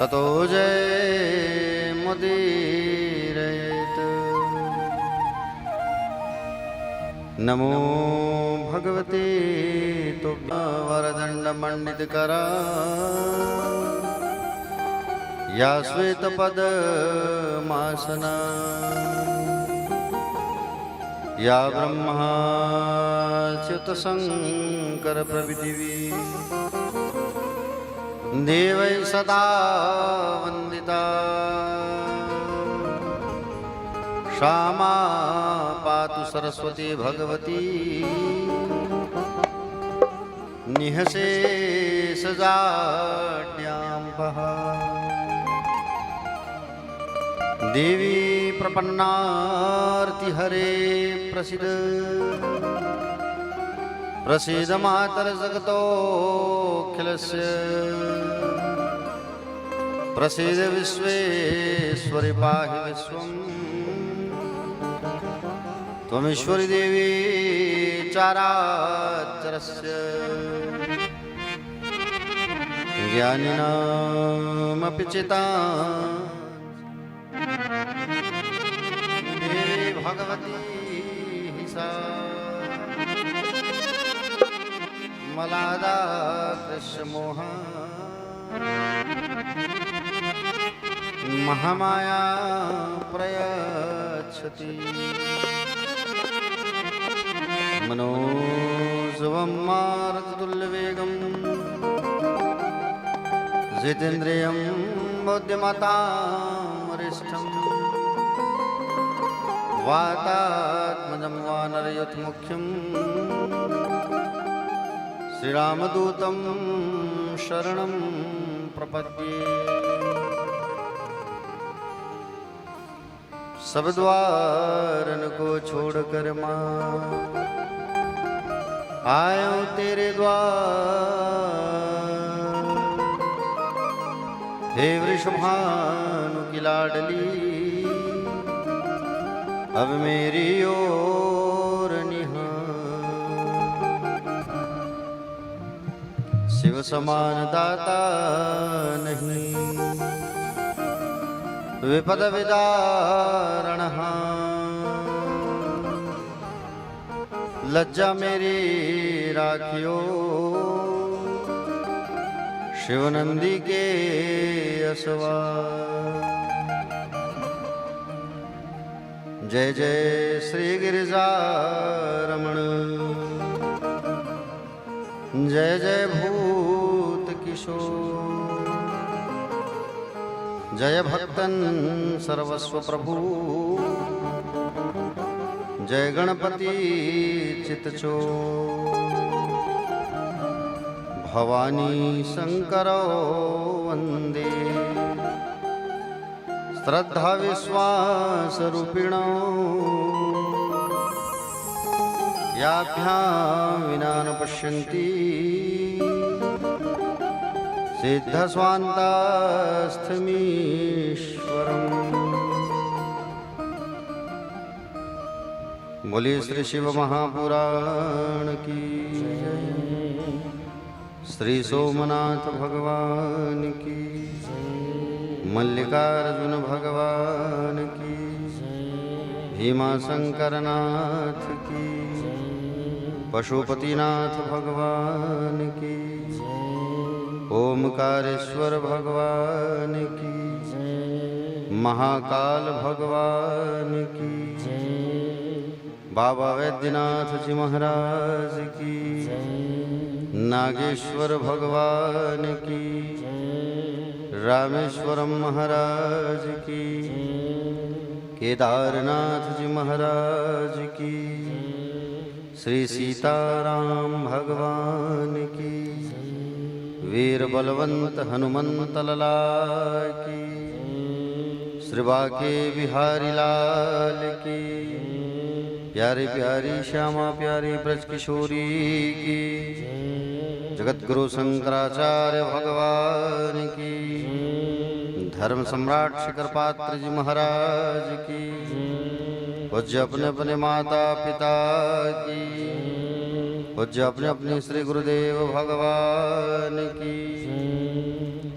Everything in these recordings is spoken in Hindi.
ततो जय मुदीरयेत्। नमो भगवते तुभ्यं वरदण्डमण्डितकरा या श्वेतपद्मासना या ब्रह्माच्युतशङ्करप्रभृतिवी देवै सदा वन्दिता क्षमा पातु सरस्वती भगवती निःशेषजाड्याम्बः। देवी प्रपन्नार्तिहरे प्रसीद प्रसीद मातर्जगतोऽखिलस्य प्रसीद विश्वेश्वरि पाहि विश्वम्। त्वमीश्वरी देवी चाराचरस्य ज्ञानिनामपि चिता देवी भगवती सा मलादा कृष्णमोहा महामाया प्रयच्छति मनोजवं मारुततुल्यवेगं जितेन्द्रियं बुद्धिमतां वरिष्ठं वातात्मजं वानरयूथमुख्यं श्रीरामदूतं शरणं प्रपद्ये। सब द्वारन को छोड़कर माँ आयो तेरे द्वार। हे वृषभानु की लाडली अब मेरी ओर निहार। शिव समान दाता नहीं विपद विदारणः। लज्जा मेरी राखियो शिवनंदी के असवार। जय जय श्री गिरिजारमण जय जय भूत किशोर जय भक्तन सर्वस्व प्रभु जय गणपति चित्तचोर। भवानी शंकरो वंदे श्रद्धा विश्वास रूपिणो याभ्यां विना न पश्यन्ति सिद्धस्वान्तास्थमीश्वरम्। बोलिए श्री शिव महापुराण की जय। श्री सोमनाथ भगवान की जय। मल्लिकार्जुन भगवान की जय। भीमाशंकरनाथ की जय। पशुपतिनाथ भगवान की जय। ओमकारेश्वर भगवान की जय। महाकाल भगवान की जय। बाबा वैद्यनाथ जी महाराज की जय। नागेश्वर भगवान की जय। रामेश्वरम महाराज की जय। केदारनाथ जी महाराज की जय। श्री सीताराम भगवान की जय। वीर बलवंत हनुमंत लला की जय। श्री बांके बिहारी लाल की प्यारी प्यारी श्यामा प्यारी ब्रज किशोरी की जगत गुरु शंकराचार्य भगवान की धर्म सम्राट शिखर पात्र जी महाराज की पूज्य अपने अपने माता पिता की पूज्य अपने अपने श्री गुरुदेव भगवान की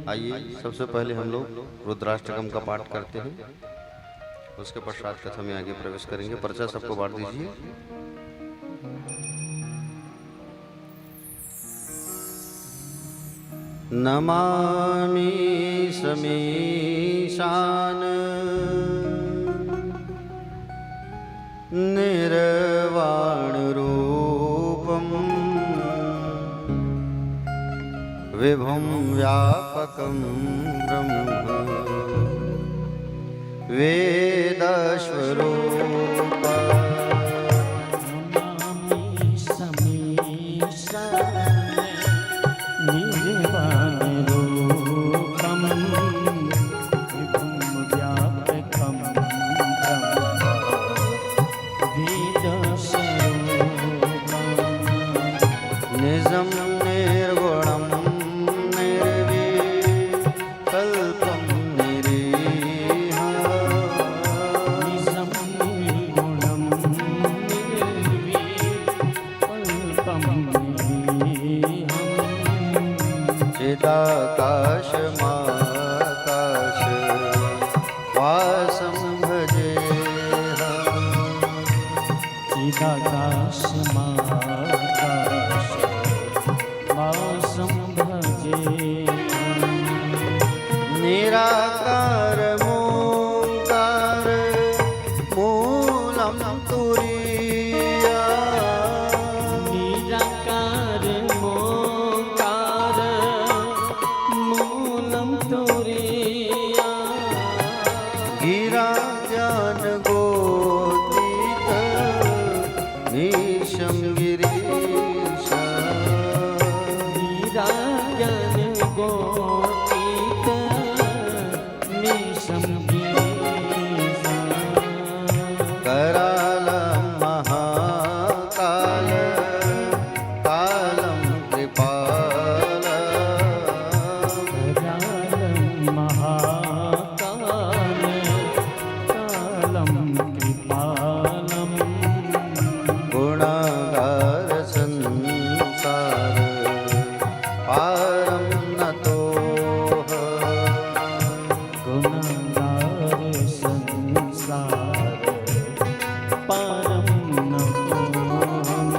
आइए सबसे पहले हम लोग रुद्राष्टकम का पाठ करते हैं, उसके पश्चात कथा में आगे प्रवेश करेंगे। पर्चा सबको बांट दीजिए। नमामि समीशान निर्वाण रूपम विभुं व्यापकं ब्रह्म वेदस्वरूप निजं निर्गुणं निर्विकल्पं चिदाकाशमाकाश वासं भजेऽहम् चिदाकाशमाकाश वासं भजेऽहम् निराकारमोङ्कार मूलं तुरीयम् निराकारमोङ्कार मूलं तुरीयम् गिराजानगोत्रित मीशं गिरीश गिराजनगोत्रित मीशं गिरीश करालं महाकाल कालं कृपाल करालं महाकाल कालं कृपालं गुणागार संसार पारं नतोऽहम् गुणागार संसार पारं नतोऽहम्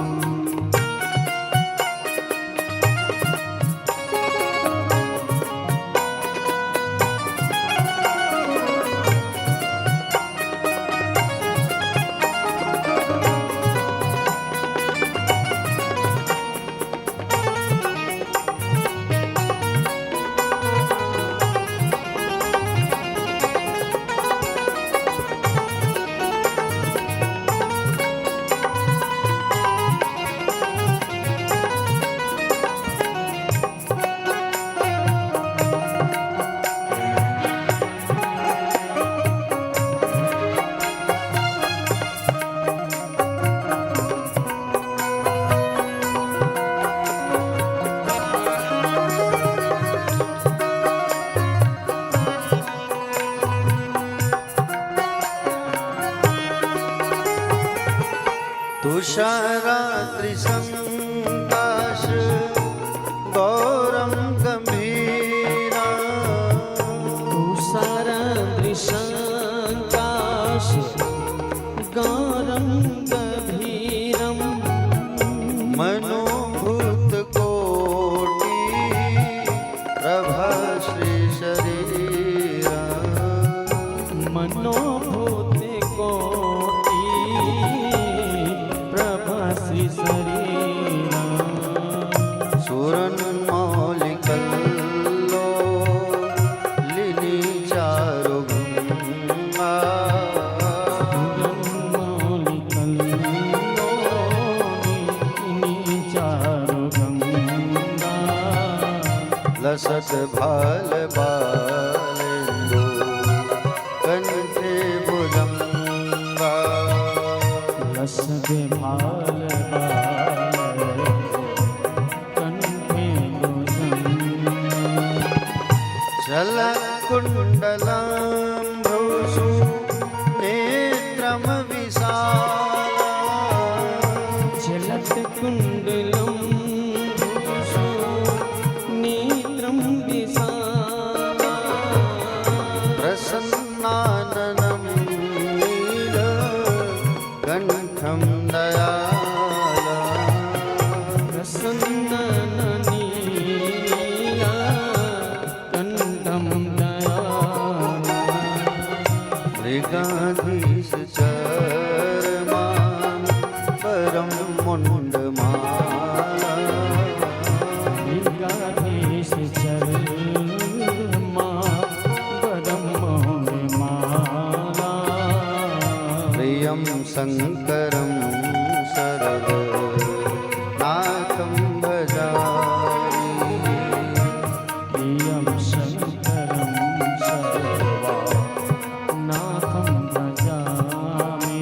तुषारात्रिसङ्काश गौरं गम्भीरा तुषारादृशाकाश गौरं गभीरं मनोभूतकोटि प्रभा श्रीशरीरा मनोभूतकोटि प्रभा श्रीशरीरा सुरन्मौलिकल्लो लिनि चारुगङ्गा लसत भाल बालेन्दु कंठे भुजंगा लसत भाल कंठे भुजंगा जलकुण्डलाम्भोषु नेत्रम विशाला जलत्कुण्डलं भूषो नेत्रं विशाला परम दयाल मृगाधीश चरमान परम मुंडमाला मृगाधीश चरमा परम मुंडमाला प्रियं शङ्करं सर्वनाथं भजामि प्रियं शङ्करं सर्वनाथं भजामि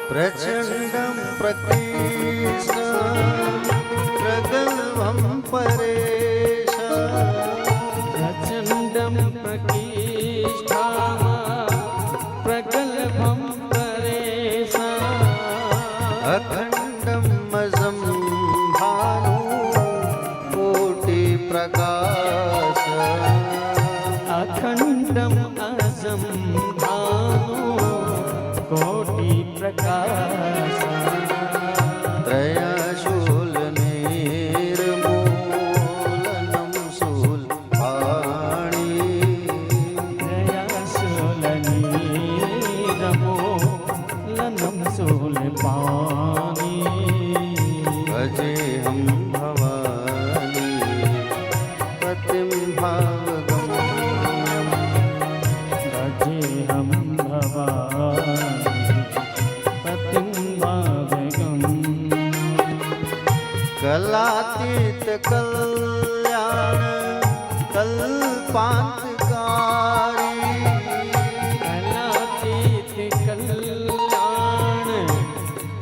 प्रचण्डं प्रकृष्णं प्रगल्भं परेश प्रचण्डं प्रकीष्ठा प्रगल्भं परेशा अखण्डं मजं भानु कोटिप्रकाश अखण्डम् अजं भानु कोटिप्रकाश त्रयशूलनिर्मूलनं शूलपाणि त्रयशूलनीरमूलनं शूलपाणि भजेऽहं भवानी पतिं भावगम्यं भजेऽहं भवानि पतिं भावगम् कलातीत कल्याण कल्पान्तकारी कलातीत कल्याण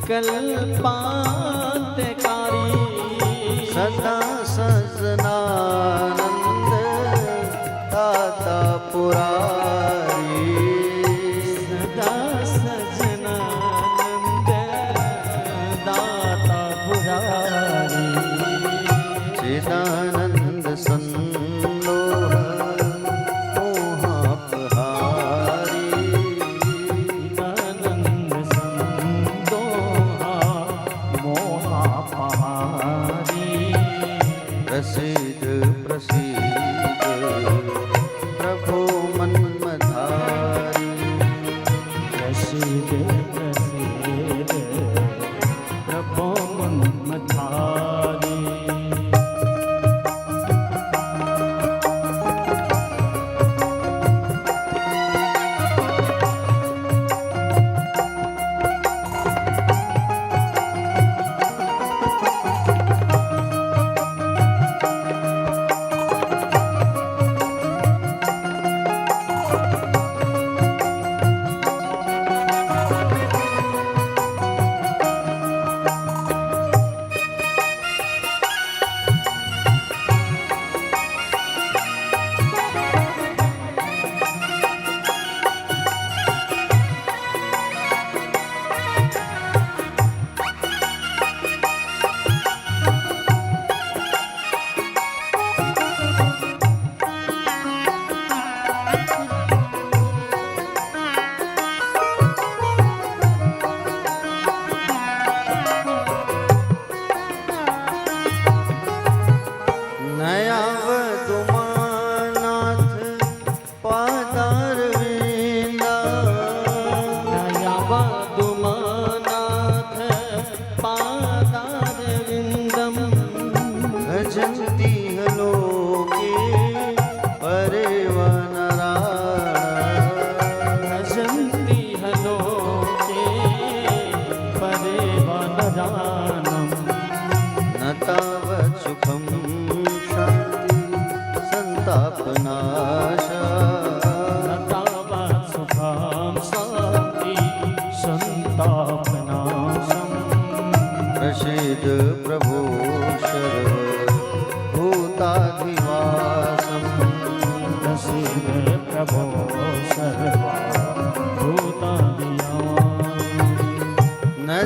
कल्पान्तकारी सदा सजनानंद दाता पुरारी सदा सजनानंद दाता पुरारी चिदानंद संदोह मोहापहारी चिदानंद संदोहा मोहापहारी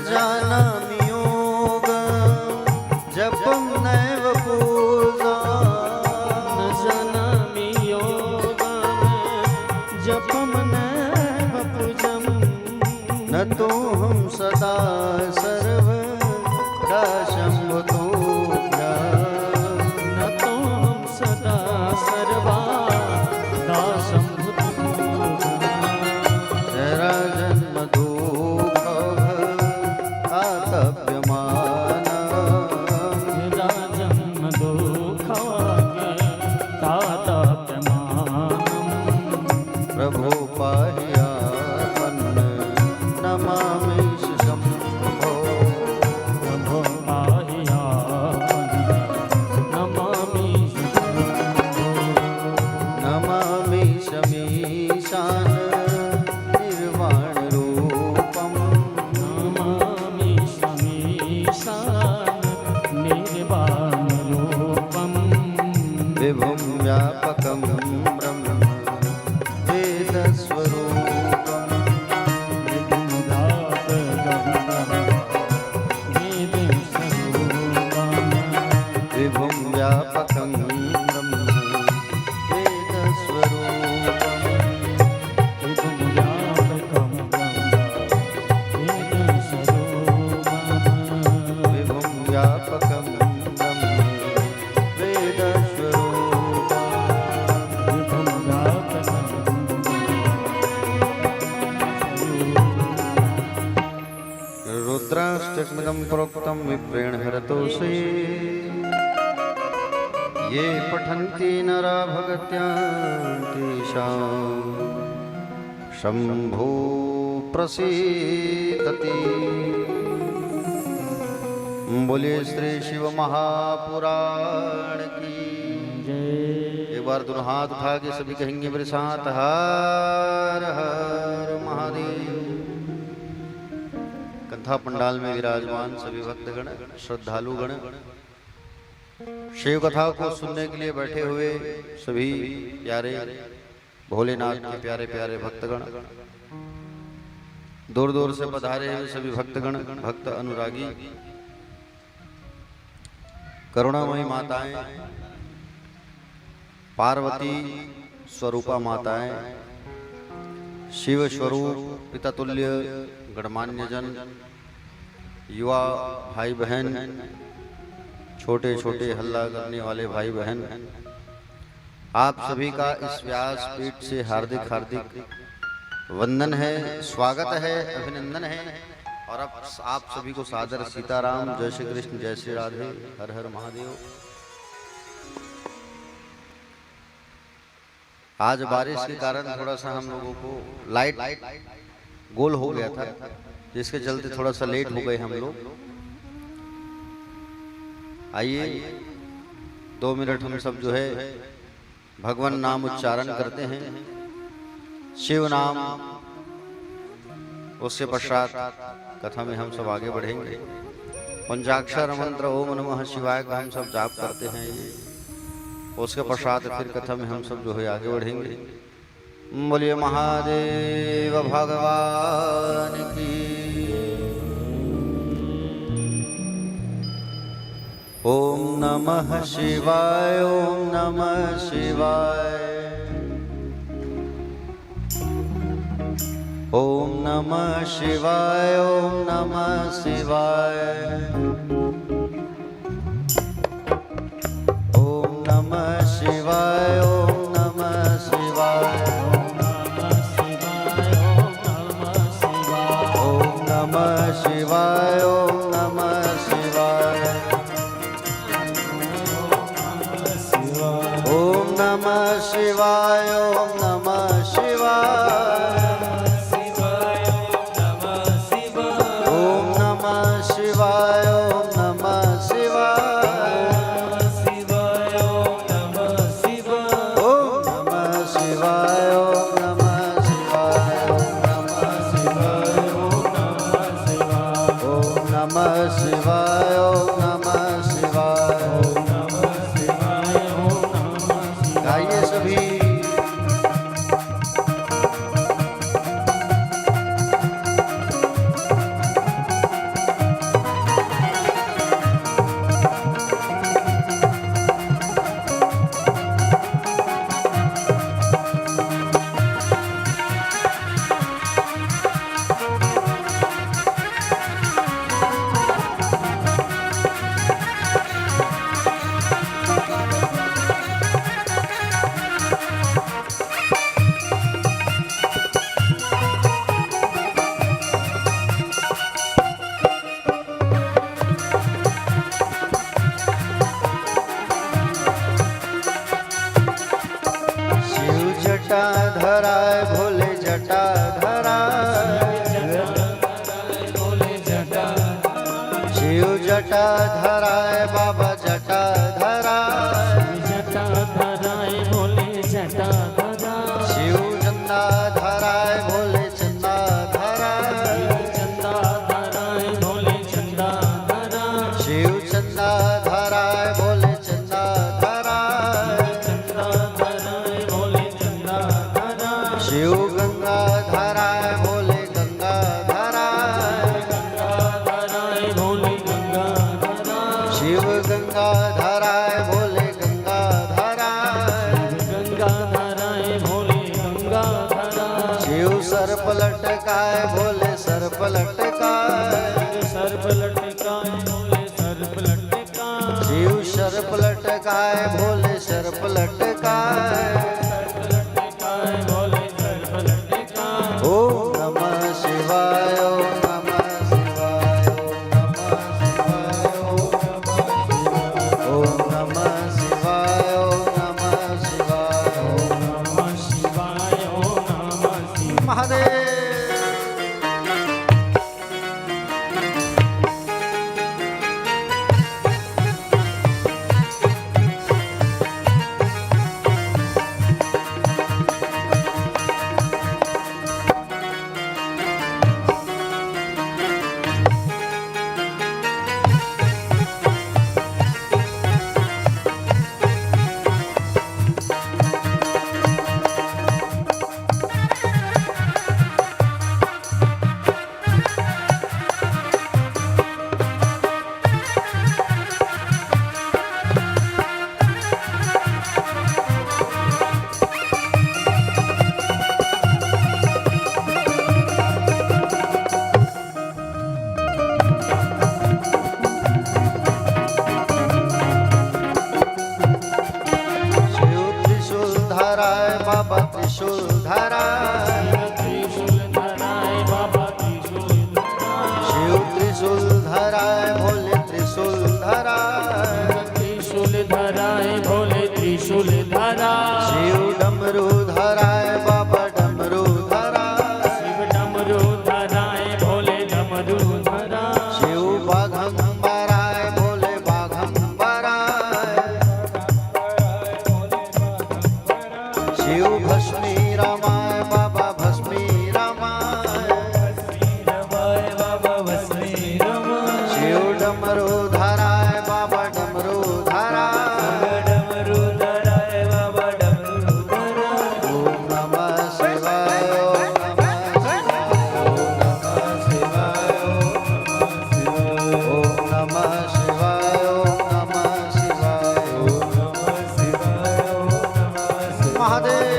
जानामि योगं जपं नैव पूजां न जानामि योगं जपं नैव पूजं न तोऽहं सदा सर्वदा शम्भुतोऽभ्यः न तोऽहं सदा सर्वदा शम्भुतोऽभ्यः जराजन्म प्रभो पाह्यापन्न नमामि शम्भो प्रभो पाह्यापन्न नमामि नमामि शमीशान निर्वाणरूपं नमामि शमीशान निर्वाणरूपं विभुं व्यापकं ब्रह्म वेदस्वरूपं विभुं व्यापकं ब्रह्म वेदस्वरूपं विभुं व्यापकं ब्रह्म वेदस्वरूपं रुद्राष्टकं प्रोक्तं विप्रेण हरतोषे ये पठन्ति नरा भगत्या तेषां शम्भो प्रसीदति। बोलिए श्री शिव महापुराण की एक बार दोनों हाथ उठा के सभी कहेंगे मेरे साथ हर हर महादेव। कथा पंडाल में विराजमान सभी भक्तगण श्रद्धालुगण शिव कथा को सुनने के लिए बैठे हुए सभी प्यारे भोलेनाथ के प्यारे प्यारे भक्तगण, दूर दूर से पधारे हुए सभी भक्तगण, भक्त अनुरागी, करुणामयी माताएं, पार्वती स्वरूपा माताएं, शिव स्वरूप पितातुल्य गणमान्य जन, युवा भाई बहन, छोटे छोटे हल्ला करने वाले भाई बहन, आप सभी का इस व्यासपीठ से हार्दिक हार्दिक वंदन है, स्वागत है, अभिनंदन है। और अब आप सभी को सादर सीताराम, जय श्री कृष्ण, जय श्री राधे, हर हर महादेव। आज बारिश के कारण थोड़ा सा हम लोगों को लाइट गोल हो गया था, जिसके चलते थोड़ा सा लेट हो गए हम लोग। आइए 2 मिनट हम सब जो है भगवान नाम उच्चारण करते हैं, शिव नाम, उसके पश्चात कथा में हम सब आगे बढ़ेंगे। पंचाक्षर मंत्र ओम नमः शिवाय का हम सब जाप करते हैं, उसके पश्चात फिर कथा में हम सब जो है आगे बढ़ेंगे। बोलिए महादेव भगवान की। ओम नमः शिवाय, ओम नमः शिवाय, ओम नमः शिवाय, ओम नमः शिवाय, ओम नमः शिवाय, ओम नमः शिवाय, ओम नमः शिवाय, ओम नमः शिवाय, ओम नमः शिवाय, ओम नमः शिवाय, ओम नमः शिवाय, ओम नमः शिवाय, ओम नमः शिवाय, ओम नमः शिवाय, ओम नमः शिवाय, ओम नमः शिवाय। गाइए सभी। लटकाए भोले सर्प लटकाए सर्प लटकाए भोले सर्प लटकाए शिव सर्प लटकाए भोले सर्प लटकाए भोले सर्प लटकाए ओम नमः शिवाय ओम नमः शिवाय ओम नमः शिवाय ओम नमः शिवाय ओम नमः शिवाय नमः शिवाय ओम नमः शिवाय महादेव बाबा त्रिशूल धराय त्रिशूल धराए बाबा त्रिशूल धराए शिव त्रिशूल धराय भोले त्रिशूल धराय त्रिशूल धराए भोले त्रिशूल धराए शिव डमरू धराय बाबा डमरू धराय शिव डमरू धराए भोले डमरू धराए शिव बाघंबराय भोले बाघंबराय शिव भस्मी रमाय बाबा भस्मी रमाय शिव डमरू धराय बाबा डमरू धराय ओम नमः शिवाय ओम नमः शिवाय ओम नमः शिवाय ओम नमः शिवाय महादेव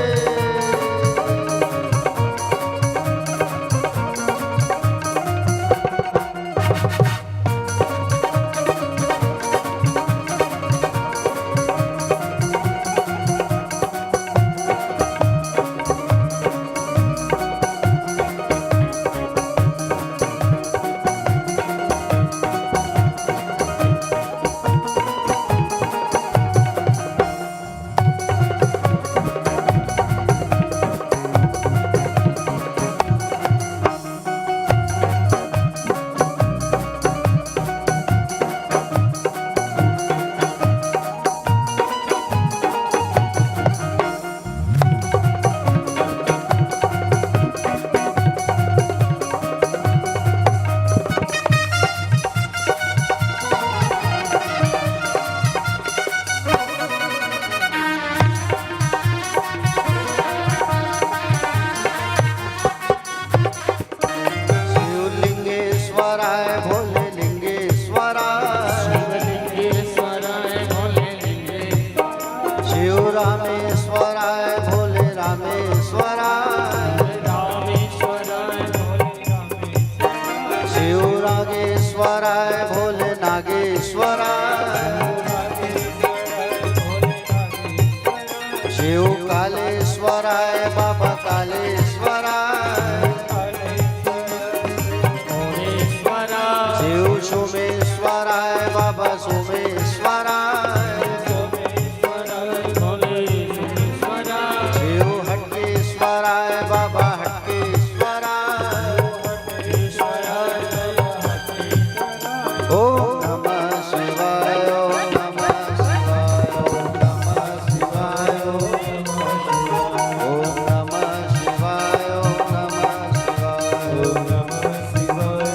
शिवलिंगेश्वराय भोले लिंगेश्वराय शिवलिंगेश्वराय भोले लिंगेश्वराय शिव रामेश्वराय भोले रामेश्वराय रामेश्वराय भोले रामेश्वराय शिव नागेश्वराय भोले नागेश्वराय शिव कालेश्वराय बाबा कालेश्वराय भोलेश्वराय शिव सोमेश्वराय बाबा सोमेश्वराय भोलेश्वराय शिव हटकेश्वराय बाबा हटकेश्वराय ओम नमः शिवाय ओम नमः शिवाय ओम नमः शिवाय ओम नमः शिवाय ओम नमः शिवाय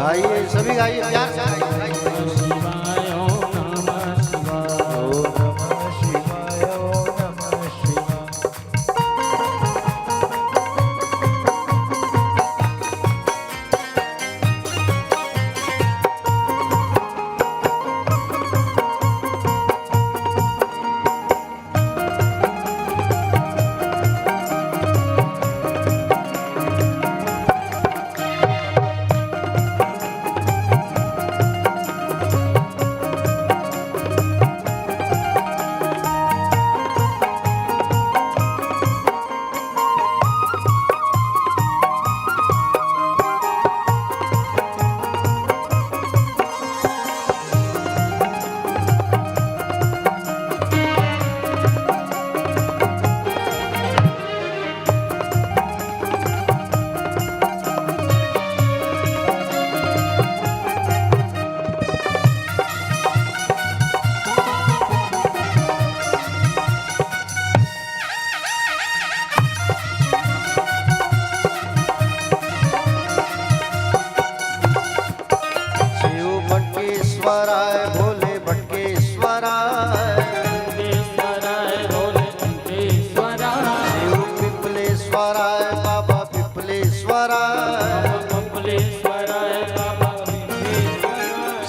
आइए सभी गाइए प्यार से गाइए शिवाय ओम नमः शिवाय ओम नमः शिवाय ओम नमः शिवाय कमलेश्वराय बाबा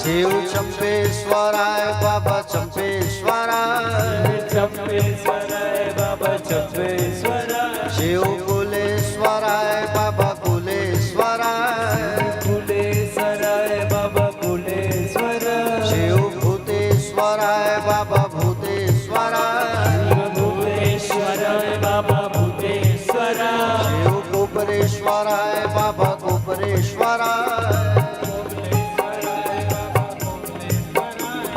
शिव चंपेश्वराय बाबा चंपेश्वराय चंपेश्वराय बाबा चंपेश्वराय शिव कुलेश्वराय बाबा कुलेश्वराय कुलेश्वराय बाबा कुलेश्वराय शिव भूतेश्वराय बाबा भूतेश्वराय भूतेश्वराय बाबा भूतेश्वराय शिव गोपरेश्वराय बाबा गोपरेश्वराय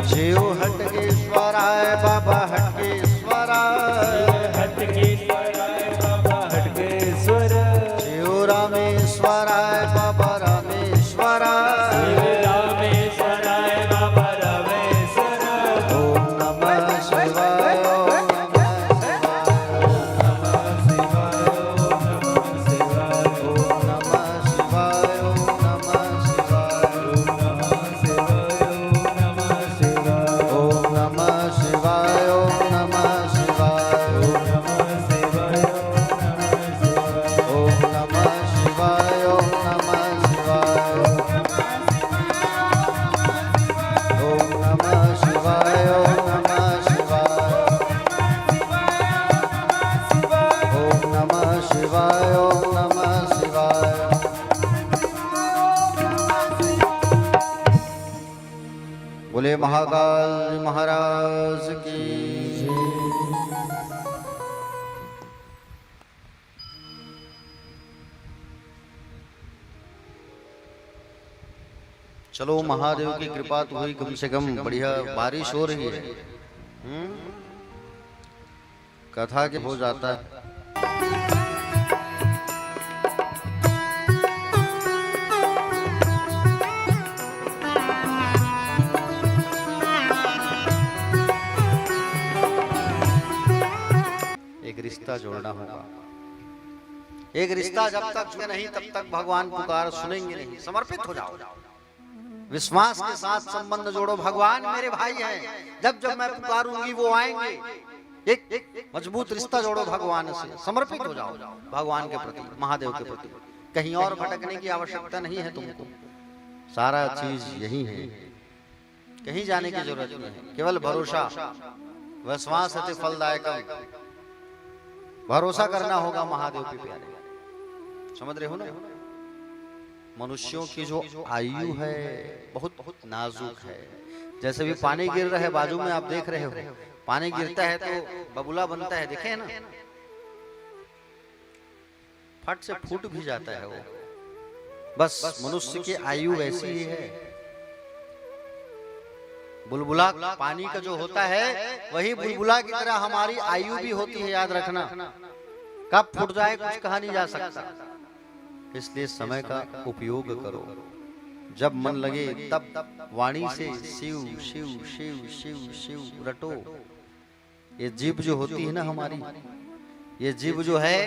शिव हटकेश्वराय बाबा हटकेश्वराय हटकेश्वराय बाबा हटकेश्वराय शिव रामेश्वराय बाबा रामेश्वराय रामेश्वराय बाबा रामेश्वराय ओम नमः शिवाय ओम नमः शिवाय ओम नमः शिवाय ओम नमः शिवाय ओम नमः शिवाय ओम नमः शिवाय ओम नमः शिवाय ओम नमः शिवाय ओम नमः शिवाय ओम नमः शिवाय ओम नमः शिवाय ओम नमः शिवाय बोले महाकाल महाराज की चलो महादेव की कृपा तो हुई कम से कम बढ़िया बारिश हो रही है कथा के हो जाता है एक रिश्ता जोड़ना होगा एक रिश्ता जब तक जुड़े नहीं तब तक भगवान पुकार सुनेंगे नहीं समर्पित हो जाओ विश्वास के साथ संबंध जोड़ो भगवान मेरे भाई हैं जब जब मैं पुकारूंगी वो आएंगे एक मजबूत रिश्ता जोड़ो भगवान से समर्पित हो जाओ भगवान के प्रति महादेव के प्रति कहीं और भटकने की आवश्यकता नहीं है तुमको सारा चीज यही है कहीं जाने की जरूरत नहीं है केवल भरोसा विश्वास है फलदायक भरोसा करना होगा महादेव के प्यारे समझ रहे हो ना मनुष्यों की जो आयु है बहुत बहुत नाजुक है जैसे भी पानी गिर रहा है बाजू में आप देख रहे हो पानी गिरता है तो बबूला बनता है देखे ना फट से फूट भी जाता है वो बस मनुष्य की आयु वैसी ही है बुलबुला पानी का जो होता है वही बुलबुला की तरह हमारी आयु भी होती है याद रखना कब फूट जाए कुछ कहा नहीं जा सकता इसलिए समय का उपयोग करो जब मन लगे तब वाणी से शिव शिव शिव शिव शिव रटो ये जीभ जो होती है ना हमारी ये जीभ जो है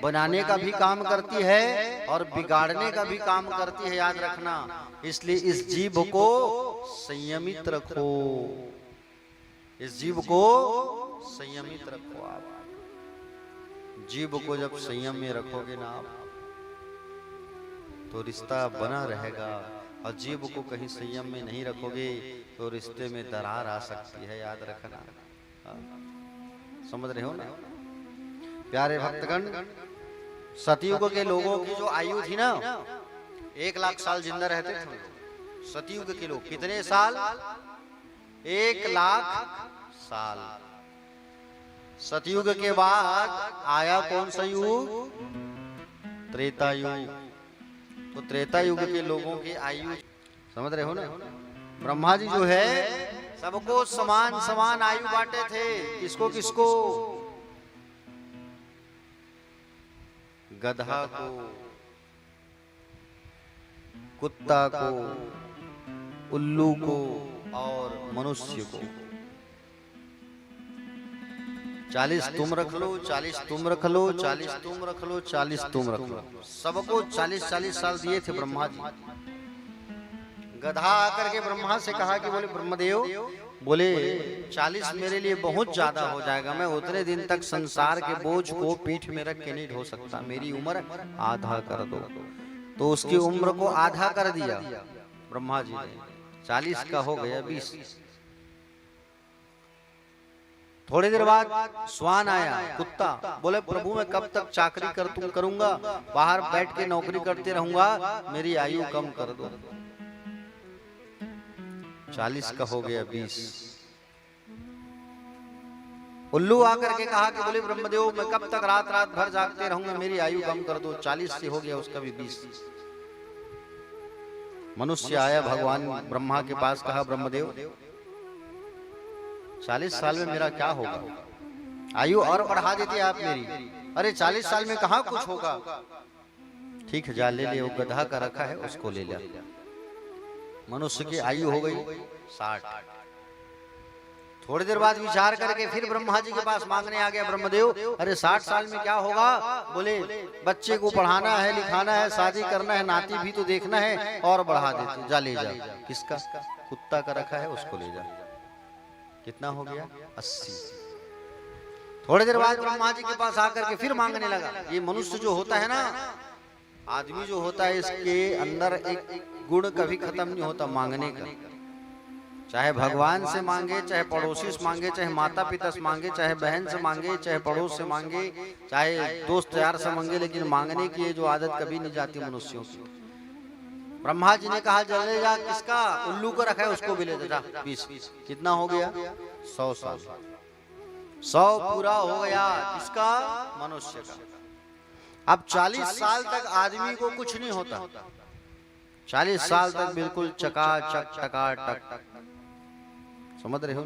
बनाने का भी काम करती है और बिगाड़ने का भी काम करती है याद रखना इसलिए इस जीभ को संयमित रखो इस जीभ को संयमित रखो आप जीभ को जब संयम में रखोगे ना आप तो रिश्ता बना रहेगा और जीभ को कहीं संयम में नहीं रखोगे तो रिश्ते में दरार आ सकती है याद रखना समझ रहे हो ना प्यारे भक्तगण सतयुग के लोगों की जो आयु थी ना 1 लाख साल जिंदा रहते थे सतयुग के लोग कितने साल 1 लाख साल सतयुग के बाद आया कौन सा युग त्रेता युग तो त्रेता युग के लोगों की आयु समझ रहे हो ना ब्रह्मा जी जो है सबको समान समान आयु बांटे थे किसको किसको गधा को कुत्ता को उल्लू को और मनुष्य को 40 तुम रख लो 40 तुम रख लो 40 तुम रख लो 40 तुम रख लो सबको 40-40 साल दिए थे ब्रह्मा जी गधा आकर के ब्रह्मा से कहा कि बोले ब्रह्मदेव बोले 40 मेरे लिए बहुत ज्यादा हो जाएगा मैं उतने दिन तक संसार के बोझ को पीठ में रख के नहीं ढो सकता मेरी उम्र आधा कर दो तो उसकी उम्र को आधा कर दिया ब्रह्मा जी ने, 40 का हो गया 20। थोड़ी देर बाद श्वान आया, कुत्ता। बोले प्रभु मैं कब तक चाकरी करूंगा, बाहर बैठ के नौकरी करते रहूंगा, मेरी आयु कम कर दो। 40 का हो गया 20। उल्लू आकर के कहा कि बोले ब्रह्मदेव मैं कब तक रात भर जागते रहूंगा, मेरी आयु कम कर दो। 40 से हो गया उसका भी 20। मनुष्य आया भगवान ब्रह्मा के पास, कहा ब्रह्मदेव 40 साल में मेरा क्या होगा, आयु और बढ़ा देते आप मेरी। अरे 40 साल में कहाँ कुछ होगा। ठीक है जा ले ले, वो गधा का रखा है उसको ले ले। मनुष्य की आयु हो गई 60। थोड़ी देर बाद विचार करके फिर ब्रह्मा जी के पास मांगने आ गया ब्रह्मदेव, अरे 60 साल में क्या होगा। बोले बच्चे को पढ़ाना है, लिखाना है, शादी करना है, नाती भी तो देखना है, और बढ़ा देते। जा ले जा। किसका, कुत्ता का रखा है उसको ले जा। कितना हो गया 80। थोड़ी देर बाद ब्रह्मा जी के पास आकर के फिर मांगने लगा। ये मनुष्य जो होता है ना, आदमी जो होता है, इसके अंदर एक गुण कभी खत्म नहीं होता मांगने का। चाहे भगवान से मांगे, चाहे पड़ोसी से मांगे, चाहे माता पिता से मांगे, चाहे बहन से मांगे, चाहे पड़ोस से मांगे, चाहे दोस्त यार से मांगे, लेकिन मांगने की जो आदत कभी नहीं जाती मनुष्यों की। ब्रह्मा जी ने कहा चले जा। किसका, उल्लू को रखा है उसको भी ले जा। 20। कितना हो गया 100 साल। 100 पूरा हो गया किसका, मनुष्य का। अब 40 साल तक आदमी को कुछ नहीं होता। 40 साल तक बिल्कुल चकाचक टकाटक, समझ रहे हो।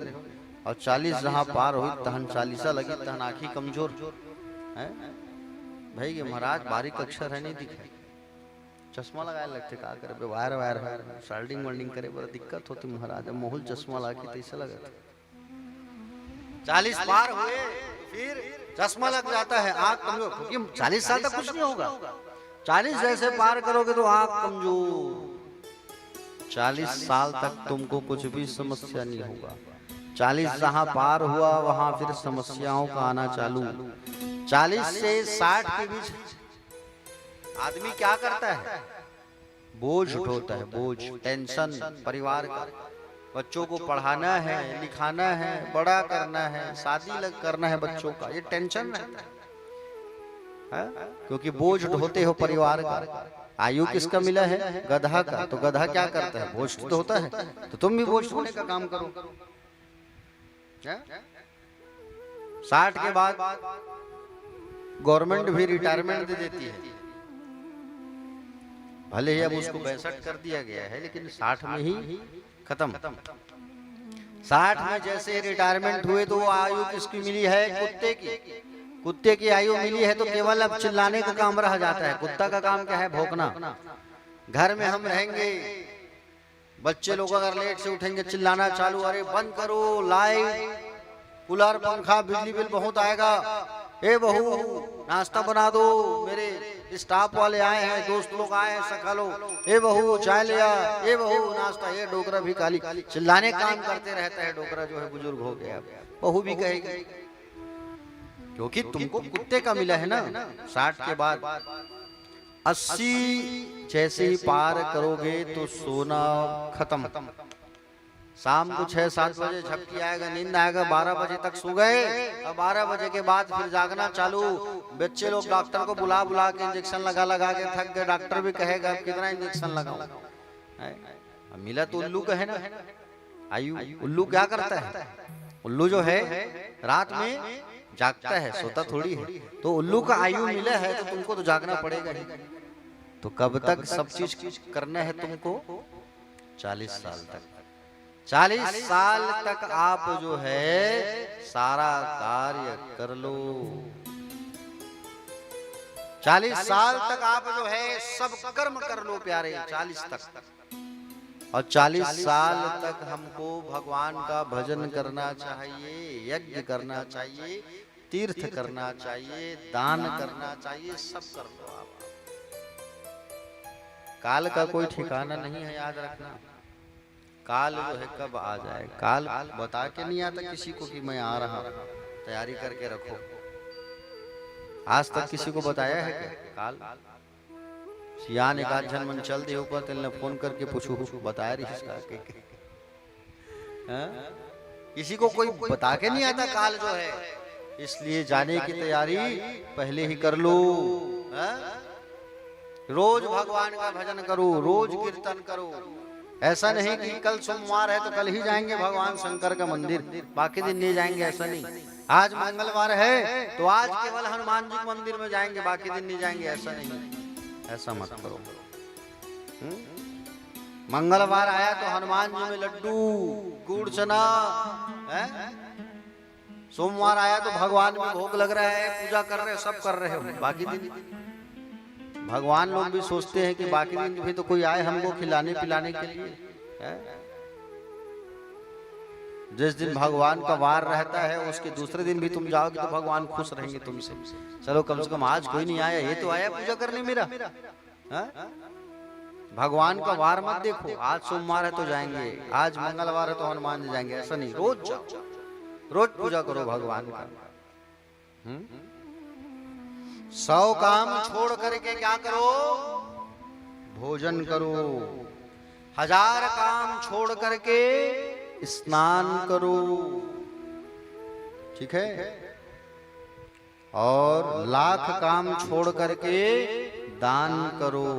और 40 जहां पार हुई तहन 40 लगी, तहन आंखी कमजोर है भाई। ये महाराज बारीक अक्षर है नहीं दिखे, चश्मा लगाए लगते का करे, वायर वायर शाल्डिंग वर्डिंग करे बड़ा दिक्कत होती महाराज। मोहुल चश्मा ला के ऐसा लगा था। 40 पार हुए फिर चश्मा लग जाता है, आंख कमजोर, क्योंकि 40 साल तक कुछ नहीं होगा। 40 जैसे पार करोगे तो आंख कमजोर। 40 साल तक तुमको कुछ भी समस्या नहीं होगा। 40 जहां पार हुआ वहां फिर समस्याओं का आना चालू। 40 से 60 के बीच आदमी क्या करता है, बोझ उठाता है, बोझ, टेंशन परिवार का। बच्चों को पढ़ाना है, लिखाना है, बड़ा करना है, शादी करना है बच्चों का, ये टेंशन रहता है। क्योंकि बोझ ढोते हो परिवार का। आयु किसका मिला है, गधा का। तो गधा क्या करता है, बोझ तो होता है। तो तुम भी बोझ ढोने का काम करो। 60 के बाद गवर्नमेंट भी रिटायरमेंट दे देती है। भले ही अब उसको 62 कर दिया गया है, लेकिन 60 में ही खत्म। 60 में जैसे रिटायरमेंट हुए तो वो आयु किसकी मिली है, कुत्ते की। कुत्ते की आयु मिली है तो केवल अब चिल्लाने का काम रह जाता है। कुत्ता का काम क्या है, भौंकना। घर में हम रहेंगे, बच्चे लोग अगर लेट से उठेंगे चिल्लाना चालू, अरे बंद करो लाइट, कूलर, पंखा, बिजली बिल बहुत आएगा, ए बहू नाश्ता बना दो, मेरे स्टाफ वाले आए हैं, दोस्त लोग आए हैं, सखा लो, ए बहू चाय ले आ, ए बहू नाश्ता। ये डोकरा भी काली चिल्लाने काम करते रहता है। डोकरा जो है बुजुर्ग हो गया, बहू भी कहेगी, क्योंकि तुमको कुत्ते का मिला है ना। 60 के बाद 80 जैसे ही पार करोगे तो सोना खत्म। शाम को 6-7 बजे झपकी आएगा, नींद आएगा, 12 बजे तक सो गए, और 12 बजे के बाद फिर जागना चालू। बच्चे लोग डॉक्टर को बुला बुला के इंजेक्शन लगा के थक गए। डॉक्टर भी कहेगा कितना इंजेक्शन लगाऊं। मिला तो उल्लू का है ना आयु। उल्लू क्या करता है, उल्लू जो है रात में जागता है, सोता थोड़ी है। तो उल्लू का आयु मिला है तो तुमको तो जागना पड़ेगा ही। तो कब तक सब चीज करना है तुमको, 40 साल तक। 40 साल तक आप जो है सारा कार्य कर लो। 40 साल तक आप जो है सब कर्म कर लो प्यारे, 40 तक। और 40 साल तक हमको भगवान का भजन करना चाहिए, यज्ञ करना चाहिए, तीर्थ करना चाहिए, दान करना चाहिए, सब कर लो आप। काल का कोई ठिकाना नहीं है, याद रखना। काल जो है कब आ जाए, काल बता के नहीं आता किसी को कि मैं आ रहा हूं, तैयारी करके रखो। आज तक किसी को बताया है क्या काल? सियान एक आध जन मन चल दे ऊपर तेल फोन करके पूछू बताया रही इसका किसी को कोई बता के नहीं आता काल जो है, इसलिए जाने की तैयारी पहले ही कर लो। रोज भगवान का भजन करो, रोज कीर्तन करो। ऐसा नहीं कि कल सोमवार है तो कल ही जाएंगे भगवान शंकर का मंदिर, बाकी दिन नहीं जाएंगे, ऐसा नहीं। आज मंगलवार है तो आज केवल हनुमान जी के मंदिर में जाएंगे, बाकी दिन नहीं जाएंगे, ऐसा नहीं। ऐसा मत करो। मंगलवार आया तो हनुमान जी में लड्डू गुड़ चना है, सोमवार आया तो भगवान में भोग लग रहा है, पूजा कर रहे हो, सब कर रहे हो, बाकी दिन भगवान लोग भी सोचते हैं कि बाकी दिन भी तो कोई आए हमको खिलाने पिलाने के लिए है? जिस दिन भगवान का वार रहता है उसके दूसरे दिन भी तुम जाओगे तो भगवान खुश रहेंगे तुमसे। चलो कम से कम आज कोई नहीं आया, ये तो आया पूजा करने मेरा है? भगवान का वार मत देखो, आज सोमवार है तो जाएंगे, आज मंगलवार है तो हनुमान जी जाएंगे, ऐसा नहीं। रोज जाओ, रोज पूजा करो भगवान का। 100 काम छोड़ करके क्या करो? भोजन करो। 1000 काम छोड़ करके स्नान करो, ठीक है? और 1,00,000 काम छोड़ करके दान करो,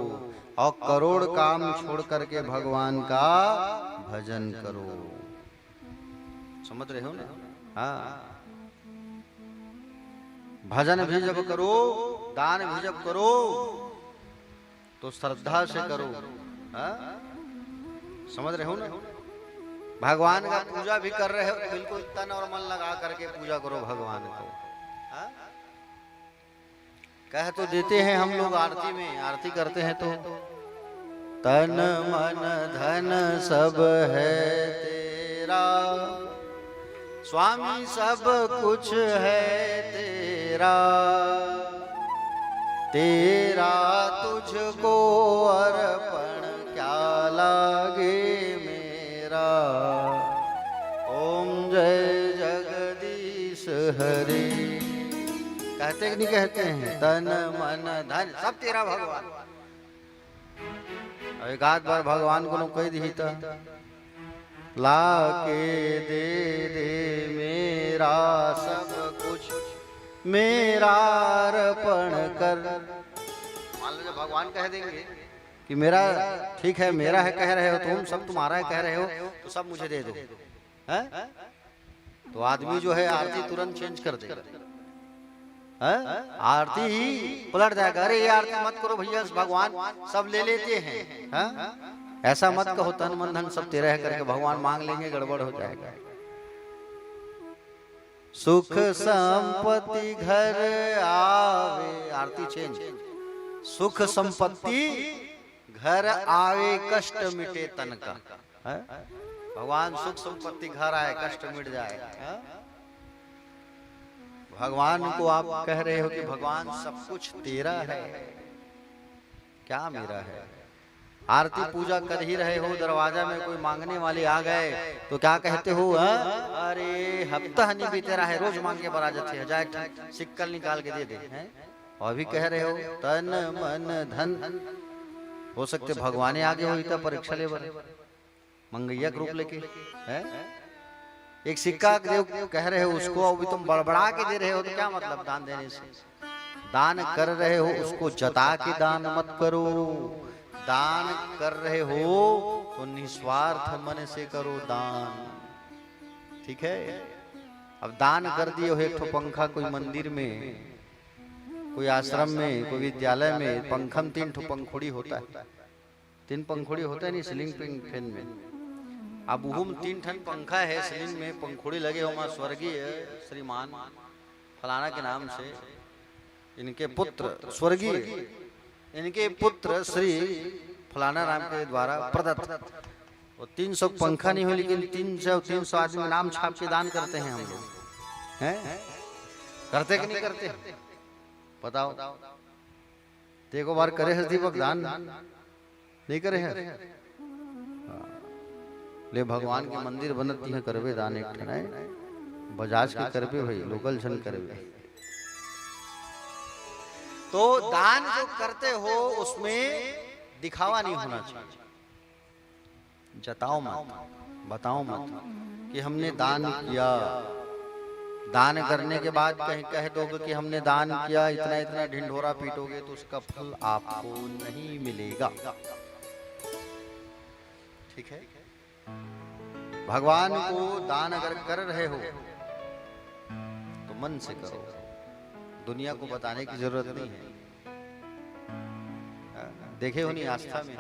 और करोड़ काम छोड़ करके भगवान का भजन करो। समझ रहे हो ना? हाँ, भजन भी जब करो, दान भी जब करो तो श्रद्धा से करो। हाँ? समझ रहे हो ना? भगवान का पूजा भी कर रहे हो तो बिल्कुल तन और मन लगा करके पूजा करो भगवान को। हाँ? कह तो देते हैं हम लोग आरती में, आरती करते हैं तो तन मन धन सब है तेरा, स्वामी सब कुछ है तेरा, तेरा तुझको अर्पण क्या लागे मेरा। ओम जय जगदीश हरे। कहते कि नहीं कहते हैं? तन मन धन सब तेरा भगवान। एक आध बार भगवान को कह दी था, ला के दे दे मेरा सब कुछ, मेरा अर्पण कर। मान लो भगवान कह देंगे कि मेरा ठीक है, मेरा है कह रहे हो तुम, सब तुम्हारा है कह रहे हो, तो सब मुझे दे दो, है? तो आदमी जो है आरती तुरंत चेंज कर देगा, आरती ही पलट जाएगा। अरे ये आरती मत करो भैया, भगवान सब ले लेते हैं, है? ऐसा मत कहो, तन मन धन सब तेरा है करके भगवान मांग लेंगे, गड़बड़ हो जाएगा। सुख संपत्ति घर आवे, आरती चेंज, सुख संपत्ति घर आवे, कष्ट मिटे तन का। भगवान सुख संपत्ति घर आए, कष्ट मिट जाए। भगवान को आप कह रहे हो कि भगवान सब कुछ तेरा है, क्या मेरा है? आरती पूजा कर ही रहे हो, दरवाजा में कोई मांगने वाले आ गए तो क्या कहते हो? अरे हफ्ता नहीं भी तेरा है, रोज मांग के बरा जाते, जाए सिक्कल निकाल के दे दे, हैं? और भी कह रहे हो तन मन धन। हो सकते भगवान आगे हो इतना परीक्षा ले मंगैया के रूप लेके, है? एक सिक्का कह रहे हो उसको, अभी तुम बड़बड़ा के दे रहे हो, तो क्या मतलब दान देने से? दान कर रहे हो उसको जता के दान मत करो, दान कर रहे हो तो निस्वार्थ मन से करो दान, ठीक है? अब दान कर दिए हो एक ठो पंखा कोई मंदिर में, कोई आश्रम में, कोई विद्यालय में, पंखम 3 ठो पंखुड़ी होता है, 3 पंखुड़ी होता है नहीं सीलिंग फैन में। अब उहुम 3 ठन पंखा है, सीलिंग में पंखुड़ी लगे हो, स्वर्गीय श्रीमान फलाना के नाम से इनके पुत्र, स्वर्गीय इनके पुत्र श्री फलाना राम के द्वारा प्रदत्त। वो 300 पंखा नहीं हो, लेकिन 300 आदमी नाम छाप के दान करते हैं हम लोग, हैं? करते कि नहीं करते? बताओ, देखो बार करे है दीपक दान, नहीं करे हैं? ले भगवान के मंदिर बनती है, करवे दान एक ठन है, बजाज के करवे भाई, लोकल जन करवे। तो दान जो करते हो उसमें दिखावा नहीं होना चाहिए। जताओ मत, बताओ मत कि हमने दान किया। दान करने के बाद कहीं कह दोगे कि हमने दान किया, इतना इतना ढिंढोरा पीटोगे तो उसका फल आपको नहीं मिलेगा। ठीक है? भगवान को दान अगर कर रहे हो तो मन से करो, दुनिया को बताने की जरूरत नहीं है। देखे हो नहीं आस्था में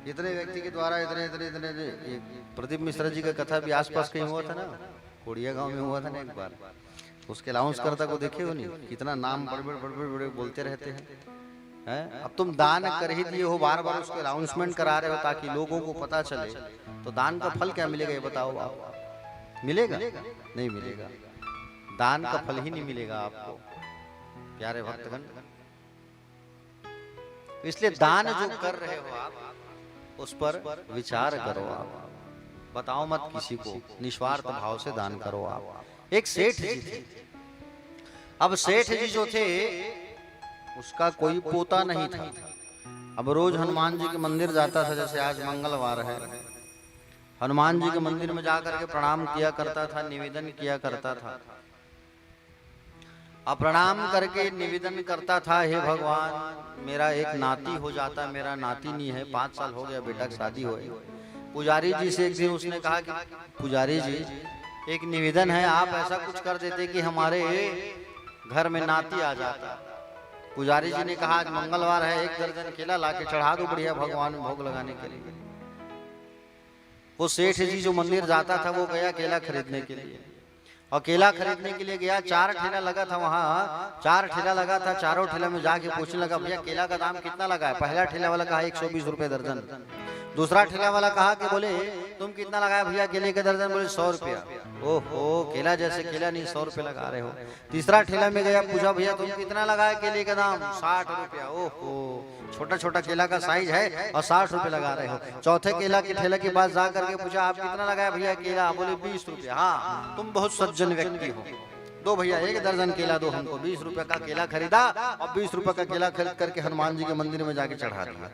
इतने व्यक्ति के द्वारा इतने इतने इतने प्रदीप मिश्रा जी का कथा भी आसपास कहीं हुआ था ना, कोड़िया गांव में हुआ था ना एक बार। उसके अलाउंस करता को देखे हो नहीं, कितना नाम बड़े बोलते रहते हैं। अब तुम दान कर ही दिए हो, बार बार उसको अनाउंसमेंट करा रहे हो ताकि लोगों को पता चले, तो दान का फल क्या मिलेगा ये बताओ आप? मिलेगा? नहीं मिलेगा। दान का फल ही नहीं मिलेगा आपको प्यारे भक्तगण। इसलिए दान जो कर रहे हो आप उस पर विचार करो। आप बताओ मत किसी को, निस्वार्थ भाव से दान करो आप। एक सेठ जी थे। अब सेठ जी जो थे उसका कोई पोता नहीं था। अब रोज हनुमान जी के मंदिर जाता था, जैसे आज मंगलवार है, हनुमान जी के मंदिर में जाकर के प्रणाम किया करता था, निवेदन किया करता था। अब प्रणाम करके निवेदन करता था, हे भगवान मेरा एक नाती हो जाता, मेरा नाती नहीं है, 5 साल हो गया बेटा की शादी हुई। पुजारी जी से एक दिन उसने कहा कि पुजारी जी एक निवेदन है, आप ऐसा कुछ कर देते कि हमारे घर में नाती आ जाता। पुजारी जी ने कहा आज मंगलवार है, 1 दर्जन केला लाके चढ़ा दो बढ़िया भगवान में भोग लगाने के लिए। वो सेठ जी जो मंदिर जाता था वो गया केला खरीदने के लिए, और केला खरीदने के लिए गया। 4 ठेला लगा था वहाँ, 4 ठेला लगा था। चारों ठेला में जाके पूछने लगा भैया केला का दाम कितना लगा है? पहला ठेला वाला कहा 120 रुपए दर्जन। दूसरा ठेला वाला कहा कि बोले तुम कितना लगाया भैया केले के दर्जन? बोले 100 रुपया। ओहो केला जैसे केला नहीं 100 रुपये लगा रहे हो। तीसरा ठेला में गया, पूछा भैया तुम कितना लगाया केले का दाम? 60 रुपया। ओहो छोटा छोटा केला का साइज है और 60 रुपए लगा रहे हो। चौथे केला के ठेले के पास जा करके पूछा आप कितना लगाया भैया केला? बोले 20 रुपया। हाँ तुम बहुत सज्जन व्यक्ति हो, दो भैया 1 दर्जन केला दो हमको। 20 रुपए का केला खरीदा और 20 रुपए का केला खरीद करके हनुमान जी के मंदिर में जाके चढ़ा दिया।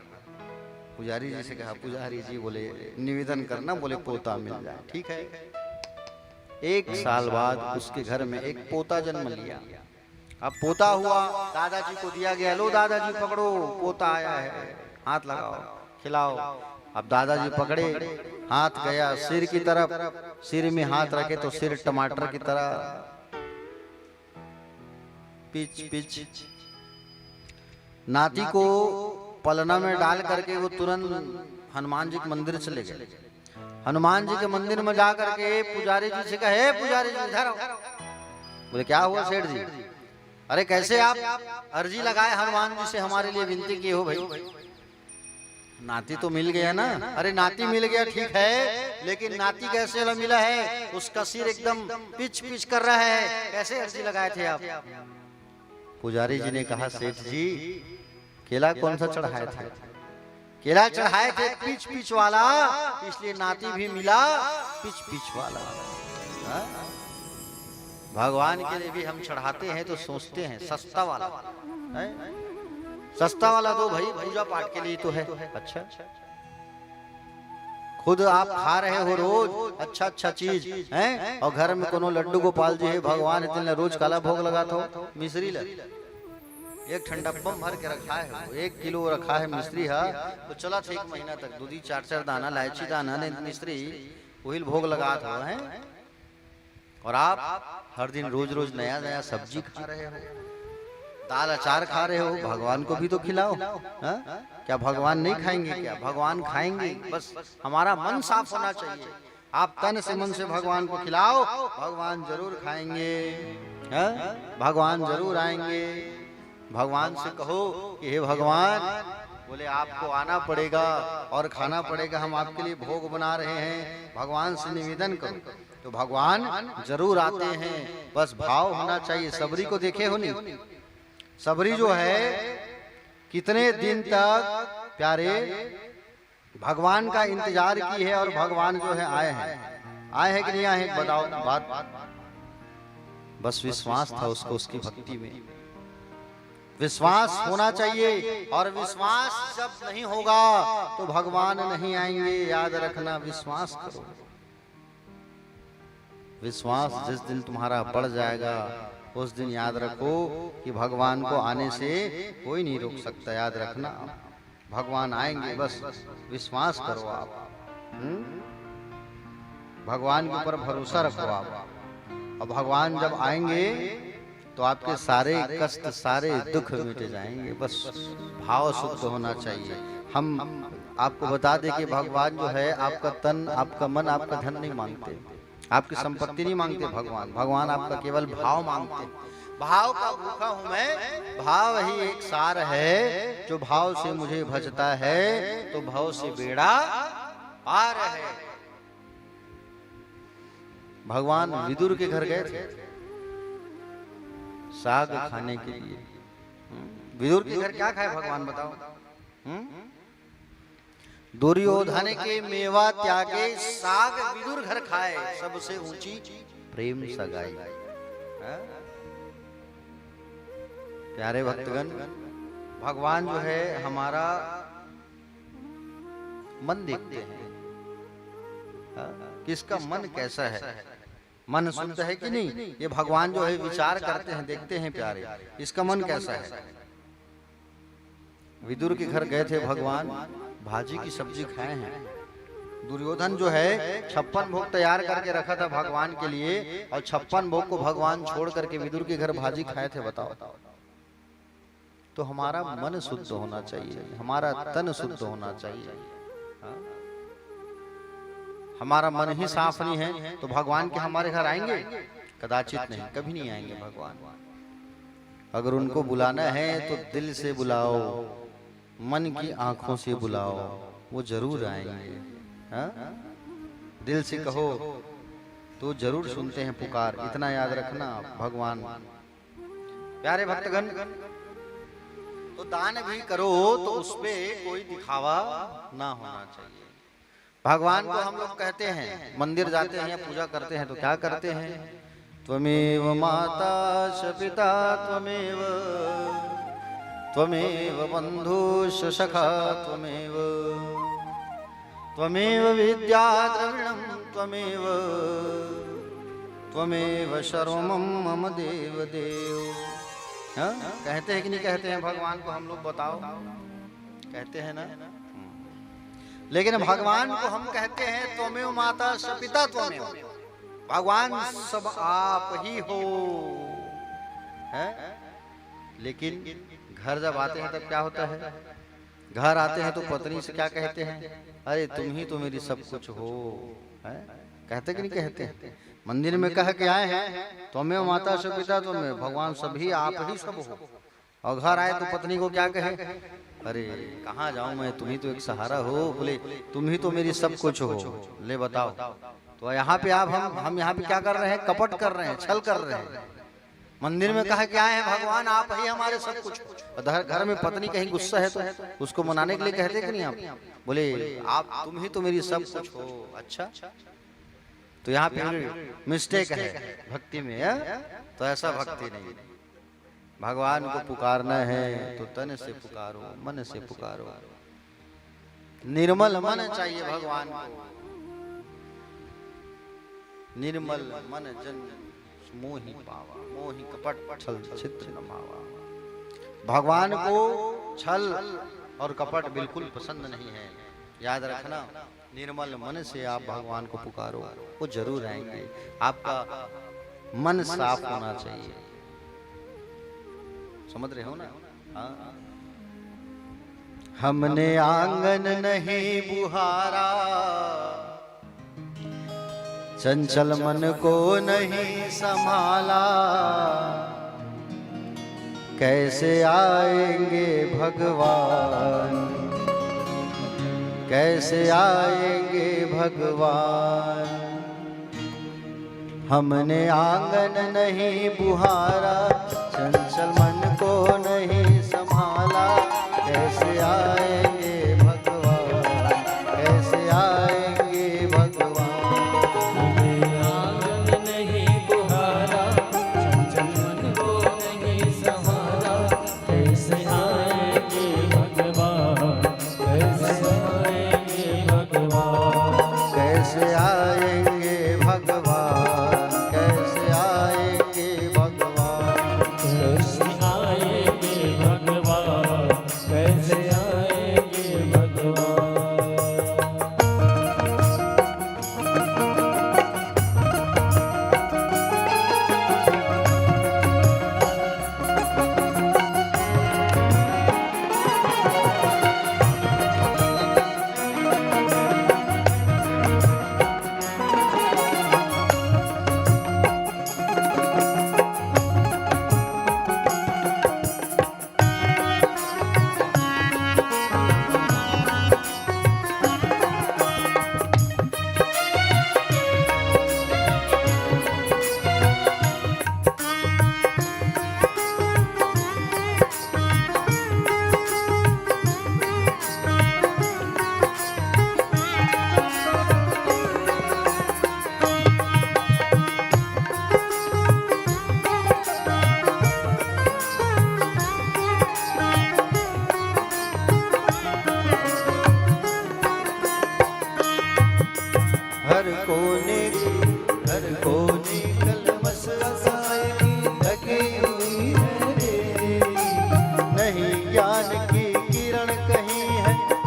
पुजारी जी से कहा पुजारी जी बोले निवेदन करना, बोले पोता मिल जाए। ठीक है। 1 साल बाद उसके घर में एक पोता जन्म लिया। अब पोता हुआ, दादाजी को दिया गया, लो दादाजी पकड़ो पोता आया है, हाथ लगाओ खिलाओ। अब दादाजी पकड़े, हाथ गया सिर की तरफ, सिर में हाथ रखे तो सिर टमाटर की तरह पिच पिच। नाती को पलना में डाल करके वो तुरंत हनुमान जी के मंदिर चले गए। हनुमान जी के मंदिर में जाकर के पुजारी जी से कहे पुजारी जी इधर आओ। बोले क्या हुआ सेठ जी? अरे कैसे आप अर्जी लगाए हनुमान जी से, हमारे लिए विनती की हो भाई? नाती तो मिल गया ना। अरे नाती मिल गया ठीक है, लेकिन नाती कैसे मिला है? उसका सिर एकदम पिच पिच कर रहा है, कैसे अर्जी लगाए थे आप? पुजारी जी ने कहा सेठ जी केला कौन सा चढ़ाए थे? केला चढ़ाए थे पिच पिच वाला, इसलिए नाती भी मिला पिच पिच वाला। हा? भगवान के लिए भी हम चढ़ाते हैं तो सोचते हैं सस्ता वाला है? सस्ता वाला दो भाई, पूजा पाठ के लिए तो है। अच्छा खुद आप खा रहे हो रोज अच्छा अच्छा चीज है, और घर में कोनो लड्डू गोपाल जी है, भगवान इतने रोज काला भोग लगाता हो। मिश्री ला एक ठंडा बम भर के रखा है, 1 किलो रखा है मिश्री है, तो चला था 1 महीना तक। दूधी 4-4 दाना, इलायची दाना ने मिश्री वही भोग लगा था है। और आप हर दिन रोज रोज नया नया सब्जी खा रहे हो, दाल अचार खा रहे हो, भगवान को भी तो खिलाओ। हा? क्या भगवान नहीं खाएंगे? क्या भगवान खाएंगे। बस हमारा मन साफ होना चाहिए। आप तन से मन से भगवान को खिलाओ, भगवान जरूर खाएंगे। हा? भगवान जरूर आएंगे। भगवान से कहो कि हे भगवान, बोले आपको आना पड़ेगा और खाना पड़ेगा, हम आपके लिए भोग बना रहे हैं। भगवान से निवेदन करो तो भगवान जरूर आते हैं। बस भाव होना चाहिए। सबरी को देखे हो नहीं? सबरी जो है कितने दिन तक प्यारे भगवान का इंतजार की है, और भगवान जो है आए हैं। आए हैं कि नहीं आए हैं बताओ बात। बस विश्वास था उसको उसकी भक्ति में। विश्वास होना चाहिए, और विश्वास जब नहीं होगा तो भगवान नहीं आएंगे। याद रखना, विश्वास करो। विश्वास जिस दिन तुम्हारा बढ़ जाएगा उस दिन याद रखो कि भगवान को आने से कोई नहीं रोक सकता। याद रखना, भगवान आएंगे, बस विश्वास करो आप। भगवान के ऊपर भरोसा रखो आप, और भगवान जब आएंगे तो आपके सारे कष्ट, सारे दुख मिट जाएंगे। बस भाव शुद्ध होना चाहिए। हम आपको बता दें कि भगवान जो है आपका तन, आपका मन, आपका धन नहीं मांगते, आपकी संपत्ति नहीं मांगते। भगवान आपका केवल भाव मांगते। भाव का भूखा हूं मैं, भाव ही एक सार है। जो भाव से मुझे भजता है तो भाव से बेड़ा पार है। भगवान विदुर के घर गए थे साग खाने के लिए। विदुर के घर क्या खाए भगवान, बताओ? दुर्योधन के मेवा त्यागे साग विदुर घर खाए, सबसे ऊंची प्रेम सगाई। प्यारे भक्तगण, भगवान जो है हमारा मन देखते हैं, किसका मन कैसा है, मन शुद्ध है कि नहीं। ये भगवान जो है विचार करते हैं, देखते हैं प्यारे, इसका मन कैसा है। विदुर के घर गए थे भगवान, भाजी की सब्जी खाए हैं। दुर्योधन जो है 56 भोग तैयार करके रखा था भगवान के लिए, और 56 भोग को भगवान छोड़ करके विदुर के घर भाजी खाए थे। बताओ, तो हमारा मन शुद्ध होना चाहिए, हमारा तन शुद्ध होना चाहिए। हमारा मन ही साफ नहीं है तो भगवान के हमारे घर आएंगे? कदाचित नहीं, कभी नहीं आएंगे भगवान। अगर उनको बुलाना है तो दिल से बुलाओ, मन की आंखों से बुलाओ, वो जरूर आएंगे। दिल से कहो तो जरूर सुनते हैं पुकार। इतना याद रखना भगवान। प्यारे भक्तगण, तो दान भी करो तो उसपे कोई दिखावा ना होना चाहिए। भगवान को हम लोग कहते हैं, मंदिर जाते हैं या पूजा करते हैं तो क्या करते हैं? त्वमेव माता च पिता त्वमेव, त्वमेव बन्धुश्च सखा त्वमेव, त्वमेव विद्या द्रविणं त्वमेव, त्वमेव सर्वं मम देव देव। कहते हैं कि नहीं कहते हैं भगवान को हम लोग? बताओ, कहते हैं ना? लेकिन भगवान को हम कहते हैं त्वमेव माता च पिता त्वमेव। भगवान सब आप ही हो, है? लेकिन घर जब आते हैं तब क्या होता है? घर आते हैं तो पत्नी से क्या कहते हैं? अरे तुम ही तो मेरी सब कुछ हो, है? कहते कि नहीं कहते? मंदिर में कह के आए हैं त्वमेव माता च पिता त्वमेव, भगवान सभी आप ही सब हो। और घर आए तो पत्नी को क्या कहे? अरे कहाँ जाऊं मैं, तुम ही तो एक सहारा हो। बोले तुम ही तो मेरी सब कुछ हो। ले बताओ, तो यहाँ पे आप हम यहाँ पे क्या कर रहे हैं? कपट कर रहे हैं, छल कर रहे हैं। मंदिर में कहा क्या है? भगवान आप ही हमारे सब कुछ। घर में पत्नी कहीं गुस्सा है तो उसको मनाने के लिए कहते कि नहीं आप? बोले आप तुम ही तो मेरी सब कुछ हो। अच्छा, तो यहाँ पे मिस्टेक है भक्ति में, है? तो ऐसा भक्ति नहीं। भगवान को पुकारना है तो तन से पुकारो, मन से पुकारो। निर्मल मन चाहिए भगवान को। निर्मल मन जन मोहि पावा, मोहि कपट छल छिद्र न मावा। भगवान को छल और कपट बिल्कुल पसंद नहीं है। याद रखना, निर्मल मन से आप भगवान को पुकारो, वो जरूर आएंगे। आपका मन साफ होना चाहिए। समझ रहे हो ना? हाँ। हमने आंगन नहीं बुहारा, चंचल मन को नहीं संभाला, कैसे आएंगे भगवान, कैसे आएंगे भगवान। हमने आंगन नहीं बुहारा, चंचल मन को नहीं संभाला, कैसे आएंगे भगवान, कैसे आएंगे भगवान। हमें आंगन नहीं बुहारा, चंचल मन को नहीं संभाला, कैसे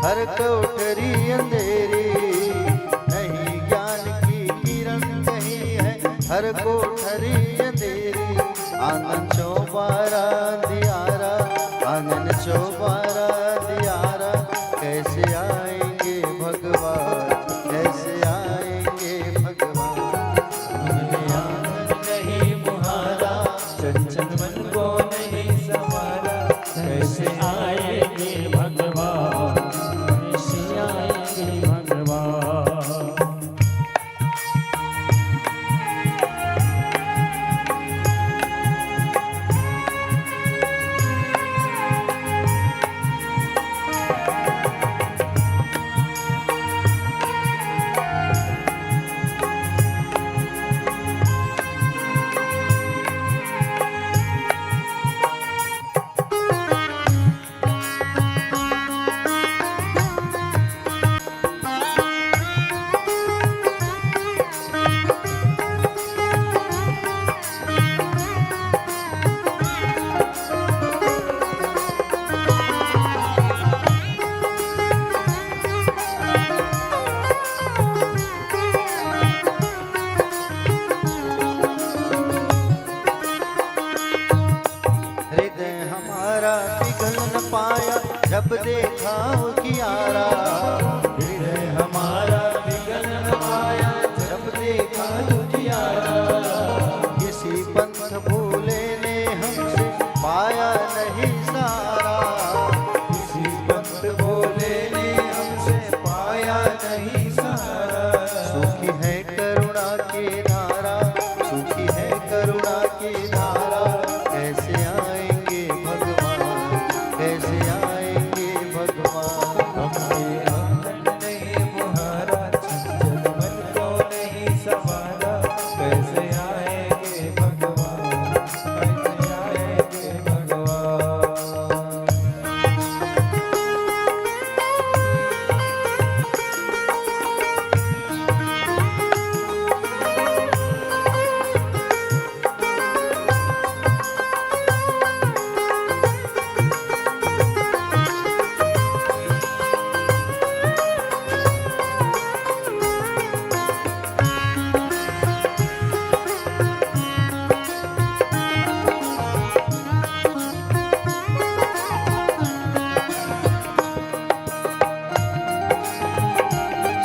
हर कोठरी अंधेरी, नहीं ज्ञान की किरण कहीं है, हर कोठरी अंधेरी। आंगन चौबारा दियारा, आंगन चौबारा दियारा, कैसे आएंगे भगवान, कैसे आएंगे भगवान। आंगन नहीं मुहारा, चंचल मन को नहीं संवारा, कैसे आएंगे भगवान, कैसे आएंगे भगवान। हृदय हमारा पिघल न पाया जब देखा उजियारा, हृदय हमारा पिघल न पाया जब देखा उजियारा। किसी पंथ भूले ने हमसे पाया नहीं सारा, किसी पंथ भोले ने हमसे पाया नहीं सारा। सूखी है करुणा की धारा, सूखी है करुणा की धारा, कैसे आएंगे भगवान, कैसे आएंगे भगवान। हमने आंगन नहीं मुहारा, चंचल मन को नहीं संवारा, कैसे आएंगे भगवान, कैसे आएंगे भगवान।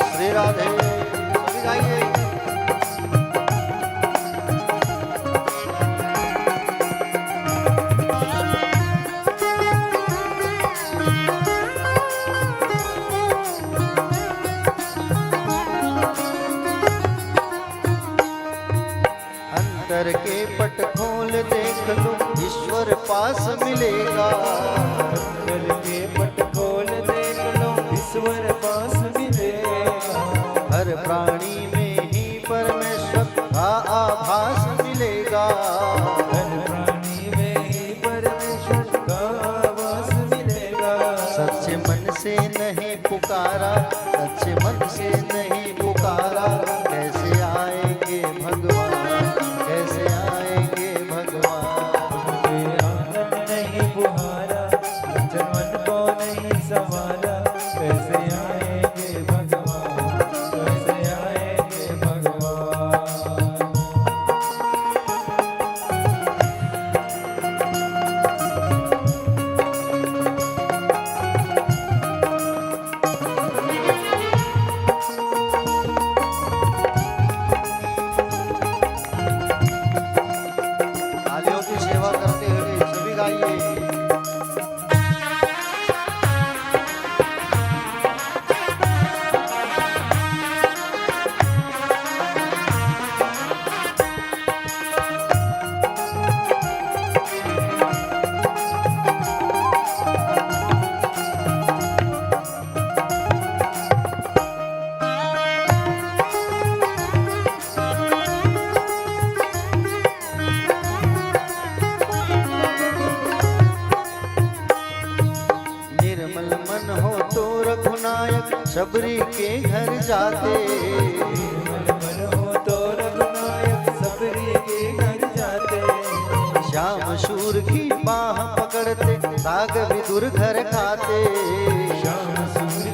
श्री राधे, सभी गाइए। अंतर के पट खोल देख लो, ईश्वर पास मिलेगा। अंतर के पट खोल देख लो, ईश्वर पास मिलेगा। हर प्राणी में ही परमेश्वर का आभास मिलेगा। हर प्राणी में ही परमेश्वर का आवास मिलेगा। सच्चे मन से नहीं पुकारा, सच्चे मन से नहीं पुकारा, कैसे आएंगे भगवान, कैसे आएंगे भगवान। हमने आंगन नहीं बुहारा, चंचल मन को नहीं संवारा, कैसे आएंगे भगवान, कैसे आएंगे भगवान। तालियों की सेवा करते हुए सभी गाइए। निर्मल मन हो तो रघुनायक सबरी के घर जाते। निर्मल मन हो तो रघुनायक सबरी के घर जाते। श्याम शूर की बाह पकड़ते साग विदुर घर खाते। श्याम सूर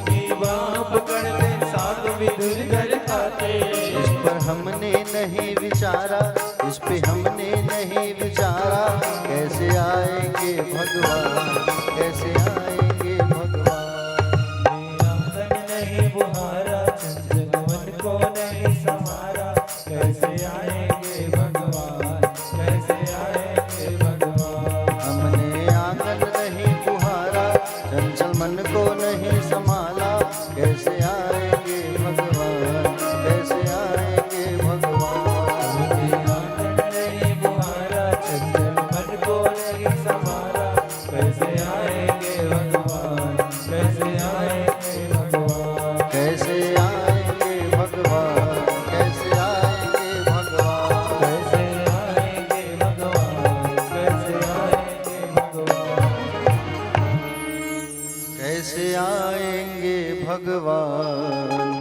भगवान,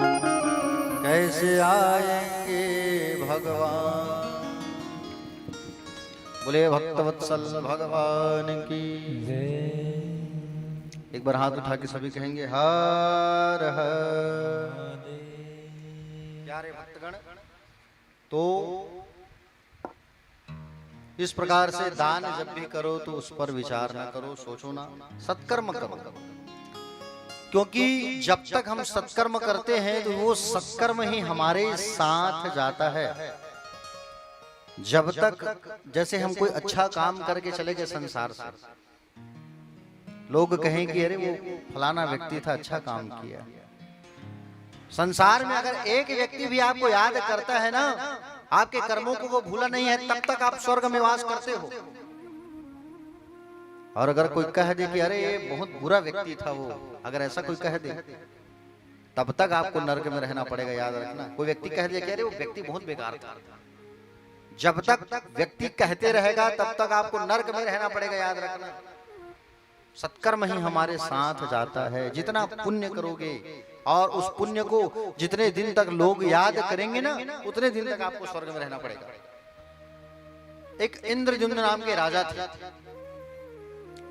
कैसे आएंगे भगवान। बोले भक्तवत्सल भगवान की। एक बार हाथ उठा के सभी कहेंगे हर हर। प्यारे भक्तगण, तो इस प्रकार से दान जब भी करो तो उस पर विचार ना करो, सोचो ना, सत्कर्म करो। क्योंकि जब तक हम सत्कर्म करते हैं तो वो सत्कर्म ही हमारे साथ जाता है। जब तक जैसे हम कोई अच्छा काम करके चले गए संसार से, लोग कहें कि अरे वो फलाना व्यक्ति था, अच्छा काम किया। संसार में अगर एक व्यक्ति भी आपको याद करता है ना, आपके कर्मों को वो भूला नहीं है, तब तक आप स्वर्ग में वास करते हो। और अगर कोई कह दे कि अरे ये बहुत बुरा व्यक्ति था वो, अगर ऐसा कोई कह दे, तब तक आपको नरक में रहना पड़ेगा, याद रखना। कोई व्यक्ति कह दे कि अरे वो व्यक्ति बहुत बेकार था, जब तक व्यक्ति कहते रहेगा तब तक आपको नरक में रहना पड़ेगा, याद रखना। सत्कर्म ही हमारे साथ जाता है। जितना पुण्य करोगे और उस पुण्य को जितने दिन तक लोग याद करेंगे ना, उतने दिन तक आपको स्वर्ग में रहना पड़ेगा। एक इंद्रद्युम्न नाम के राजा थे।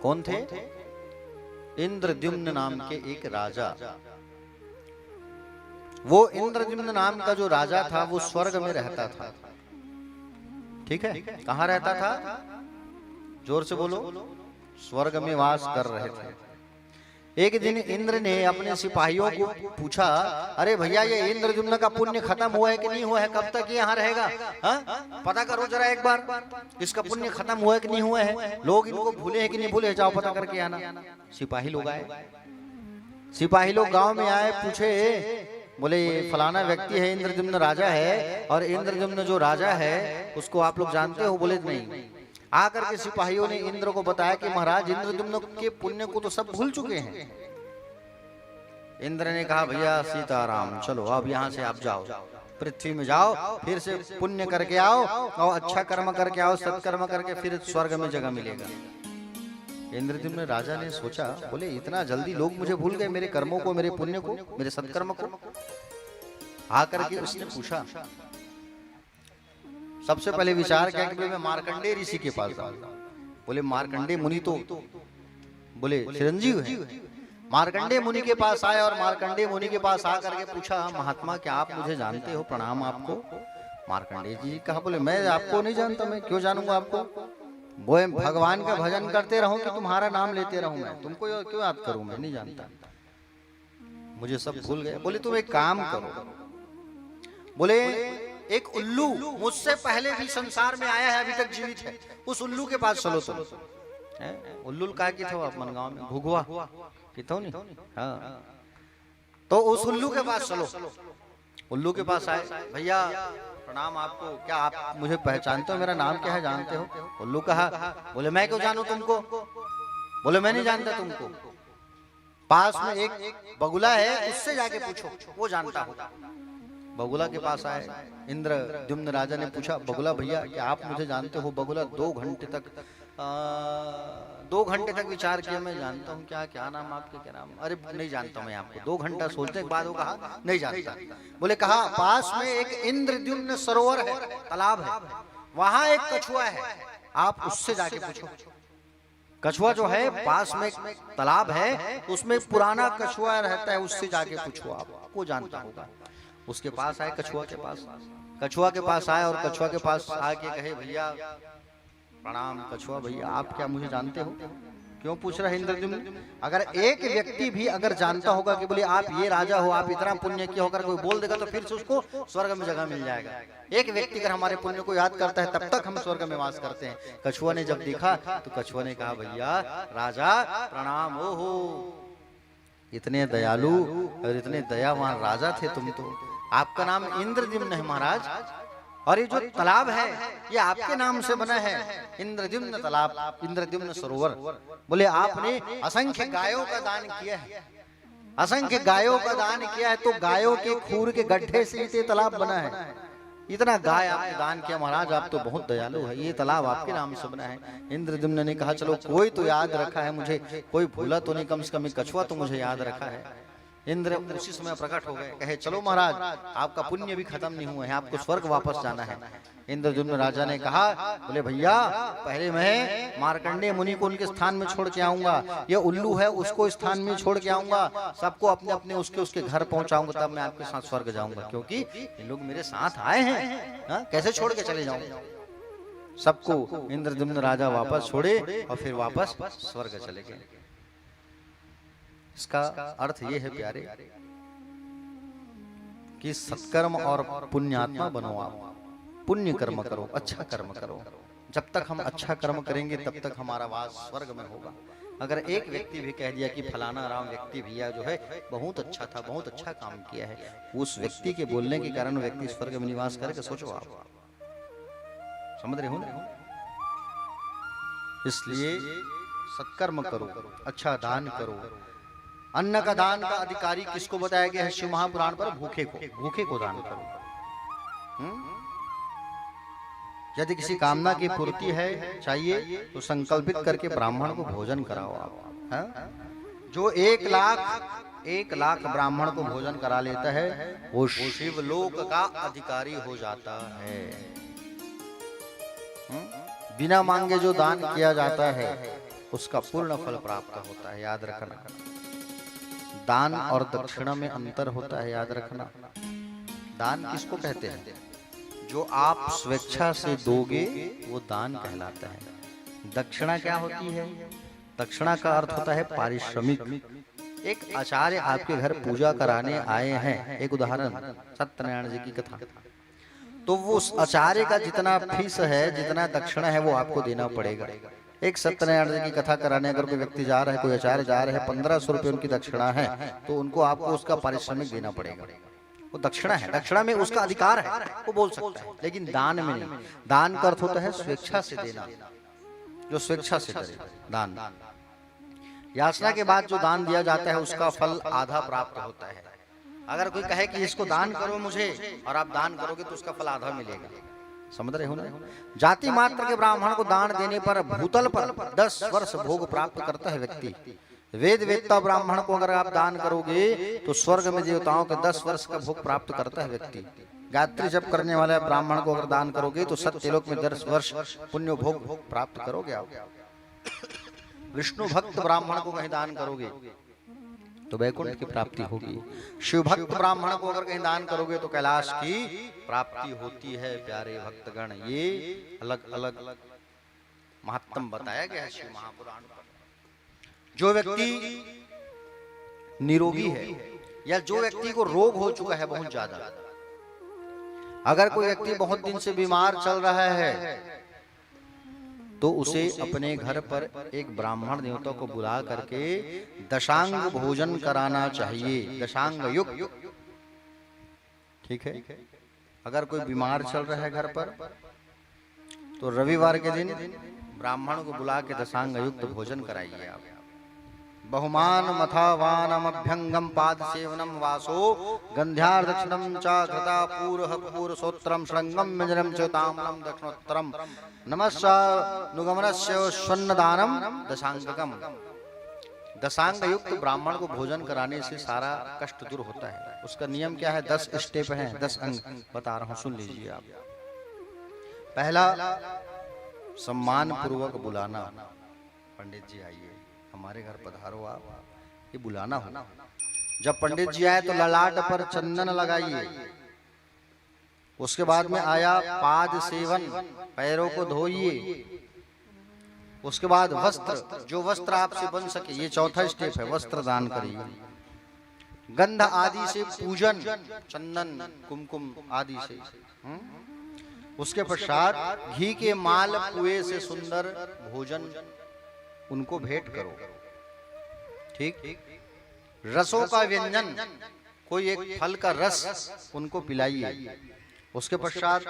कौन थे? इंद्रद्युम्न नाम के एक राजा। वो इंद्रद्युम्न नाम का जो राजा था वो स्वर्ग में रहता था। ठीक है, कहां रहता था? जोर से बोलो। स्वर्ग में वास कर रहे थे। एक दिन इंद्र ने अपने सिपाहियों को पूछा, अरे भैया ये इंद्रद्युम्न का पुण्य खत्म हुआ है कि नहीं हुआ है? कब तक ये यहाँ रहेगा? हाँ, पता करो जरा एक बार, इसका पुण्य खत्म हुआ है कि नहीं हुआ है? लोग इनको भूले हैं कि नहीं भूले? जाओ पता करके आना। सिपाही लोग आए। सिपाही लोग गांव में आए, पूछे, बोले फलाना व्यक्ति है, इंद्रद्युम्न राजा है, और इंद्रद्युम्न जो राजा है उसको आप लोग जानते हो? बोले नहीं। आकर के सिपाहियों ने इंद्र को बताया कि महाराज इंद्रद्युम्न के पुण्य को तो सब भूल चुके हैं। इंद्र ने कहा भैया सीताराम, चलो अब यहाँ से आप जाओ, पृथ्वी में जाओ, फिर से पुण्य करके आओ और अच्छा कर्म करके आओ, सत्कर्म करके फिर स्वर्ग में जगह मिलेगा। इंद्रद्युम्न राजा ने सोचा, बोले इतना जल्दी लोग मुझे भूल गए, मेरे कर्मों को, मेरे पुण्य को, मेरे सत्कर्म को। आकर के उसने पूछा, सबसे पहले विचार क्या कि मैं मार्कंडेय ऋषि के पास आऊंगा। बोले मार्कंडेय मुनि तो बोले चिरंजीव है। मार्कंडेय मुनि के पास आए और मार्कंडेय मुनि के पास आकर के पूछा, महात्मा क्या आप मुझे जानते हो? प्रणाम आपको। मार्कंडेय जी कहा, बोले मैं आपको नहीं जानता, मैं क्यों जानूंगा आपको? वो भगवान का भजन करते रहूं कि तुम्हारा नाम लेते रहूं? मैं तुमको क्यों याद करूं? मैं नहीं जानता, मुझे सब भूल गए। बोले तुम एक काम करो, बोले एक उल्लू मुझसे पहले भी संसार में आया है, अभी तक जीवित है, उस उल्लू के पास चलो। तुम उल्लू का की थो अपन गांव में भुगवा की थो नहीं? हाँ, तो उस उल्लू के पास चलो। उल्लू के पास आए, भैया प्रणाम आपको, क्या आप मुझे पहचानते हो? मेरा नाम क्या है, जानते हो? उल्लू कहा, बोले मैं क्यों जानू तुमको? बोले मैं नहीं जानता तुमको, पास में एक बगुला है, उससे जाके पूछो, वो जानता होगा। बगुला के पास आए। इंद्रद्युम्न राजा ने पूछा, बगुला भैया क्या आप मुझे जानते हो? बगुला 2 घंटे तक विचार किया, मैं जानता हूँ। क्या क्या नाम आपके? क्या नाम? अरे नहीं जानता मैं आपको। 2 घंटा सोचने के बाद वो कहा नहीं जानता। बोले कहा पास में एक इंद्रद्युम्न सरोवर है, तालाब है, वहां एक कछुआ है, आप उससे जाके पूछो। कछुआ जो है पास में तालाब है, उसमें पुराना कछुआ रहता है, उससे जाके पूछो, आपको जानता होगा। उसके पास आए, कछुआ के पास। कछुआ के पास आए और कछुआ के पास आके कहे, भैया प्रणाम। कछुआ भैया आप क्या मुझे जानते हो? क्यों पूछ रहे इंद्रद्युम्न? अगर एक व्यक्ति भी अगर जानता होगा कि बोले आप ये राजा हो, आप इतना पुण्य किया होकर कोई बोल देगा तो फिर से उसको स्वर्ग में जगह मिल जाएगा। एक व्यक्ति अगर हमारे पुण्य को याद करता है तब तक हम स्वर्ग में वास करते हैं। कछुआ ने जब देखा तो कछुआ ने कहा, भैया राजा प्रणाम। ओहो, इतने दयालु और इतने दयावान राजा थे तुम तो। आपका नाम इंद्रद्युम्न है महाराज, और ये जो तालाब है ये आपके नाम से बना है, इंद्रद्युम्न तालाब, इंद्रद्युम्न सरोवर। बोले आपने असंख्य गायों का दान किया है, असंख्य गायों का दान किया है, तो गायों के खूर के गड्ढे से ये तालाब बना है। इतना गाय आपने दान किया महाराज, आप तो बहुत दयालु है, ये तालाब आपके नाम से बना है। इंद्रद्युम्न ने कहा चलो कोई तो याद रखा है मुझे, कोई भूला तो नहीं, कम से कम कछुआ तो मुझे याद रखा है। इंद्र उसी समय प्रकट हो गए, कहे चलो महाराज आपका पुण्य भी खत्म नहीं हुआ है, आपको स्वर्ग वापस जाना है। इंद्रद्युम्न राजा ने कहा, बोले भैया पहले मैं मार्कंडेय मुनि को उनके स्थान में छोड़ के आऊंगा, ये उल्लू है उसको स्थान में छोड़ के आऊंगा, सबको अपने अपने उसके घर पहुंचाऊंगा, तब मैं आपके साथ स्वर्ग जाऊंगा, क्योंकि ये लोग मेरे साथ आए हैं, हाँ? कैसे छोड़ के चले जाऊंगा। सबको इंद्रद्युम्न राजा वापस छोड़े और फिर वापस स्वर्ग चले गए। इसका अर्थ ये है प्यारे कि सत्कर्म और पुण्यात्मा बनो, आप पुण्य कर्म करो, अच्छा कर्म करो। जब तक हम अच्छा कर्म करेंगे तब तक हमारा वास स्वर्ग में होगा। अगर एक व्यक्ति भी कह दिया कि फलाना राम व्यक्ति भैया जो है बहुत अच्छा था, बहुत अच्छा काम किया है, उस व्यक्ति के बोलने के कारण व्यक्ति स्वर्ग में निवास करेगा, सोचो आप, समझ रहे हो ना। इसलिए सत्कर्म करो, अच्छा दान करो। अन्न का दान का अधिकारी किसको बताया गया है शिव महापुराण पर? भूखे को दान करो। यदि किसी कामना की पूर्ति है चाहिए तो संकल्पित करके ब्राह्मण को भोजन कराओ आप, हाँ? जो 1 लाख ब्राह्मण को भोजन करा लेता है वो शिवलोक का अधिकारी हो जाता है। बिना मांगे जो दान किया जाता है उसका पूर्ण फल प्राप्त होता है, याद रखना। दान और दक्षिणा में अंतर होता है, याद रखना। दान किसको कहते हैं? जो आप स्वेच्छा से दोगे वो दान कहलाता है। दक्षिणा क्या होती है? दक्षिणा का अर्थ होता है पारिश्रमिक। एक आचार्य आपके घर पूजा कराने आए हैं, एक उदाहरण सत्यनारायण जी की कथा, तो वो उस आचार्य का जितना फीस है, जितना दक्षिणा है वो आपको देना पड़ेगा। एक सत्यनारायण जी की कथा कराने अगर कोई व्यक्ति जा रहा है, कोई आचार्य जा रहे हैं, 1500 रुपये उनकी दक्षिणा है, तो उनको आपको उसका पारिश्रमिक देना पड़ेगा। वो दक्षिणा है, दक्षिणा में उसका अधिकार है, वो बोल सकता है, लेकिन दान में नहीं। दान का अर्थ होता है स्वेच्छा से देना, जो स्वेच्छा से करे दान। याचना के बाद जो दान दिया जाता है उसका फल आधा प्राप्त होता है। अगर कोई कहे कि इसको दान करो मुझे, और आप दान करोगे तो उसका फल आधा मिलेगा, समझ रहे हो ना। जाति मात्र के ब्राह्मण को दान देने पर भूतल पर 10 वर्ष भोग प्राप्त करता है व्यक्ति। वेद वेदता ब्राह्मण को अगर आप दान करोगे तो स्वर्ग में देवताओं के 10 वर्ष का भोग प्राप्त करता है व्यक्ति। गायत्री जप करने वाले ब्राह्मण को अगर दान करोगे तो सत्यलोक में 10 वर्ष पुण्य भोग प्राप्त करोगे आप। विष्णु भक्त ब्राह्मण को कहीं दान करोगे तो वैकुंठ की प्राप्ति होगी। शिव भक्त ब्राह्मण को अगर कहीं दान करोगे तो कैलाश की प्राप्ति होती है। प्यारे भक्तगण, ये अलग अलग महत्तम बताया गया है शिव महापुराण पर। जो व्यक्ति निरोगी है या जो व्यक्ति को रोग हो चुका है बहुत ज्यादा, अगर कोई व्यक्ति बहुत दिन से बीमार चल रहा है तो उसे अपने घर पर एक ब्राह्मण देवता को बुला करके दशांग भोजन कराना चाहिए, दशांग युक्त, ठीक है। अगर कोई बीमार चल रहा है घर पर तो रविवार के दिन ब्राह्मण को बुला के दशांग युक्त भोजन कराइए आप। बहुमान मथावानम अभ्यंगम पाद सेवनम वासो गंध्यार दक्षिणम च कृता पूर्व सोत्रम श्रृंगम मिजरम च ताम्रम दक्षिणोत्तरम नमस्कार नुगमनस्य स्वन्नदानम दशांगकम। दशांग युक्त ब्राह्मण को भोजन कराने से सारा कष्ट दूर होता है। उसका नियम क्या है? 10 स्टेप हैं, 10 अंग बता रहा हूं, सुन लीजिए आप। पहला, सम्मान पूर्वक बुलाना। पंडित जी आइए, हमारे घर पधारो आप, ये बुलाना हो। जब पंडित जी आए तो ललाट पर चंदन लगाइए। उसके बाद में आया पाद सेवन, पैरों को धोइए। उसके बाद वस्त्र, जो वस्त्र आपसे बन सके, ये चौथा स्टेप है, वस्त्र दान करिए। गंध आदि से पूजन, चंदन कुमकुम आदि से। उसके पश्चात घी के माल पुए से सुंदर भोजन उनको भेंट करो, ठीक। रसों का व्यंजन, कोई एक फल का रस उनको पिलाइए। उसके पश्चात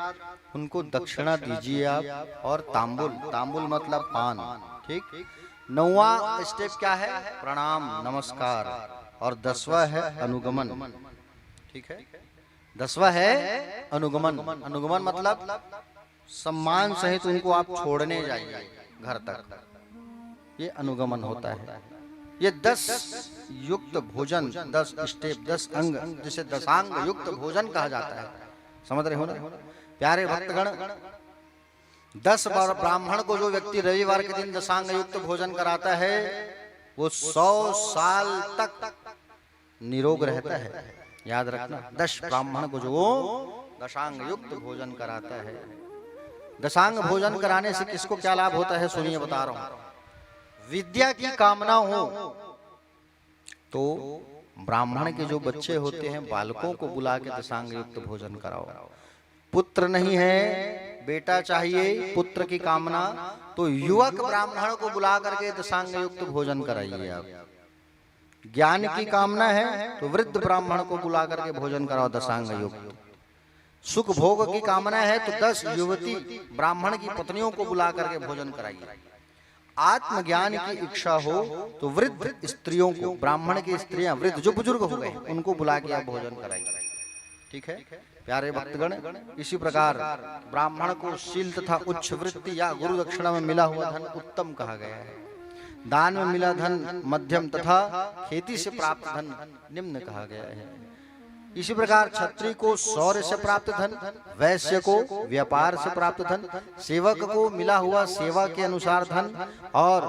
उनको दक्षिणा दीजिए आप, और तांबुल, तांबुल मतलब पान, ठीक। 9वां स्टेप क्या है? प्रणाम, नमस्कार। और 10वां है अनुगमन, ठीक है। 10वां है अनुगमन। अनुगमन मतलब सम्मान सहित उनको आप छोड़ने जाइए घर तक, ये अनुगमन होता है। ये 10 युक्त भोजन, 10 स्टेप, 10 अंग, जिसे दशांग युक्त भोजन कहा जाता है। समझ रहे हो ना प्यारे भक्तगण? 10 बार ब्राह्मण को जो व्यक्ति रविवार के दिन दशांग युक्त भोजन कराता है वो 100 साल तक निरोग रहता है। याद रखना, 10 ब्राह्मण को जो दशांग युक्त भोजन कराता है। दशांग भोजन कराने से किसको क्या लाभ होता है सुनिए, बता रहा हूं। विद्या की कामना हो तो ब्राह्मण के जो बच्चे होते हैं बालकों को बुला के दशांग युक्त भोजन कराओ। पुत्र नहीं है, बेटा चाहिए, पुत्र की कामना, तो युवक ब्राह्मण को बुला करके दशांग युक्त भोजन कराइए आप। ज्ञान की कामना है तो वृद्ध ब्राह्मण को बुला करके भोजन कराओ दशांग युक्त। सुख भोग की कामना है तो 10 युवती ब्राह्मण की पत्नियों को बुला करके भोजन कराइए। आत्मज्ञान की इच्छा हो तो वृद्ध स्त्रियों को, ब्राह्मण की स्त्रियां वृद्ध जो बुजुर्ग हो गए उनको बुला के आप भोजन कराइए। ठीक है प्यारे भक्तगण? इसी प्रकार ब्राह्मण को शील तथा उच्च वृत्ति या गुरु दक्षिणा में मिला हुआ धन उत्तम कहा गया है। दान में मिला धन मध्यम तथा खेती से प्राप्त धन निम्न कहा गया है। इसी प्रकार क्षत्रिय को शौर्य से प्राप्त धन, वैश्य को व्यापार से प्राप्त धन, सेवक को मिला हुआ सेवा के अनुसार धन और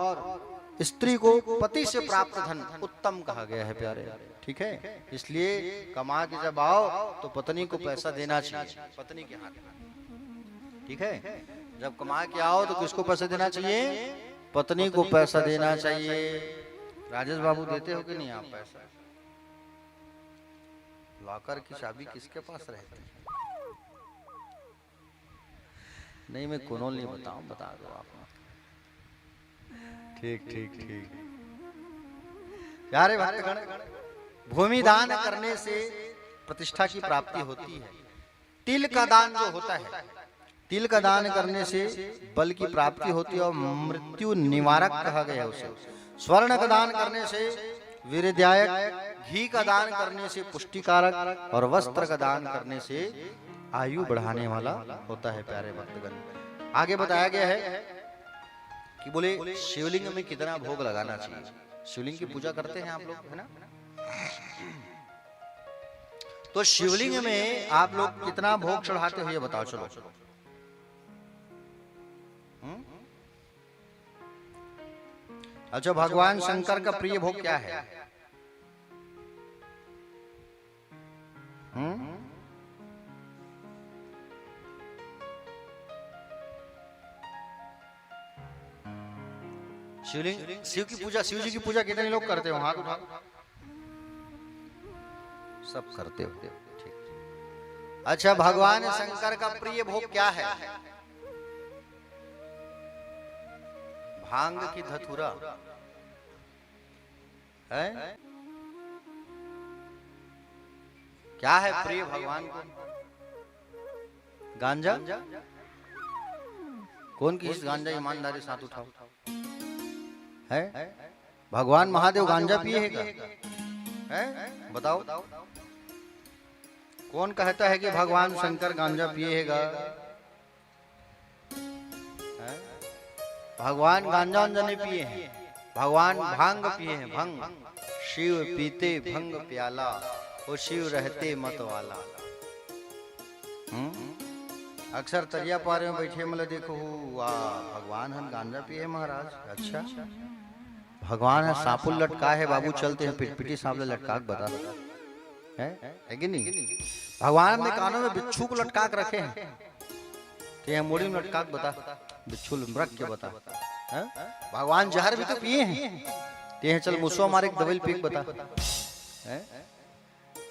स्त्री को पति से प्राप्त धन उत्तम कहा गया है प्यारे। ठीक है, इसलिए कमा के जब आओ तो पत्नी को पैसा देना चाहिए, पत्नी के हाथ में। ठीक है, जब कमा के आओ तो किसको पैसा देना चाहिए? पत्नी को पैसा देना चाहिए। राजेश बाबू देते हो कि नहीं आप पैसा? लॉकर की चाबी किसके पास रहती है? नहीं मैं कोनो नहीं बताऊं, बता दो आप। ठीक ठीक ठीक। प्यारे भक्तगण, भूमि दान करने से प्रतिष्ठा की प्राप्ति होती है। तिल का दान जो होता है, तिल का दान करने से बल की प्राप्ति होती है और मृत्यु निवारक कहा गया है उसे। स्वर्ण का दान करने से वीर्यदायक, घी का दान करने से पुष्टिकारक और वस्त्र का दान करने से आयु बढ़ाने वाला होता है प्यारे भक्तगण। आगे बताया गया है कि बोले शिवलिंग में कितना भोग लगाना चाहिए। शिवलिंग की पूजा करते हैं आप लोग, है ना? तो शिवलिंग में आप लोग कितना भोग चढ़ाते हो ये बताओ। चलो अच्छा, भगवान शंकर का प्रिय भोग क्या है? शिवलिंग, शिव की पूजा, शिव जी की पूजा कितने लोग करते हो? हाथ उठाओ। सब करते हो, ठीक। अच्छा, भगवान शंकर का प्रिय भोग क्या है? भांग की धतूरा है? क्या है प्रिय भगवान को? गांजा? कौन की इस गांजा ईमानदारी साथ उठाओ है? भगवान महादेव गांजा पिए है? बताओ कौन कहता है कि भगवान शंकर गांजा पिएगा? भगवान गांजा नहीं पिए हैं, भगवान भांग पिए हैं। भंग, शिव पीते भंग प्याला, वो शिव रहते मत वाला। अक्सर तरिया पारे में बैठे मतलब देखो, वाह भगवान हम गांजा पिए महाराज। अच्छा, भगवान है सांपुल लटका है बाबू, चलते हैं पिटपिटी सांप लटका के बता है कि नहीं? भगवान ने कानों में बिच्छू को लटका के रखे हैं, तो यहाँ मोड़ी में लटका के बता, बिच्छू रख के बता। भगवान जहर भी तो पिए हैं, ते चल मुसो हमारे दबल पीक बता।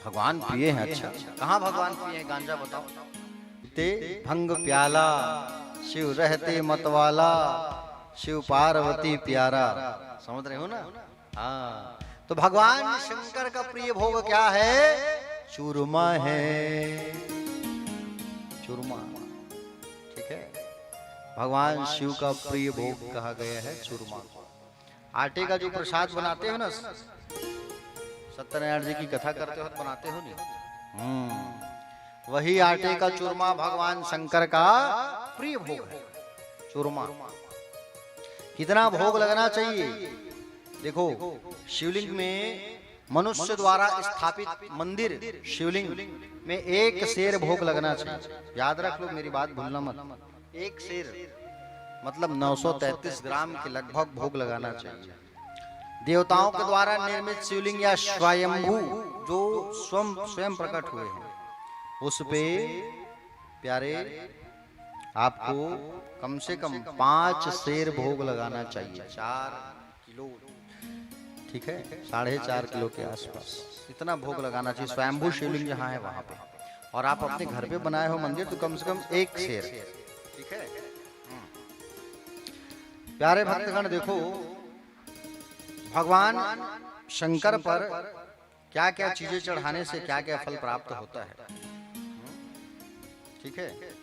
भगवान पिए हैं। अच्छा, कहाँ भगवान पिए हैं गांजा बताओ? ते भंग प्याला, शिव रहते मतवाला, शिव पार्वती प्यारा। समझ रहे हो ना? हाँ, तो भगवान शंकर का प्रिय भोग क्या है? चूरमा है, चूरमा। ठीक है, भगवान शिव का प्रिय भोग कहा गया है चूरमा। आटे का जो प्रसाद बनाते हो ना, सत्यनारायण जी की कथा करते वक्त बनाते हो नहीं, वही आटे का चूरमा भगवान शंकर का प्रिय भोग है। चूरमा कितना भोग लगना चाहिए? देखो शिवलिंग में मनुष्य द्वारा स्थापित मंदिर शिवलिंग में एक शेर भोग लगना चाहिए। याद रख लो, मेरी बात भूलना मत। एक शेर मतलब 933 ग्राम के लगभग भोग लगाना चाहिए। देवताओं के द्वारा निर्मित शिवलिंग या स्वयंभू जो स्वयं प्रकट हुए हैं, उस पे प्यारे आपको कम से कम 5 शेर भोग लगाना चाहिए। 4 किलो, ठीक है, 4.5 किलो के आसपास इतना भोग लगाना चाहिए। स्वयंभू शिवलिंग जहाँ है वहां पे, और आप अपने घर पे बनाए हो मंदिर तो कम से कम 1 शेर, ठीक है। प्यारे भक्तगण देखो, भगवान शंकर पर क्या क्या चीजें चढ़ाने से क्या क्या फल प्राप्त होता है, ठीक है।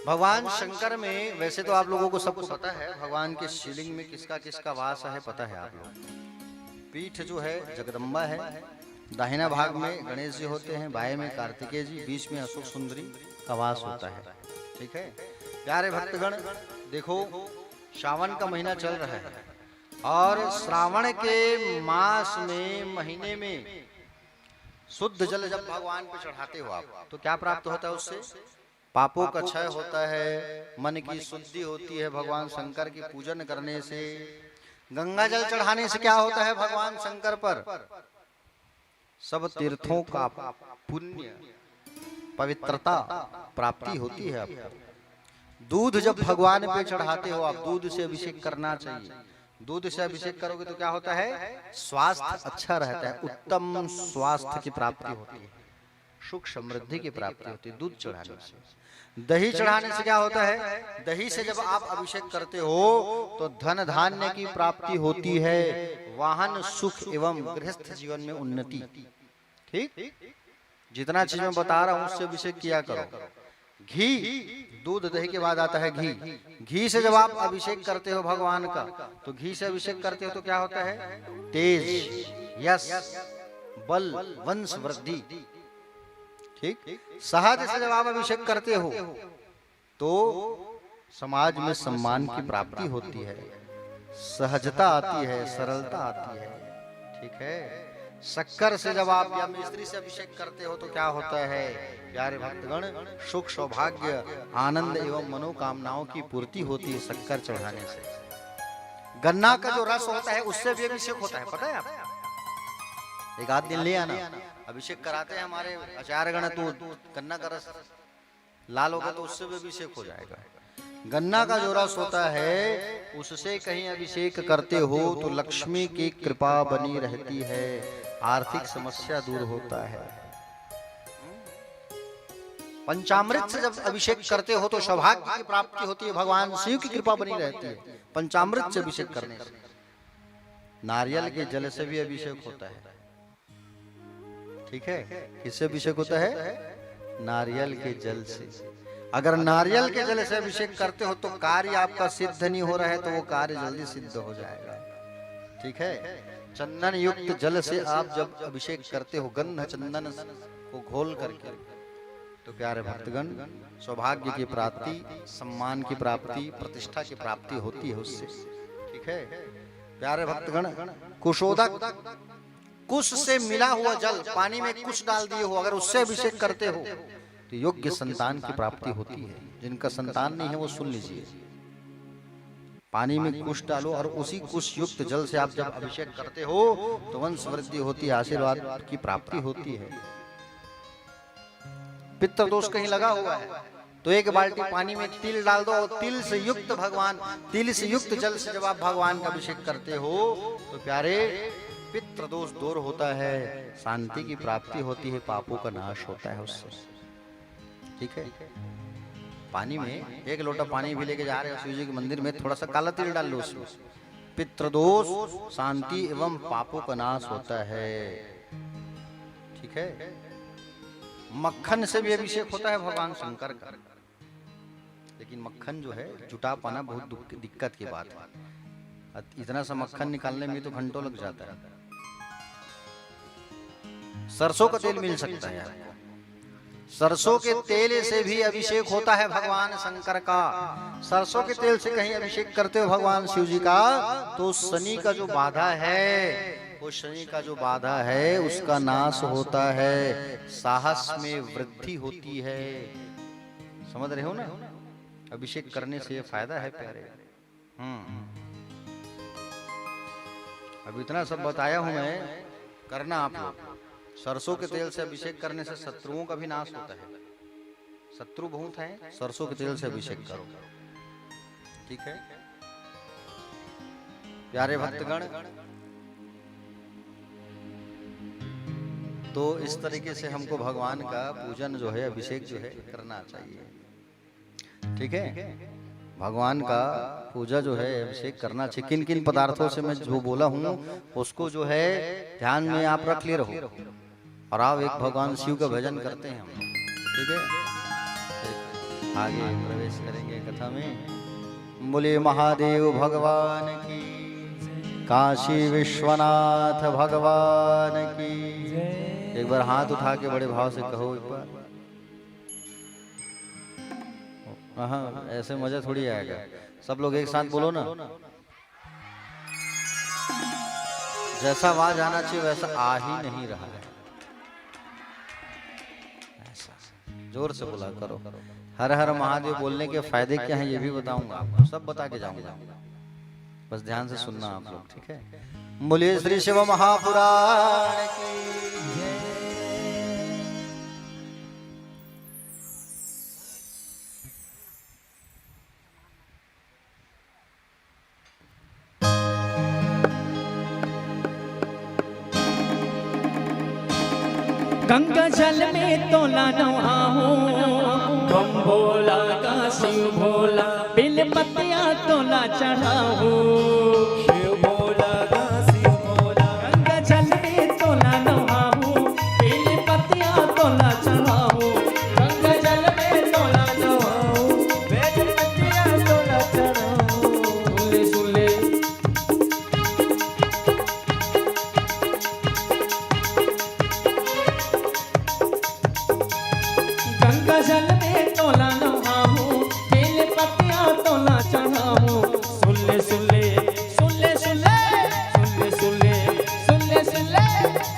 भगवान शंकर में वैसे तो आप लोगों को सबको पता है, भगवान के शिवलिंग में किसका किसका वास है पता है आप लोग। पीठ जो है जगदम्बा है, दाहिना भाग में गणेश जी होते हैं, बाएं में कार्तिकेय जी, बीच में अशोक सुंदरी का वास होता है, ठीक है। प्यारे भक्तगण देखो, श्रावण का महीना चल रहा है और श्रावण के मास में महीने में शुद्ध जल जब भगवान पे चढ़ाते हो आप तो क्या प्राप्त होता है? उससे पापों का क्षय होता है, मन की शुद्धि होती है। भगवान शंकर की पूजन करने से, गंगा जल चढ़ाने से क्या होता है? भगवान शंकर पर सब तीर्थों का पुण्य पवित्रता प्राप्ति होती है आपको। दूध जब भगवान पे चढ़ाते हो आप, दूध से अभिषेक करना चाहिए। दूध से अभिषेक करोगे तो क्या होता है? स्वास्थ्य अच्छा रहता है, उत्तम स्वास्थ्य की प्राप्ति होती है, सुख समृद्धि की प्राप्ति होती है दूध चढ़ाने से। दही चढ़ाने से क्या होता है? दही से जब आप अभिषेक करते हो तो धन धान्य की प्राप्ति होती है, वाहन सुख एवं गृहस्थ जीवन में उन्नति। ठीक, जितना चीज मैं बता रहा हूं उससे अभिषेक किया करो। घी, दूध दही के बाद आता है घी। घी से जब आप अभिषेक करते हो भगवान का, तो घी से अभिषेक करते हो तो क्या होता है? तेज, यश, बल, वंश वृद्धि। ठीक, शहद से जब आप अभिषेक करते हो तो समाज में सम्मान की प्राप्ति होती है, सहजता आती है, सरलता आती है, ठीक है। शक्कर से जब आप या मिश्री से अभिषेक करते हो तो क्या होता है? प्यारे भक्तगण, सुख सौभाग्य आनंद एवं मनोकामनाओं की पूर्ति होती है शक्कर चढ़ाने से। गन्ना का जो रस होता है उससे भी अभिषेक होता है, पता है आप? एक आध दिन ले आना, अभिषेक कराते हैं हमारे आचार्यगण, तो गन्ना का रस लाल होगा तो उससे भी अभिषेक हो जाएगा। गन्ना का जो रस होता है उससे कहीं अभिषेक करते हो तो लक्ष्मी की कृपा बनी रहती है, आर्थिक समस्या दूर होता है। पंचामृत से जब अभिषेक करते हो तो सौभाग्य की प्राप्ति होती है, भगवान शिव की कृपा बनी रहती है पंचामृत से अभिषेक करने से। नारियल के जल से भी अभिषेक होता है, ठीक है। किससे अभिषेक होता है? नारियल के जल से। अगर नारियल के जल से अभिषेक करते हो तो कार्य आपका सिद्ध नहीं हो रहा है तो वो कार्य जल्दी सिद्ध हो जाएगा, ठीक है। चंदन युक्त जल से आप जब अभिषेक करते हो, गंध चंदन को घोल करके, तो प्यारे भक्तगण सौभाग्य की प्राप्ति, सम्मान की प्राप्ति, प्रतिष्ठा की प्राप्ति होती है उससे, ठीक है। प्यारे भक्तगण, कुशोदक, कुश से मिला हुआ जल, पानी में कुश डाल दिए हो, अगर उससे अभिषेक करते हो तो योग्य संतान की प्राप्ति होती है। जिनका संतान नहीं है वो सुन लीजिए, पानी में कुश डालो और उसी कुश युक्त जल से आप जब अभिषेक करते हो तो वंश वृद्धि होती है, आशीर्वाद की प्राप्ति होती है। पितृ दोष कहीं लगा हुआ है तो एक बाल्टी पानी में तिल डाल दो, और तिल से युक्त जल से जब आप भगवान का अभिषेक करते हो तो प्यारे पितृ दोष दूर होता है, शांति की प्राप्ति होती है, पापों का नाश होता है उससे, ठीक है। पानी में एक लोटा पानी भी लेके जा रहे हो शिव जी के मंदिर में, थोड़ा सा काला तिल डाल लो उसमें, पितृदोष शांति एवं पापों का नाश होता है, ठीक है। मक्खन से भी अभिषेक होता है भगवान शंकर का, लेकिन मक्खन जो है जुटा पाना बहुत दिक्कत की बात है। इतना सा मक्खन निकालने में तो घंटों लग जाता है। सरसों का तेल मिल सकता है आपको, सरसों के तेल से भी अभिषेक होता है भगवान शंकर का। सरसों के तेल से कहीं अभिषेक करते हो भगवान शिव जी का, तो शनि का जो बाधा है, वो शनि का जो बाधा है उसका नाश होता है, साहस में वृद्धि होती है। समझ रहे हो ना? अभिषेक करने से ये फायदा है प्यारे। अब इतना सब बताया हूं मैं, करना आप लोग। सरसों के तेल से अभिषेक करने से शत्रुओं का भी नाश होता है। शत्रु बहुत हैं, सरसों के तेल से अभिषेक करो, ठीक है प्यारे भक्तगण। तो इस तरीके से हमको भगवान का पूजन जो है, अभिषेक जो है करना चाहिए, ठीक है। भगवान का पूजा जो है, अभिषेक करना चाहिए। किन किन पदार्थों से मैं जो बोला हूँ उसको जो है ध्यान में आप रख ले रहो, और आप एक भगवान शिव का भजन करते हैं हम, ठीक है। आगे प्रवेश करेंगे कथा में। बोले महादेव भगवान की, काशी विश्वनाथ भगवान की। एक बार हाथ उठा के बड़े भाव से कहो एक बार। हाँ, ऐसे मजा थोड़ी आएगा। सब लोग एक साथ बोलो ना। जैसा आवाज आना चाहिए वैसा आ ही नहीं रहा है। ऐसा जोर से बोला करो। हर हर महादेव बोलने के फायदे क्या हैं ये भी बताऊंगा आपको, सब बता के जाऊंगा, बस ध्यान से सुनना आप लोग, ठीक है। बोलिए श्री शिव महापुराण की जय। गंगा जल में तोला नहाऊं, बम भोला का शिव भोला, बिल पतिया तोला चढ़ाऊं, शिव भोला का शिव भोला। गंगा जल में तोला नहाऊं, बिल पतिया तोला चढ़ाऊं, गंगा जल में तोला नहाऊं, बेल पतिया तोला चढ़ाऊं। सुले सुले गंगा जल में तोला नहाऊं, बेल पतिया तोला चढ़ाऊं, सुले सुले सुले सुले सुले सुले सुले सुले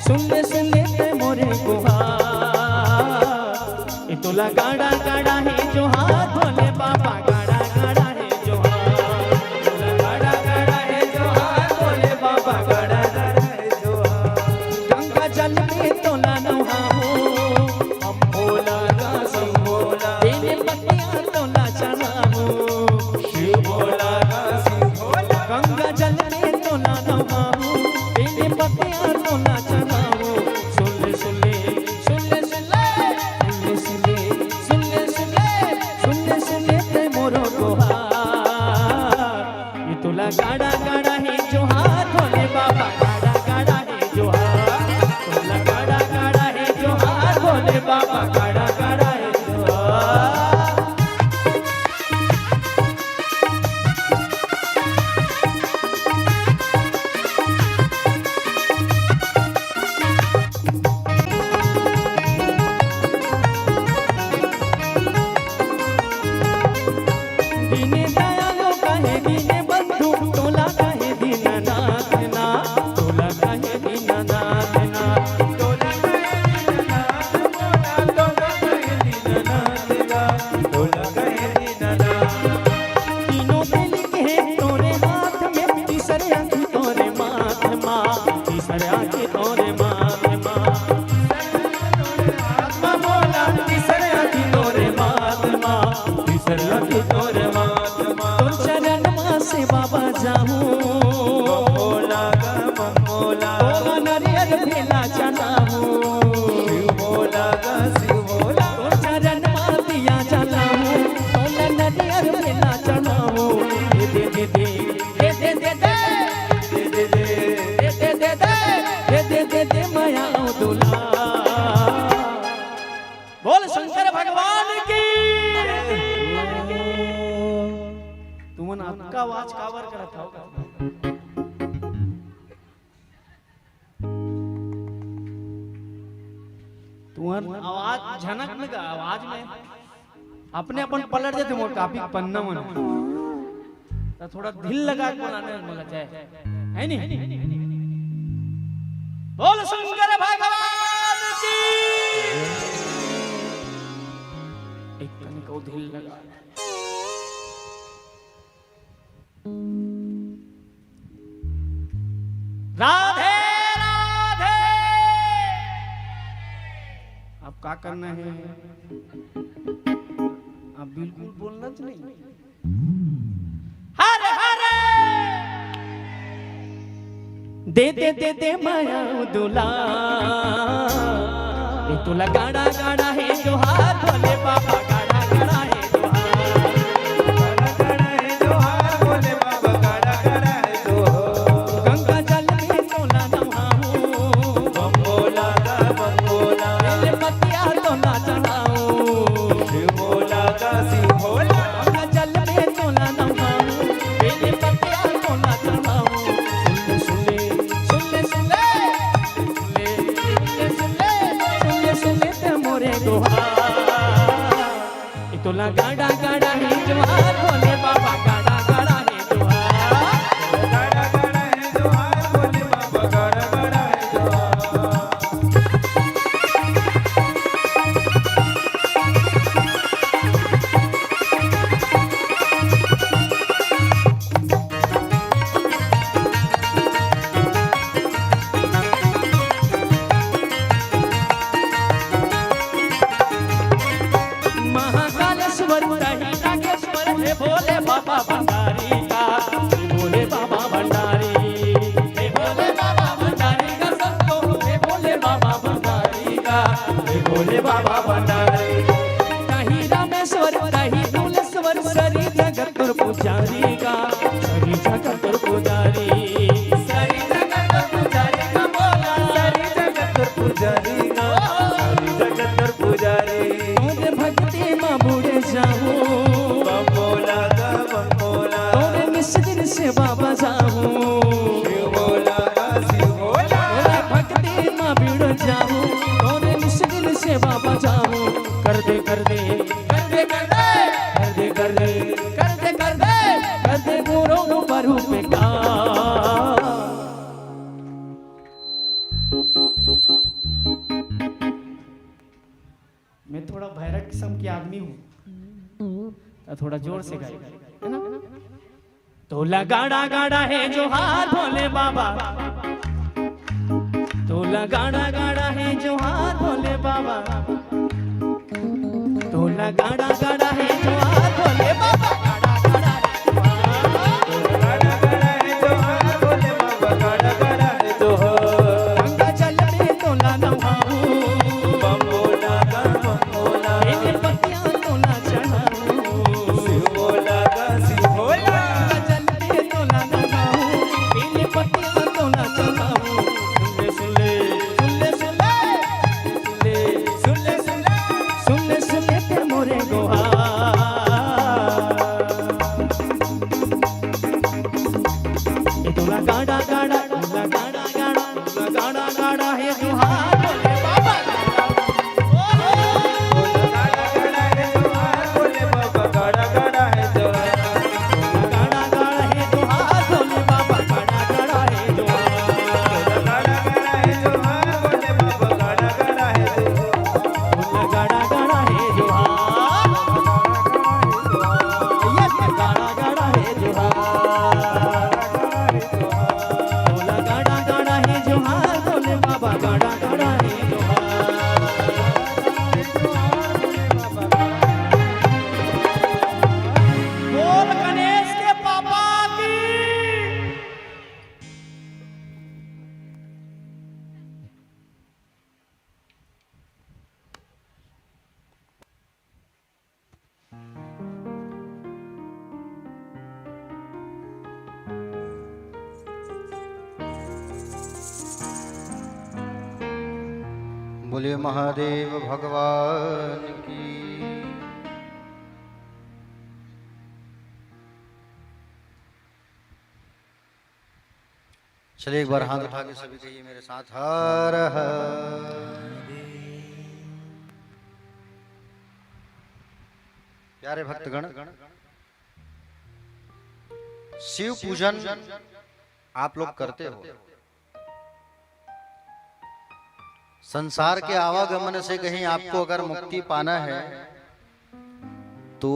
सुले सुले ते मोरे गुहार। ये तोला गाड़ा गाड़ा है जो हाथ भोले बाबा, गाड़ा गाड़ा है जो हाथ, तोला गाड़ा गाड़ा है जो हाथ भोले बाबा, गाड़ा गाड़ा है जो हाथ। गंगा जल में तोला नहाऊं, हम भोला का शिव भोला। बेल पतिया तोला चढ़ाऊं, शिव भोला का शिव भोला। गंगा जल में तोला नहाऊं, बेल पतिया तोला चढ़ाऊं, सुले सुले सुले सुले सुले सुले सुले सुले सुले ते मोरो गुहार। ये तोला गाड़ा गाड़ा है जो हाथ भोले बाबा, गाड़ा गाड़ा है जो हाथ, तोला गाड़ा गाड़ा है जो हाथ भोले बाबा, गाड़ा गाड़ा है जो हाथ। दीने दयालो कहे दीने बंधु, तोला कहे दीननाथ ना, तोला कहे दीननाथ ना, तोला कहे दीननाथ भोला। तोला कहे दीननाथ गा। तोला कहे दीननाथ। तीनों बेल के तोरे हाथ में, तीसरे आंखी तोरे माथ माँ, तीसरे आंखी तोरे माथ माँ, आत्मा भोला। तीसरे आंखी तोरे माथ माँ, तीसरे आंखी तोरे माथ माँ। तो चरण माँ से बाबा जाऊं, भोला का बम भोला। तो नरियल भेला चढ़ाऊं, शिव भोला का शिव भोला। तो चरण माँ दिया जलाऊं, तो नरियल भेला चढ़ाऊं, दे दे दे दे दे दे दे दे दे दे दे दे दे दे माया दुला। बोल शंकर भगवान की। तुमन आपका आवाज कावर करत हो। तुम्हार आवाज झनक में गा आवाज में अपने अपन पलट जाते मोर काफी पन्ना मन तो थोड़ा दिल लगा के बोलाने बोला जाए है नहीं। बोल शंकर भगवान की एक कन को दिल लगा राधे राधे। अब क्या करना है अब बिल्कुल बोलना तो नहीं। हरे हरे दे दे दे दे माया दुला ये तुला गाड़ा गाड़ा है जो हाथ भोले बाबा गाड़ा गाड़ा है जो हाथ गाड़ा है जो हाथ भोले बाबा गाड़ा गाड़ा है जो गंगा जल में तोला नहाऊं बम्बोला का बम्बोला बेल पतिया तो ना चढ़ाऊं शिव भोला का शिव भोला गंगा जल में तोला नहाऊं बेल पतिया तो ना चढ़ाऊं सुन ले सुन ले सुन ले सुन ले ते मोरे दोहा तोला गाड़ा गाड़ा है जवार भोले बाबा गाड़ा गाड़ा है जवार गाड़ा गाड़ा है जवार भोले बाबा गाड़ा गाड़ा है जवार। महाकालेश्वर रही नागेश्वर हे भोले बाबा भंडारी का हे भोले बाबा भंडारी हे भोले बाबा भंडारी का सबको हे भोले बाबा भंडारी का हे भोले बाबा भंडारी कहीं रामेश्वर कहीं तुलेश्वर सरी जगतपुर पुजारी का सरी जगतपुर पुजारी सरी जगतपुर पुजारी का बोला सरी जगतपुर पुजारी का सरी जगतपुर पुजारी तोरे भक्ति मां बूढ़े जाऊं बम्बोला का बम्बोला तोरे निस्दिन से बाबा जाऊं शिव भोला का शिव भोला तोरे भक्ति मां बूढ़े जाऊं तोरे निस्दिन से बाबा जाऊं कर दे कर दे कर दे कर दे कर दे कर दे कर दे कर दे कर दे गुरु पर उपका मैं थोड़ा भैरव किस्म की आदमी हूँ तो थोड़ा जोर से गाए है ना। तोला गाड़ा गाड़ा है जो हाथ भोले बाबा तोला गाड़ा गाड़ा है जो हाथ भोले बाबा तोला गाड़ा गाड़ा है जो हाथ भोले बाबा गाड़ा गाड़ा है जो हाथ भोले बाबा गाड़ा गाड़ा है जो गंगा जल में तोला नहाऊं बम्बोला का बम्बोला बेल पतिया तोला चढ़ाऊं शिव भोला का शिव भोला गंगा जल में तोला नहाऊं बेल पतिया तोला चढ़ाऊं सुन ले सुन ले सुन ले सुन ले सुन ले सुन ले ते मोरे गोहा ये तोला गाड़ा गाड़ा तोला गाड़ा गाड़ा तोला गाड़ा गाड़ा है जो हाथ भोले बाबा गाड़ा गाड़ा है जो गाड़ा गाड़ा है जो हाथ भोले बाबा गाड़ा गाड़ा है जो गाड़ा गाड़ा है जो हाथ भोले बाबा गाड़ा गाड़ा है जो गाड़ा गाड़ा है जो हाथ ये गाड़ा गाड़ा है जो हाथ गाड़ा गाड़ा है जो हाथ भोले बाबा गाड़ा गाड़ा है जो बोल गणेश के पापा की बोलिए महादेव भगवान की। चलिए एक बार हाथ उठा के सभी कहिए मेरे साथ हर हर प्यारे भक्तगण, शिव पूजन आप लोग करते हो। संसार के आवागमन से कहीं आपको अगर मुक्ति पाना है तो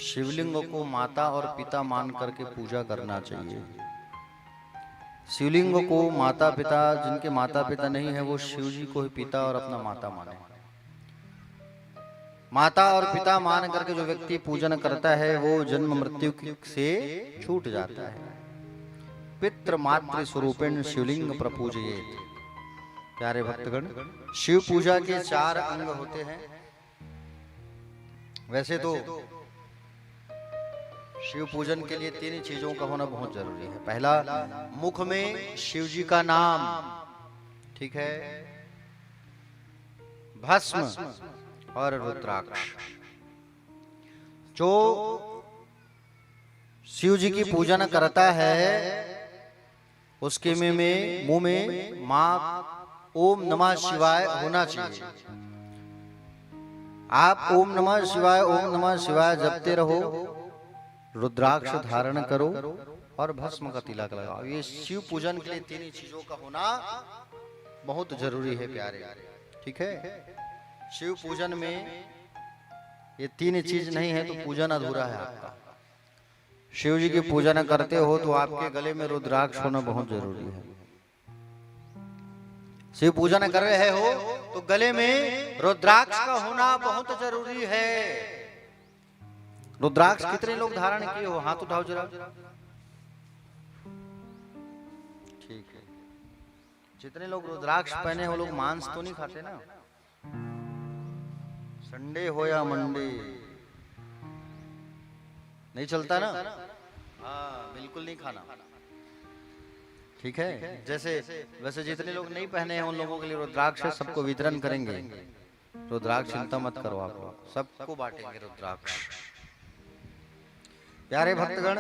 शिवलिंग को माता और पिता मान करके पूजा करना चाहिए। शिवलिंग को माता पिता, जिनके माता पिता नहीं है वो शिव जी को ही पिता और अपना माता माने। माता और पिता मान करके जो व्यक्ति पूजन करता है वो जन्म मृत्यु से छूट जाता है। पितृ मातृ स्वरूपेण शिवलिंग प्रपूजयेत। प्यारे भक्तगण, शिव पूजा के 4 अंग होते हैं। वैसे तो शिव पूजन के लिए 3 चीजों का होना बहुत जरूरी है। पहला, मुख में शिव जी का नाम, ठीक है, भस्म और रुद्राक्ष। जो शिव जी की पूजन करता है उसके मुंह में मां ओम नमः शिवाय होना चाहिए। आप ओम नमः शिवाय जपते रहो, रुद्राक्ष धारण करो और भस्म का तिलक लगाओ। ये शिव पूजन के लिए 3 चीजों का होना बहुत जरूरी है प्यारे, ठीक है। शिव पूजन में ये 3 चीज नहीं है तो पूजन अधूरा है आपका। शिव जी की पूजन करते हो तो आपके गले में रुद्राक्ष होना बहुत जरूरी है। शिव पूजन कर रहे हो तो गले में रुद्राक्ष का होना बहुत जरूरी है। रुद्राक्ष कितने लोग धारण किए हो? हाथ उठाओ जरा। ठीक है, जितने लोग रुद्राक्ष पहने हो लोग मांस तो नहीं खाते ना? संडे हो या मंडे नहीं चलता ना? हाँ, बिल्कुल नहीं खाना, ठीक है। जैसे वैसे जितने लोग नहीं पहने हैं उन लोगों के लिए रुद्राक्ष सबको वितरण करेंगे। रुद्राक्ष चिंता मत करो, आप लोग सबको बांटेंगे रुद्राक्ष। प्यारे भक्तगण,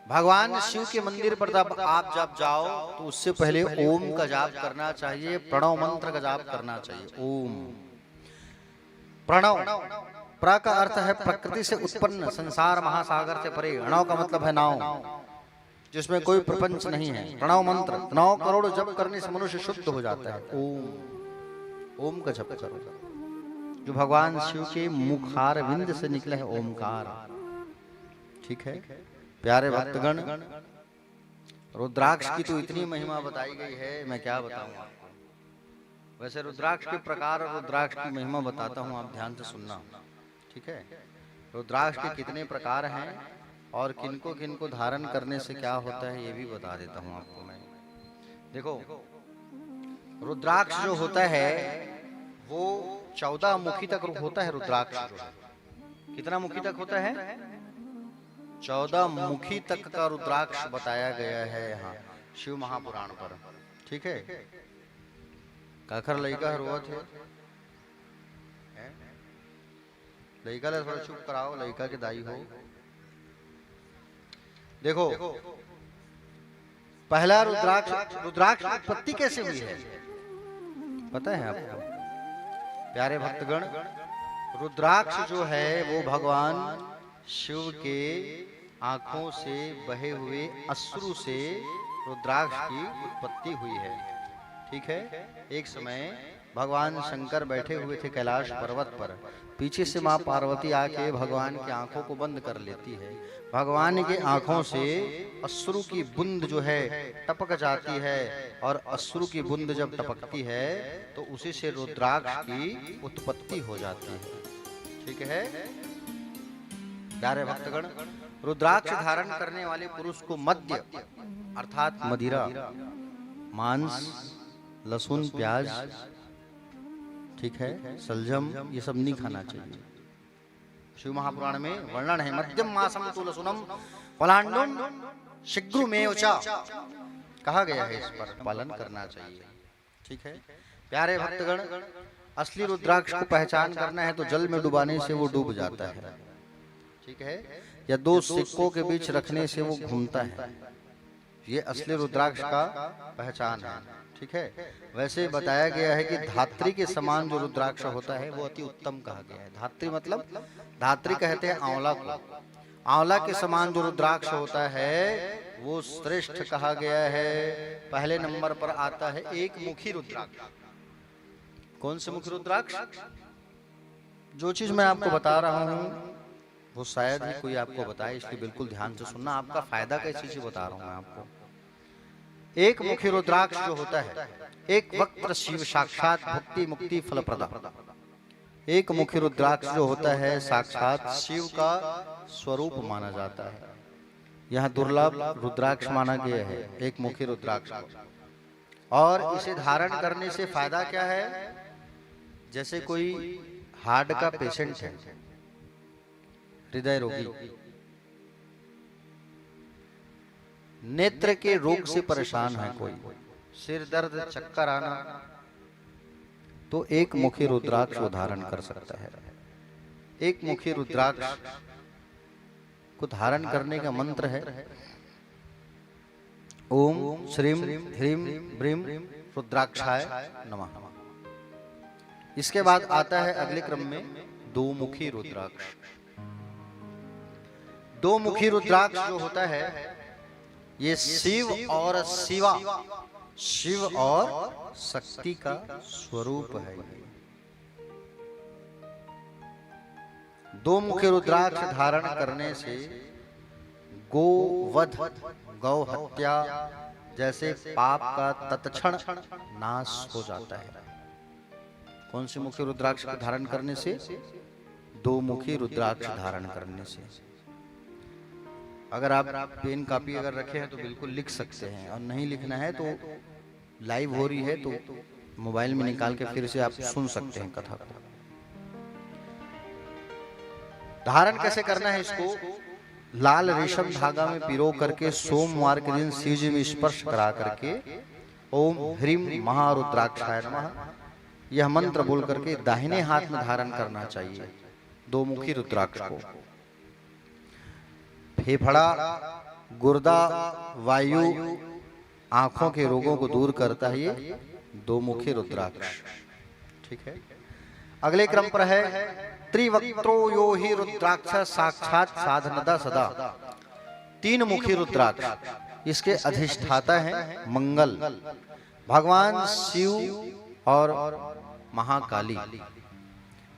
भगवान शिव के मंदिर पर आप जब जाओ तो उससे पहले ओम का जाप करना चाहिए, प्रणव मंत्र का जाप करना चाहिए। ओम प्रणव, प्र का अर्थ है प्रकृति से उत्पन्न, संसार महासागर से परे। अणव का मतलब है नाव, जिसमें कोई प्रपंच नहीं है। प्रणव मंत्र 9 करोड़ जप करने से मनुष्य शुद्ध हो जाता है। ओम का जप करो, जो भगवान शिव के मुखार विंद से निकले है ओमकार, ठीक है। प्यारे भक्तगण, रुद्राक्ष की तो इतनी महिमा बताई गई है, मैं क्या बताऊं आपको। वैसे रुद्राक्ष के प्रकार और रुद्राक्ष की महिमा बताता हूं, आप ध्यान से सुनना, ठीक है। रुद्राक्ष के कितने प्रकार हैं और किनको किनको धारण करने से क्या होता है ये भी बता देता हूं आपको मैं। देखो, रुद्राक्ष जो होता है वो 14 मुखी तक होता है। रुद्राक्ष जो है कितना मुखी तक होता है? 14 मुखी तक का रुद्राक्ष बताया गया है यहाँ शिव महापुराण पर, ठीक है। काखर लइका रोवत है, लइका ले थोड़ा चुप कराओ, लइका के दाई हो। देखो, पहला रुद्राक्ष उत्पत्ति कैसे हुई है पता है आपको? प्यारे भक्तगण, रुद्राक्ष जो है वो भगवान शिव के आंखों से बहे हुए अश्रु से रुद्राक्ष की उत्पत्ति हुई है, ठीक है। एक समय भगवान शंकर बैठे हुए थे कैलाश पर्वत पर। पीछे से मां पार्वती आके भगवान की आंखों को बंद कर लेती है। भगवान के आंखों से अश्रु की बूंद जो है टपक जाती है, और अश्रु की बूंद जब टपकती है तो उसी से रुद्राक्ष की उत्पत्ति हो जाती है, ठीक है। प्यारे भक्तगण, रुद्राक्ष धारण करने वाले पुरुष को मद्य अर्थात मदिरा, मांस, लहसुन, प्याज, ठीक है, सलजम, ये सब नहीं खाना चाहिए। शिव महापुराण में वर्णन है, मध्यम मासम तु लसुनम पलांडुम शीघ्रमेव च, कहा गया है, इस पर पालन करना चाहिए, ठीक है। प्यारे भक्तगण, असली रुद्राक्ष को पहचान करना है तो जल में डुबाने से वो डूब जाता है, ठीक है, या 2 सिक्कों के बीच रखने से वो घूमता है, ये असली रुद्राक्ष का पहचान है। ठीक है, वैसे बताया गया है कि धात्री के समान जो रुद्राक्ष होता है वो अति उत्तम कहा गया है। धात्री मतलब, धात्री कहते हैं आंवला को। आंवला के समान जो रुद्राक्ष होता है वो श्रेष्ठ कहा गया है। पहले नंबर पर आता है एक मुखी रुद्राक्ष। कौन से मुखी रुद्राक्ष? जो चीज मैं आपको बता रहा हूँ वो शायद ही कोई आपको बताए, इसलिए बिल्कुल ध्यान से सुनना। आपका फायदा कैसी चीज बता रहा हूं मैं आपको। एक मुखी रुद्राक्ष जो होता है, एक वक्त्र शिव साक्षात भक्ति मुक्ति फलप्रदा। एक मुखी रुद्राक्ष जो होता है साक्षात शिव का स्वरूप माना जाता है। यह दुर्लभ रुद्राक्ष माना गया है एक मुखी रुद्राक्ष को। और इसे धारण करने से फायदा क्या है? जैसे कोई हार्ट का पेशेंट है, हृदय रोगी, नेत्र के रोग से परेशान है, कोई सिर दर्द चक्कर आना, तो एक मुखी रुद्राक्ष वो धारण कर सकता है। एक मुखी रुद्राक्ष को धारण करने का मंत्र है ओम श्रीम ह्रीम ब्रीम रुद्राक्षाय नमः। इसके बाद आता है अगले क्रम में दो मुखी रुद्राक्ष। दो मुखी रुद्राक्ष जो होता है ये शिव और शिवा, शिव और शक्ति का स्वरूप है। दो मुखी रुद्राक्ष धारण करने से गोवध, गौ हत्या जैसे पाप का तत्क्षण नाश हो जाता है। कौन सी मुखी रुद्राक्ष का धारण करने से? दो मुखी रुद्राक्ष धारण करने से। अगर आप पेन कॉपी अगर रखे हैं तो बिल्कुल लिख सकते हैं, और नहीं लिखना है तो लाइव हो रही है तो मोबाइल में निकाल के फिर से आप सुन सकते हैं कथा को। धारण कैसे करना है इसको? लाल रेशम धागा में पिरो करके सोमवार के दिन शिव जी में स्पर्श करा करके ओम ह्रीम महारुद्राक्षाय नमः यह मंत्र बोल करके दाहिने हाथ में धारण करना चाहिए दो मुखी रुद्राक्ष को। फेफड़ा, गुर्दा, वायु, आंखों के रोगों को दूर करता है ये दो मुखी रुद्राक्ष। ठीक है, अगले क्रम पर है त्रिवक्त्रो यो ही रुद्राक्ष साक्षात साधनदा सदा। तीन मुखी रुद्राक्ष, इसके अधिष्ठाता है मंगल, भगवान शिव और महाकाली।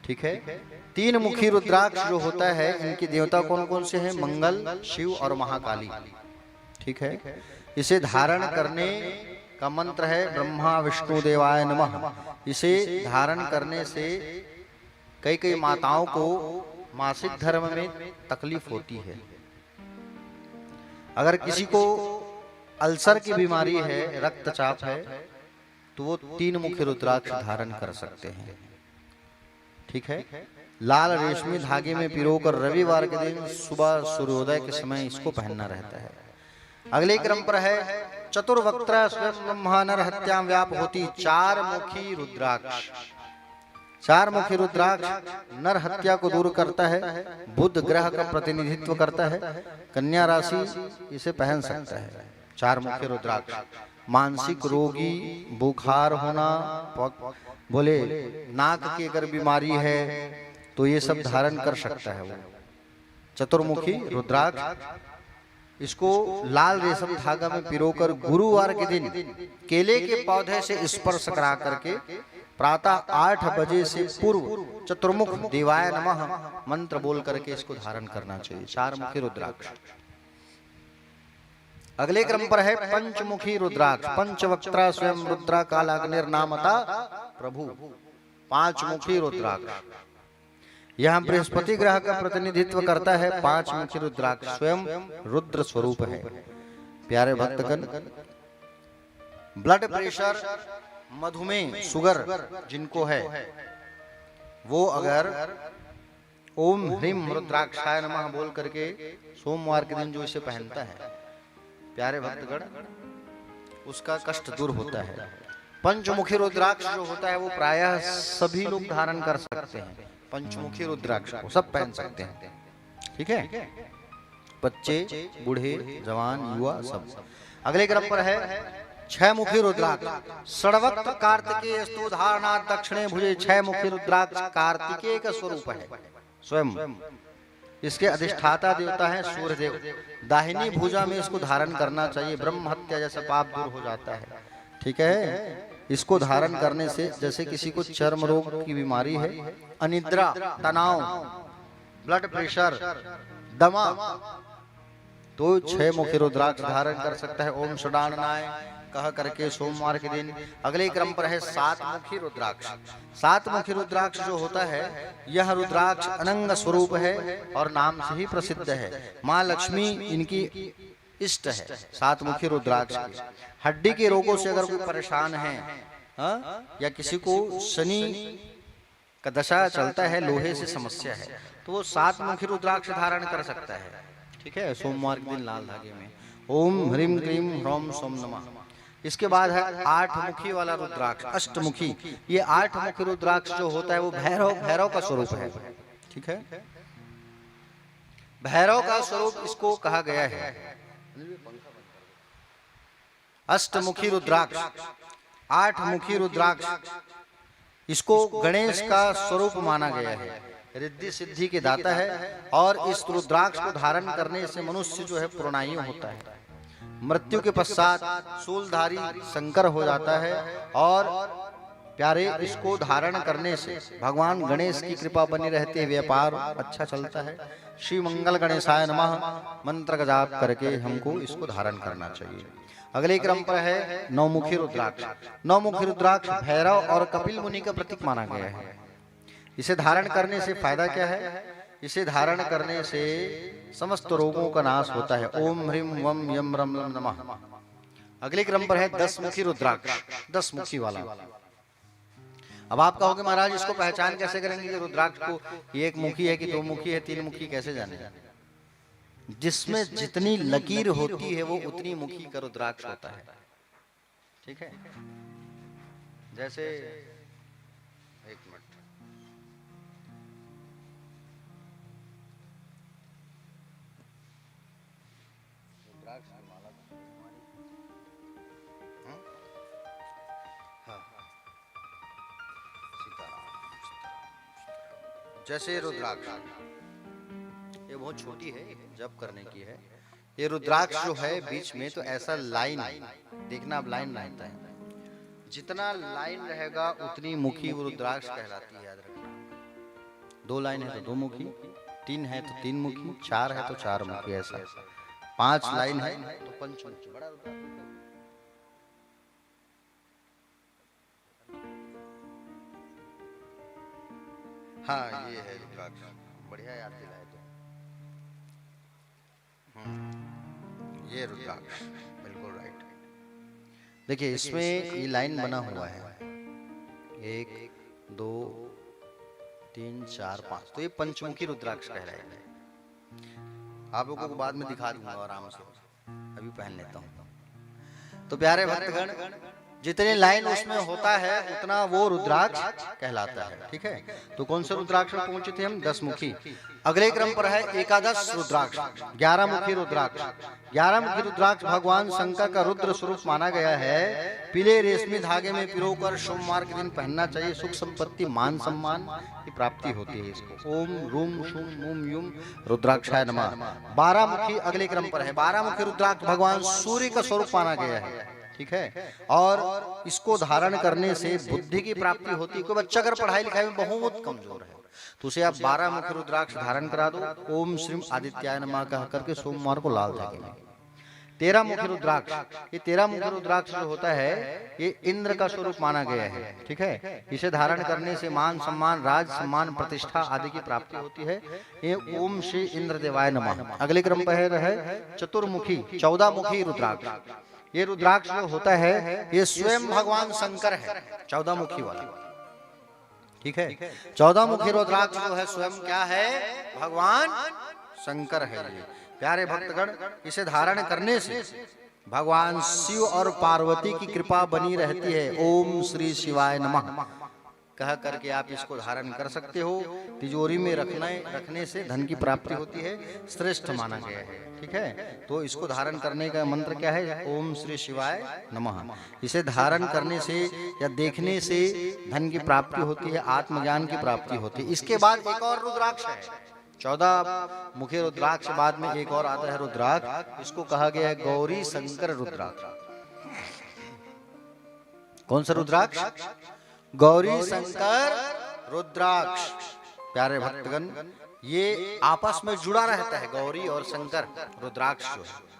ठीक है, तीन मुखी रुद्राक्ष जो होता है इनके देवता कौन कौन से हैं? मंगल, शिव और महाकाली। ठीक है, इसे धारण करने का मंत्र है ब्रह्मा विष्णु देवाय नमः। इसे धारण करने से कई कई माताओं को मासिक धर्म में तकलीफ होती है। अगर किसी को अल्सर की बीमारी है, रक्तचाप है, तो वो तीन मुखी रुद्राक्ष धारण कर सकते हैं। ठीक है, लाल रेशमी धागे में पिरोकर रविवार के दिन सुबह सूर्योदय के समय इसको पहनना रहता है। अगले क्रम पर है चतुर्वक्त्र स्वयं ब्रह्मा नर हत्याम व्याप होती। चार मुखी रुद्राक्ष, चार मुखी रुद्राक्ष नर हत्या को दूर करता है, बुध ग्रह का प्रतिनिधित्व करता है, कन्या राशि इसे पहन सकता है। चार मुखी रुद्राक्ष, मानसिक रोगी, बुखार होना, बोले नाक की अगर बीमारी है तो ये सब धारण कर सकता है वो चतुर्मुखी रुद्राक्ष। इसको लाल रेशम धागा में पिरोकर गुरुवार के दिन केले के पौधे से स्पर्श करा करके प्रातः 8 बजे से पूर्व चतुर्मुख देवाय नमः मंत्र बोल करके इसको धारण करना चाहिए। चार मुखी रुद्राक्ष। अगले क्रम पर है पंचमुखी रुद्राक्ष। पंचवक्त्रा स्वयं रुद्रा कालाग्निर्नामता प्रभु। पांच मुखी रुद्राक्ष, यह बृहस्पति ग्रह का प्रतिनिधित्व करता है। पांच मुखी रुद्राक्ष स्वयं रुद्र स्वरूप है। प्यारे भक्तगण, ब्लड प्रेशर, मधुमेह, शुगर जिनको है वो अगर ओम ह्रीम रुद्राक्षाय नमः बोल करके सोमवार के दिन जो इसे पहनता है, प्यारे भक्तगण, उसका कष्ट दूर होता है। पंचमुखी रुद्राक्ष जो होता है वो प्रायः सभी लोग धारण कर सकते हैं। पंचमुखी रुद्राक्ष को सब पहन सकते हैं। ठीक है, बच्चे, बूढ़े, जवान, युवा सब। अगले क्रम पर है 6 मुखी रुद्राक्ष। षड़वक्त कार्तिकेय स्तुधारणात् दक्षिणे भुजे 6 मुखी रुद्राक्ष कार्तिकेय का स्वरूप है स्वयं। इसके अधिष्ठाता देवता है सूर्यदेव। दाहिनी भुजा में इसको धारण करना चाहिए, ब्रह्म हत्या जैसा पाप दूर हो जाता है। ठीक है, इसको धारण करने से जैसे किसी को चर्म रोग की बीमारी है, अनिद्रा, तनाव, ब्लड प्रेशर, दमा, तो 6 मुखी रुद्राक्ष धारण कर सकता है। ओम षडाननाय कह करके सोमवार के दिन। अगले क्रम पर है 7 मुखी रुद्राक्ष। 7 मुखी रुद्राक्ष जो होता है, यह रुद्राक्ष अनंग स्वरूप है और नाम से ही प्रसिद्ध है। माँ लक्ष्मी इनकी इष्ट है। 7 मुखी रुद्राक्ष की हड्डी के रोगों से अगर कोई परेशान है या किसी को शनि का दशा चलता है, लोहे से समस्या है, तो वो 7 मुखी रुद्राक्ष धारण कर सकता है। ठीक है, सोमवार के दिन लाल धागे में ओम ह्रीम क्रीम ह्रौम सोम नमः। इसके बाद है 8 मुखी वाला रुद्राक्ष, अष्टमुखी। ये 8 मुखी रुद्राक्ष जो होता है वो भैरव का स्वरूप है। ठीक है, भैरव का स्वरूप इसको कहा गया है। अष्टमुखी रुद्राक्ष, 8 मुखी रुद्राक्ष, इसको गणेश का स्वरूप माना गया है। रिद्धि सिद्धि के दाता है और इस रुद्राक्ष को धारण करने से मनुष्य जो है पुरनायु होता है, मृत्यु के पश्चात शूलधारी शंकर हो जाता है। और प्यारे, इसको धारण करने से भगवान गणेश की कृपा बनी रहती है, व्यापार अच्छा चलता है। श्री मंगल गणेशाय नमः मंत्र का जाप करके हमको इसको धारण करना चाहिए। अगले क्रम पर है 9 मुखी रुद्राक्ष। 9 मुखी रुद्राक्ष भैरव और कपिल मुनि का प्रतीक माना गया है। इसे धारण करने से फायदा क्या है? इसे धारण करने से समस्त रोगों का नाश होता है। ओम ह्रीम वम यम रम लम नमः। अगले क्रम पर है 10 मुखी रुद्राक्ष, 10 मुखी वाला। अब आप कहोगे महाराज इसको पहचान कैसे करेंगे कि रुद्राक्ष को एक मुखी है कि 2 मुखी है, 3 मुखी, कैसे जाने? जिसमें जितनी लकीर होती है वो उतनी मुखी का रुद्राक्ष होता है। ठीक है, जैसे एक मिनट, रुद्राक्ष की माला जैसे रुद्राक्ष, ये बहुत छोटी है, जप करने की है। ये रुद्राक्ष जो है बीच में तो ऐसा लाइन देखना, अब लाइन रहता है, जितना लाइन रहेगा उतनी मुखी वो रुद्राक्ष कहलाती है। याद रखना, 2 लाइन है तो 2 मुखी, 3 है तो 3 मुखी, 4 है तो 4 मुखी, ऐसा 5 लाइन है तो पंचमुखी। बड़ा रुद्राक्ष, हाँ ये है रुद्राक्ष, बढ़िया याद दिलाए तो। ये रुद्राक्ष बिल्कुल राइट। देखिए इसमें ये लाइन बना हुआ है, 1 2 3 4 5, तो ये पंचमुखी रुद्राक्ष कह रहे हैं। आप लोगों को बाद में दिखा दूंगा आराम से, अभी पहन लेता हूँ। तो प्यारे भक्तगण, जितने लाइन उसमें होता है उतना वो रुद्राक्ष कहलाता है। ठीक है, तो कौन से रुद्राक्ष में पहुंचे थे हम? 10 मुखी। अगले क्रम पर है 11 रुद्राक्ष, 11 मुखी रुद्राक्ष। 11 मुखी रुद्राक्ष भगवान शंकर का रुद्र स्वरूप माना गया है। पीले रेशमी धागे में पिरोकर सोमवार के दिन पहनना चाहिए। सुख संपत्ति, मान सम्मान की प्राप्ति होती है इसको। ओम रूम शुम मुम युम रुद्राक्षाय नमः। 12 मुखी अगले क्रम पर है। 12 मुखी रुद्राक्ष भगवान सूर्य का स्वरूप माना गया है। ठीक है, और इसको धारण करने से बुद्धि की प्राप्ति होती है। कोई बच्चा अगर पढ़ाई लिखाई में बहुत कमजोर है तो उसे आप 12 मुखी रुद्राक्ष धारण करा दो। ओम श्रीम आदित्याय नमः कह करके सोमवार को लाल धागे में। 13 मुखी रुद्राक्ष, ये 13 मुखी रुद्राक्ष जो होता है ये इंद्र का स्वरूप माना गया है। ठीक है, इसे धारण करने से मान सम्मान, राज सम्मान, प्रतिष्ठा आदि की प्राप्ति होती है। ये ओम श्री इंद्र देवाय नमः। अगले क्रम पर है चतुर्मुखी, 14 मुखी रुद्राक्ष। ये रुद्राक्ष जो होता है ये स्वयं भगवान शंकर है, 14 मुखी वाला। ठीक है, 14 मुखी रुद्राक्ष जो है स्वयं क्या है? भगवान शंकर है। ये प्यारे भक्तगण, इसे धारण करने से भगवान शिव और पार्वती की कृपा बनी रहती है। ओम श्री शिवाय नमः। कह करके आप इसको धारण कर सकते हो। तिजोरी में रखने से धन की प्राप्ति होती है, श्रेष्ठ माना गया है। ठीक है, तो इसको धारण करने का मंत्र क्या है? ओम श्री शिवाय नमः। इसे धारण करने से या देखने से धन की प्राप्ति होती है, आत्मज्ञान की प्राप्ति होती है। इसके बाद एक और रुद्राक्ष है, 14 मुखी रुद्राक्ष, बाद में एक और आता है रुद्राक्ष, इसको कहा गया है गौरी शंकर रुद्राक्ष। कौन सा रुद्राक्ष? गौरी शंकर रुद्राक्ष। प्यारे भक्तगण, ये आपस में जुड़ा रहता है, गौरी और शंकर रुद्राक्ष जो है।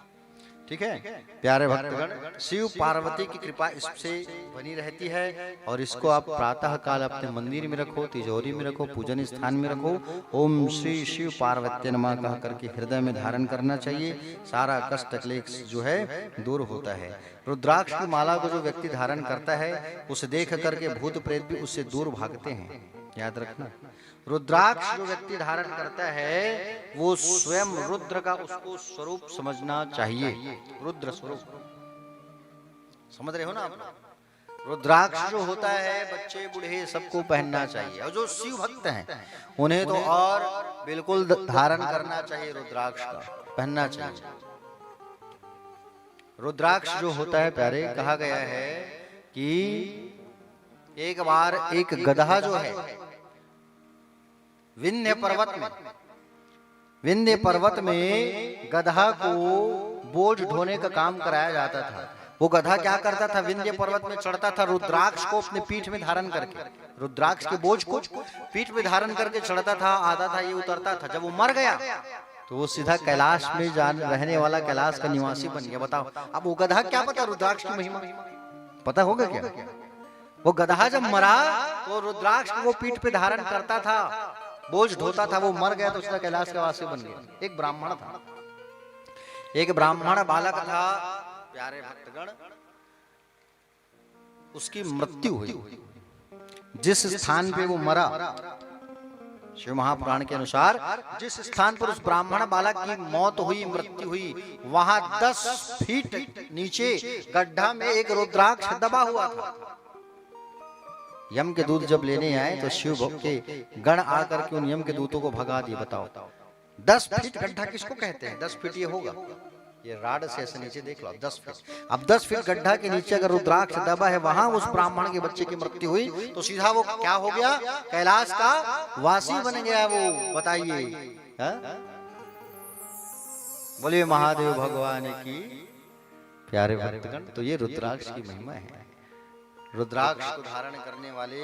ठीक है प्यारे भक्तगण, शिव पार्वती की कृपा इससे बनी रहती है और इसको आप प्रातः काल अपने मंदिर में रखो, तिजोरी में रखो, पूजन स्थान में रखो। ओम श्री शिव पार्वती नमः कह करके हृदय में धारण करना चाहिए। सारा कष्ट क्लेश जो है दूर होता है। रुद्राक्ष की माला को जो व्यक्ति धारण करता है उसे देख करके भूत प्रेत भी उससे दूर भागते हैं, याद रखना। रुद्राक्ष जो व्यक्ति धारण करता है वो स्वयं रुद्र का उसको स्वरूप समझना चाहिए। रुद्र स्वरूप समझ रहे हो ना आप? रुद्राक्ष जो होता है बच्चे बूढ़े सबको पहनना चाहिए, और जो शिव भक्त हैं उन्हें तो और बिल्कुल धारण करना चाहिए, रुद्राक्ष का पहनना चाहिए। रुद्राक्ष जो होता है प्यारे, कहा गया है कि एक बार एक गधा जो है विंध्य पर्वत में गधा को बोझ ढोने का काम कराया जाता था। वो गधा क्या करता था? विंध्य पर्वत में चढ़ता था, रुद्राक्ष को अपने पीठ में धारण करके, रुद्राक्ष के बोझ को पीठ में धारण करके चढ़ता था, आता था, ये उतरता था। जब वो मर गया तो वो सीधा कैलाश में रहने वाला कैलाश का निवासी बन गया। बताओ अब वो गधा क्या पता रुद्राक्ष की महिमा पता होगा क्या? वो गधा जब मरा तो रुद्राक्ष को वो पीठ पे धारण करता था, बोझ ढोता था। वो मर गया तो उसका कैलाश का वासी बन गया। एक ब्राह्मण था, एक ब्राह्मण बालक था प्यारे भक्तगण, उसकी मृत्यु हुई। जिस स्थान पे वो मरा, शिव महापुराण के अनुसार जिस स्थान पर उस ब्राह्मण बालक की मौत हुई, मृत्यु हुई, वहां 10 फीट नीचे गड्ढा में एक रुद्राक्ष दबा हुआ था। यम के दूत जब लेने आए तो शिव के गण आकर के उन यम के दूतों को भगा दिए। बताओ 10 फीट गड्ढा किसको कहते हैं? 10 फीट ये होगा, ये राड से ऐसे नीचे देख लो, 10 फीट। अब 10 फीट गड्ढा के नीचे अगर रुद्राक्ष दबा है, वहां उस ब्राह्मण के बच्चे की मृत्यु हुई तो सीधा वो क्या हो गया? कैलाश का वासी बन गया वो। बताइए, बोलिए महादेव भगवान की। प्यारे भक्तगण, तो ये रुद्राक्ष की महिमा है। रुद्राक्ष को धारण करने वाले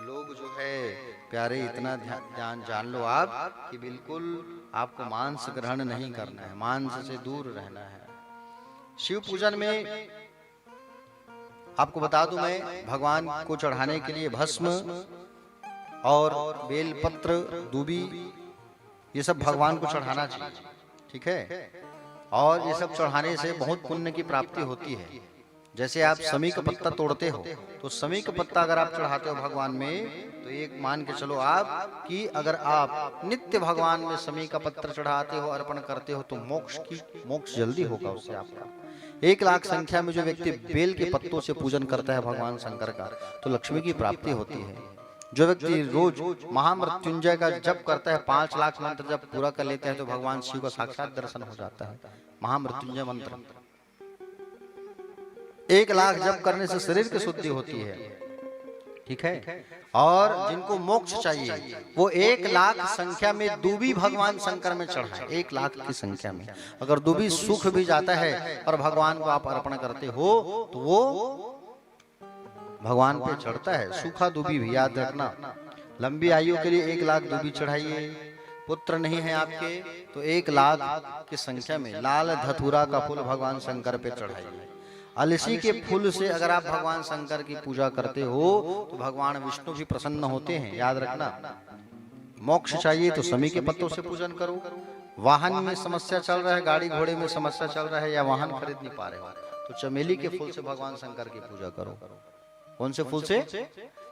लोग जो है प्यारे, इतना ध्यान जान लो आप कि बिल्कुल आपको मांस ग्रहण नहीं करना है, मांस से दूर रहना है। शिव पूजन में आपको बता दूं मैं, भगवान को चढ़ाने के लिए भस्म और बेलपत्र, दूबी, ये सब भगवान को चढ़ाना चाहिए। ठीक है, और ये सब चढ़ाने से बहुत पुण्य की प्राप्ति होती है। जैसे आप समी का पत्ता तोड़ते हो तो समी का पत्ता अगर आप चढ़ाते हो भगवान में, तो एक मान के चलो आप कि अगर आप नित्य भगवान में समी का पत्र चढ़ाते हो, अर्पण करते हो, तो मोक्ष जल्दी होगा उससे आपका। 1 लाख संख्या में जो व्यक्ति बेल के पत्तों से पूजन करता है भगवान शंकर का, तो लक्ष्मी की प्राप्ति होती है। जो व्यक्ति रोज महामृत्युंजय का जप करता है, 5 लाख मंत्र जब पूरा कर लेते हैं, तो भगवान शिव का साक्षात दर्शन हो जाता है। महामृत्युंजय मंत्र 1 लाख जप करने से शरीर की शुद्धि होती है। ठीक है, और जिनको मोक्ष चाहिए वो 1 लाख संख्या में दूबी भगवान शंकर में चढ़ाए। 1 लाख की संख्या में अगर दूबी सूख भी जाता है और भगवान को आप अर्पण करते हो तो वो भगवान पे चढ़ता है। सूखा दूबी भी याद रखना। लंबी आयु के लिए 1 लाख दूबी चढ़ाइए। पुत्र नहीं है आपके तो 1 लाख की संख्या में लाल धतूरा का फूल भगवान शंकर पे चढ़ाइए। अलसी के फूल से अगर आप भगवान शंकर की पूजा करते हो तो भगवान विष्णु भी प्रसन्न होते हैं, याद रखना। मोक्ष चाहिए तो समी के पत्तों से पूजन करो। वाहन में समस्या चल रहा है, गाड़ी घोड़े में समस्या चल रहा है, या वाहन खरीद नहीं पा रहे हो, तो चमेली के फूल से भगवान शंकर की पूजा करो। कौन से फूल से?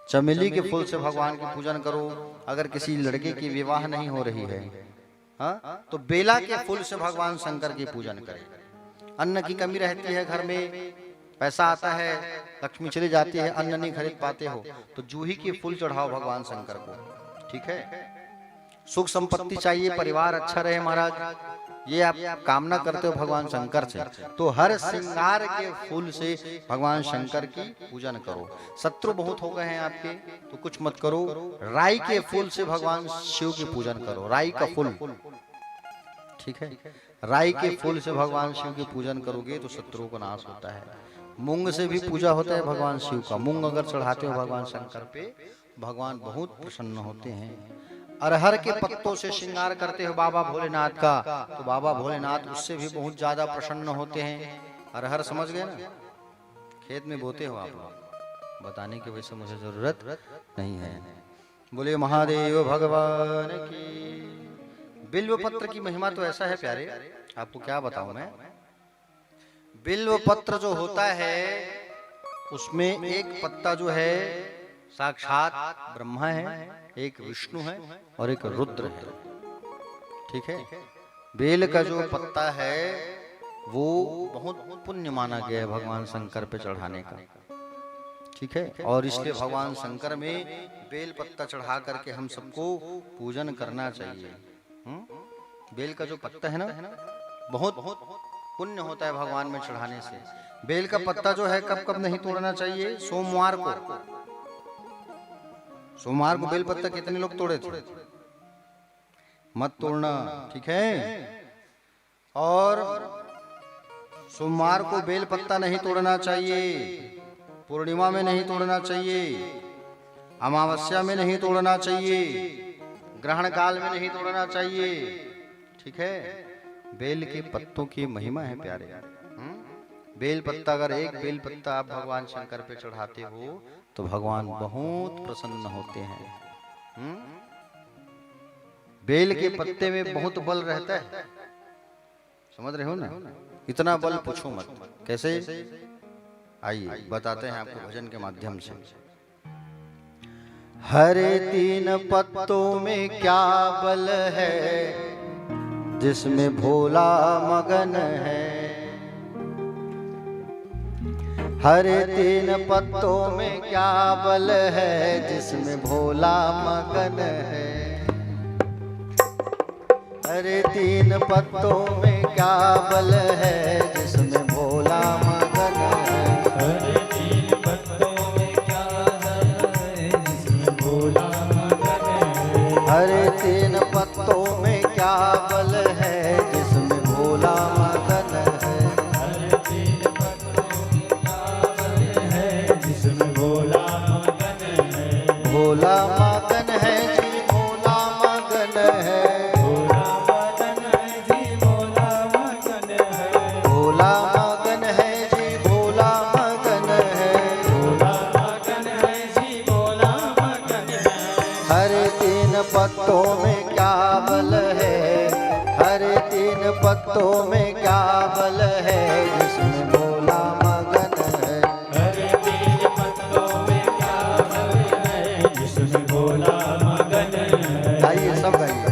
चमेली के फूल से भगवान की पूजन करो। अगर किसी लड़के की विवाह नहीं हो रही है, हाँ, तो बेला के फूल से भगवान शंकर की पूजन करें। अन्न की कमी रहती है घर में पैसा आता है, लक्ष्मी चली जाती है, अन्न नहीं खरीद पाते हो तो जूही के फूल चढ़ाओ भगवान शंकर को, ठीक है। सुख संपत्ति चाहिए, परिवार अच्छा रहे महाराज, ये आप कामना करते हो भगवान शंकर से, तो हर श्रृंगार के फूल से भगवान शंकर की पूजन करो। शत्रु बहुत हो गए हैं आपके तो कुछ मत करो, राई के फूल से भगवान शिव की पूजन करो, राई का फूल, ठीक है। राई के फूल से भगवान शिव की पूजन करोगे तो शत्रुओं का नाश होता है। मूंग से भी पूजा होता है भगवान शिव का, मूंग अगर चढ़ाते हो भगवान शंकर पे, भगवान बहुत प्रसन्न होते हैं। अरहर के पत्तों से श्रृंगार करते हो बाबा भोलेनाथ का, तो बाबा भोलेनाथ उससे भी बहुत ज्यादा प्रसन्न होते हैं। अरहर समझ गए ना, खेत में बोते हो आप लोग, बताने की वैसे मुझे जरूरत नहीं है। बोले महादेव भगवान की। बिल्व पत्र की महिमा तो ऐसा है प्यारे, आपको क्या बताऊं मैं। बिल्व पत्र जो होता है उसमें एक पत्ता जो है साक्षात ब्रह्मा है, एक विष्णु है और एक रुद्र है, ठीक है। बेल का जो पत्ता है वो बहुत पुण्य माना गया है भगवान शंकर पे चढ़ाने का, ठीक है। और इसलिए भगवान शंकर में बेल पत्ता चढ़ा करके हम सबको पूजन करना चाहिए। बेल का जो पत्ता है ना, बहुत पुण्य होता है भगवान में चढ़ाने से। बेल का पत्ता जो है कब कब नहीं तोड़ना चाहिए, सोमवार को। सोमवार को बेल पत्ता कितने लोग तोड़े थे, मत तोड़ना, ठीक है। और सोमवार को बेल पत्ता नहीं तोड़ना चाहिए, पूर्णिमा में नहीं तोड़ना चाहिए, अमावस्या में नहीं तोड़ना चाहिए, ग्रहण काल में नहीं तोड़ना चाहिए, ठीक है। बेल के पत्तों की महिमा है प्यारे। बेल पत्ता, अगर एक बेल पत्ता आप भगवान शंकर पे चढ़ाते हो तो भगवान बहुत प्रसन्न होते हैं। बेल के पत्ते में बहुत बल रहता है, समझ रहे हो ना। इतना बल पूछो मत, कैसे, आइए बताते हैं आपको भजन के माध्यम से। हरे तीन पत्तों में क्या बल है, जिसमें भोला मगन है। हरे तीन पत्तों में क्या बल है, जिसमें भोला मगन है। हरे तीन पत्तों में क्या बल है, जिसमें भोला मगन है। हरे तीन पत्तों में क्या बल है, जिसमें भोला मगन है। हरे तीन पत्तों में क्या बल है, जिसमें भोला मगन है। हरे तीन पत्तों में क्या बल है, जिसमें भोला मगन है। भोला मगन है जी, भोला मगन है। भोला मगन है जी, भोला मगन है। भोला मगन है जी, भोला मगन है। भोला मगन है जी, भोला मगन है। हरे तीन पत्तों में क्या बल है, हरे तीन पत्तों में क्या बल है, जिसमें भोला मगन है। हरे तीन पत्तों में क्या बल है, जिसमें भोला मगन है। आइए सब गाइए।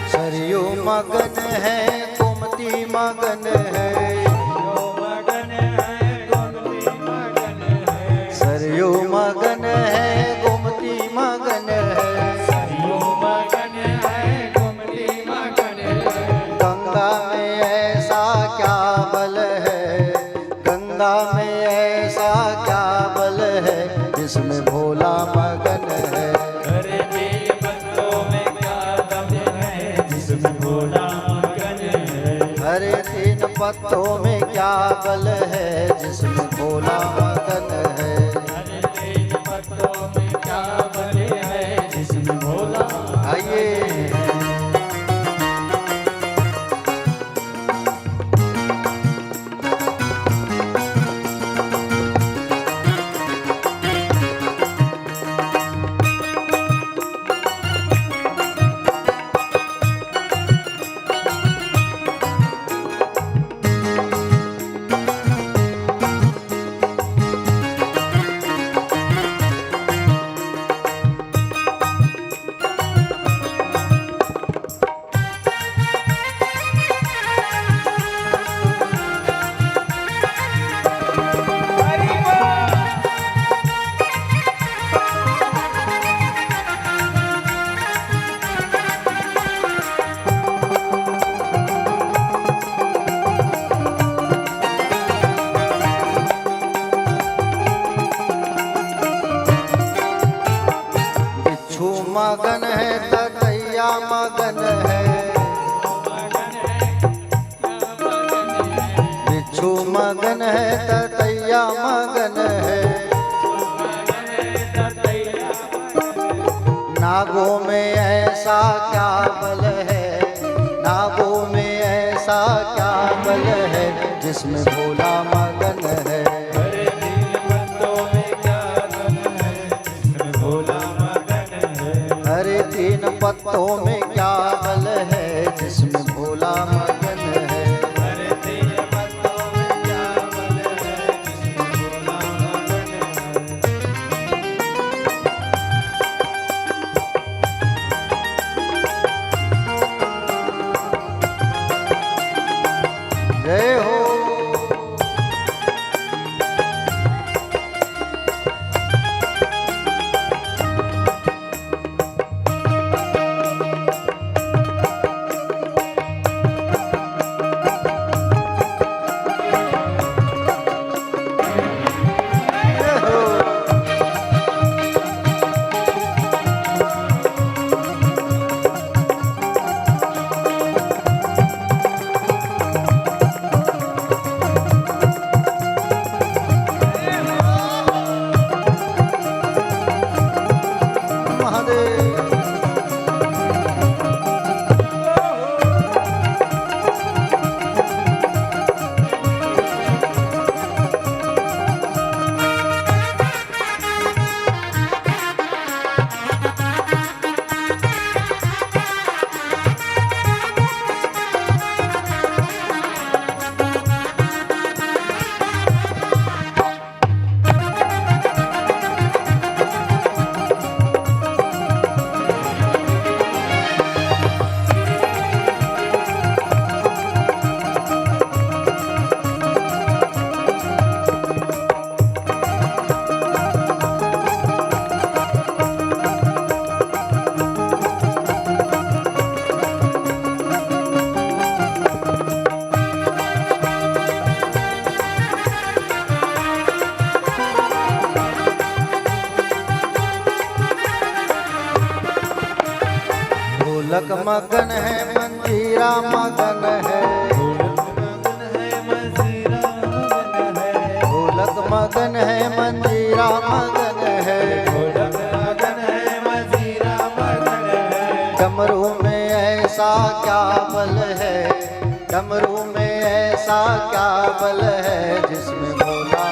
सरयू मगन है, गोमती मगन है। जो मगन है, गोमती मगन है। सरयू मगन है, गोमती मगन है। सरयू मगन है, गोमती मगन है। गंगा में ऐसा क्या बल है, गंगा में ऐसा क्या बल है, जिसमें भोला मगन है। हरे तीन पत्तों में क्या दम है, जिसमें भोला मगन है। हरे तीन पत्तों में क्या बल है, जिसमें भोला मगन है। ततैया मगन है, बिच्छू मगन है ततैया मगन है, नागों में ऐसा क्या बल है, नागों में ऐसा क्या बल है, जिसमें भोला मगन है। हरे तीन पत्तों में क्या बल है, जिसमें भोला मगन है। हरे तीन पत्तों में क्या बल है, जिसमें भोला मगन है। हरे तीन पत्तों में क्या बल है, जिसमें भोला मगन है। जय हो। ढोलक मगन है मंजीरा मगन है, ढोलक मगन है मंजीरा मगन है, डमरू में ऐसा क्या बल है, डमरू में ऐसा क्या बल है, जिसमें भोला।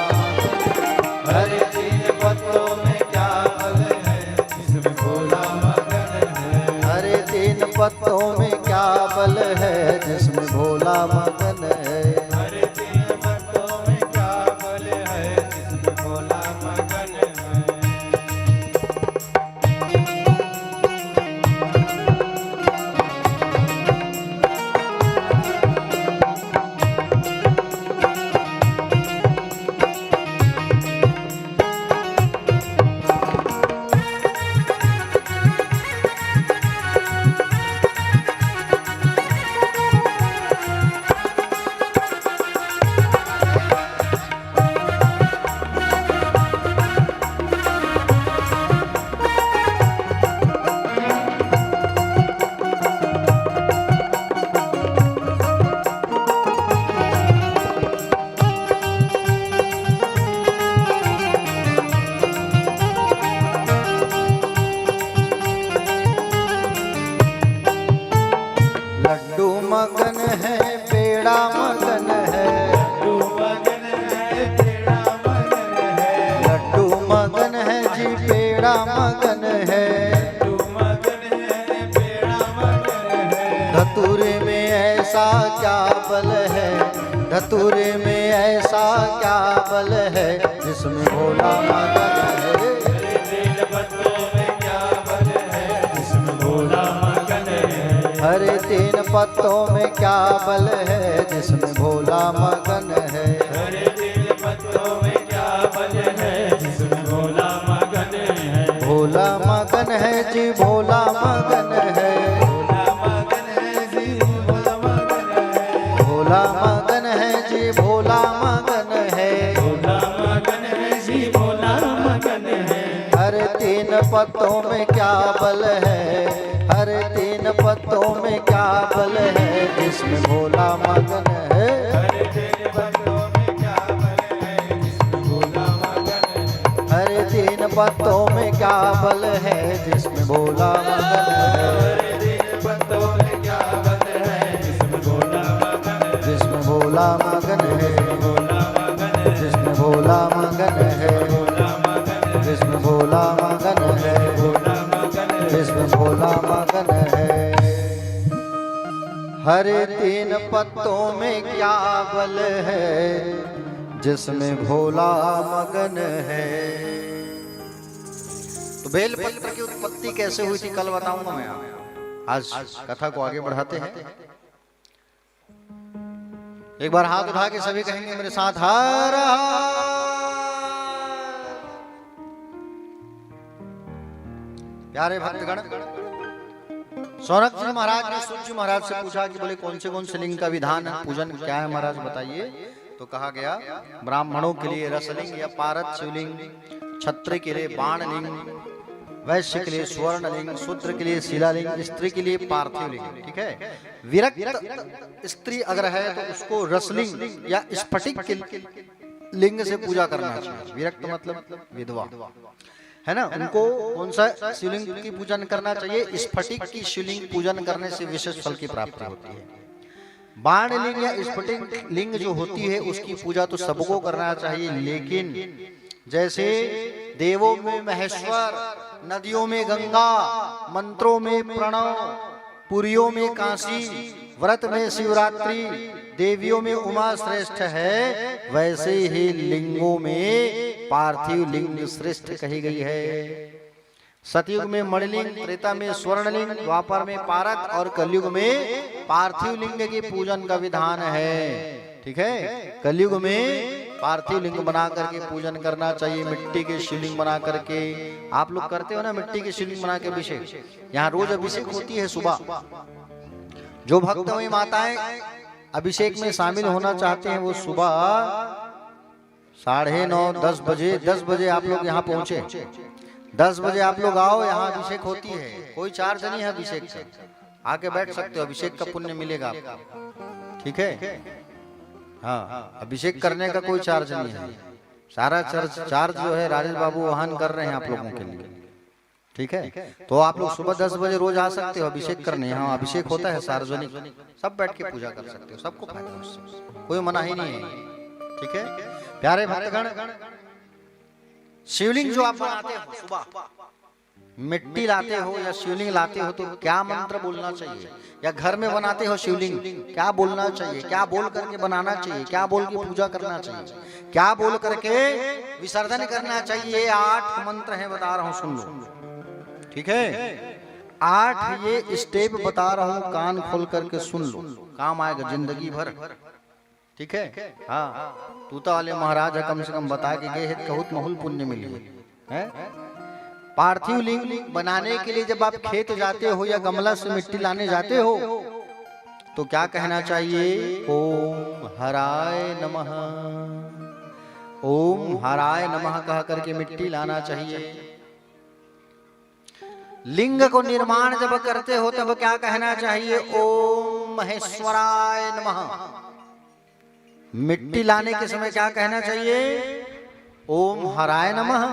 हरे तीन पत्तों में क्या बल है, जिसमें भोला मगन है। हरे तीन पत्तों में क्या बल है, जिसमें भोला मगन है। हरे तीन पत्तों में क्या बल है, जिसमें भोला मगन है। लड्डू मगन है पेड़ा मगन है, लड्डू मगन है पेड़ा मगन है। लड्डू मगन है जी पेड़ा मगन है, लड्डू मगन है पेड़ा मगन है। धतूरे में ऐसा क्या बल है, धतूरे में ऐसा क्या बल है, जिसमें भोला मगन है। हरे तीन पत्तों में क्या बल है, जिसमें भोला मगन है। हरे तीन पत्तों में क्या बल है, जिसमें भोला मगन है। हरे तीन पत्तों में क्या बल है, जिसमें भोला मगन है। भोला मगन है जी भोला मगन है, भोला मगन है जी भोला मगन है। भोला मगन है जी भोला मगन है। भोला मगन है जी भोला मगन है। हर तीन पत्तों में क्या बल है, हर तीन तीन पत्तों में क्या बल है जिसमें भोला मगन है। हरे तीन पत्तों में क्या बल है जिसमें भोला मगन है। हरे तीन पत्तों में क्या बल है जिसमें भोला मगन है। हरे तीन पत्तों में क्या बल है जिसमें भोला मगन है। जिसमें भोला मगन है। भोला मगन है। जिसमें भोला मगन है। भोला मगन है। जिसमें भोला मगन है। भोला मगन है। जिसमें भोला मगन है। हरे तीन पत्तों में क्या बल है जिसमें भोला मगन है। तो बेलपत्र की उत्पत्ति कैसे हुई थी कल बताऊंगा मैं। आज कथा को आगे बढ़ाते हैं। एक बार हाथ उठा के सभी कहेंगे मेरे साथ हर हर। प्यारे भक्तगण, सौनक जी महाराज ने सूर्य जी महाराज से पूछा कि बोले कौन से लिंग का विधान है, पूजन क्या है महाराज बताइए। तो कहा गया ब्राह्मणों के लिए रसलिंग या पारत शिवलिंग, क्षत्रिय के लिए बाणलिंग, वैश्य के लिए स्वर्णलिंग, शूद्र के लिए शिलालिंग, स्त्री के लिए पार्थिव लिंग। ठीक है। विरक्त स्त्री अगर है तो उसको रसलिंग या स्फटिक के लिंग से पूजा करना चाहिए। विरक्त मतलब विधवा है ना, उनको कौन सा शिवलिंग की पूजन करना चाहिए। स्फटिक की शिवलिंग पूजन करने से विशेष फल की प्राप्ति होती है। बाणलिंग या स्फटिक लिंग जो होती है उसकी पूजा तो सबको करना चाहिए, लेकिन जैसे देवों में महेश्वर, नदियों में गंगा, मंत्रों में प्रणव, पुरियों में काशी, व्रत में शिवरात्रि, देवियों में उमा श्रेष्ठ है, वैसे ही लिंगों में पार्थिव लिंग श्रेष्ठ कही गई है। सतयुग में मणिलिंग, त्रेता में स्वर्णलिंग, द्वापर में पारत और कलयुग में पार्थिव लिंग के पूजन का विधान है। ठीक है। कलयुग में पार्थिव लिंग बना करके पूजन करना चाहिए। मिट्टी के शिवलिंग बना करके आप लोग करते हो ना, मिट्टी के शिवलिंग बना के अभिषेक। यहाँ रोज अभिषेक होती है सुबह। जो भक्त वही माताएं अभिषेक में शामिल होना चाहते हैं वो सुबह 9:30 10 बजे आप लोग यहाँ पहुंचे। 10 बजे आप लोग आओ, यहाँ अभिषेक होती है। कोई चार्ज नहीं है अभिषेक का, आके बैठ सकते हो, अभिषेक का पुण्य मिलेगा आपको। ठीक है। हाँ, अभिषेक करने का कोई चार्ज नहीं है। सारा चार्ज जो है राजेश बाबू वहन कर रहे हैं आप लोगों के लिए। ठीक है। तो आप लोग सुबह 10 बजे रोज आ सकते हो अभिषेक करने। यहाँ अभिषेक होता है सार्वजनिक, सब बैठ के पूजा कर सकते हो, सबको फायदा है उससे, कोई मना ही नहीं है। ठीक है। प्यारे भक्तगण, शिवलिंग जो आप बनाते हो सुबह, मिट्टी लाते हो या शिवलिंग लाते हो तो क्या मंत्र बोलना चाहिए, या घर में बनाते हो शिवलिंग क्या बोलना चाहिए, क्या बोल करके बनाना चाहिए, क्या बोल के पूजा करना चाहिए, क्या बोल करके विसर्जन करना चाहिए। 8 मंत्र हैं, बता रहा हूं, सुन लो। ठीक है। 8 ये स्टेप बता रहा हूं, कान खोल करके सुन लो, काम आएगा जिंदगी भर। ठीक है। हाँ, तूता वाले महाराज है, कम से कम बता के गए हैं, बहुत बहुल पुण्य मिली है। पार्थिव लिंग बनाने के लिए जब आप खेत जाते हो या गमला से मिट्टी लाने जाते हो तो क्या कहना चाहिए। ओम हराय नमः, ओम हराय नमः कह करके मिट्टी लाना चाहिए। लिंग को निर्माण जब करते हो तब क्या कहना चाहिए। ओम महेश्वराय नमः। मिट्टी लाने के समय क्या कहना चाहिए। ओम हराय नमः।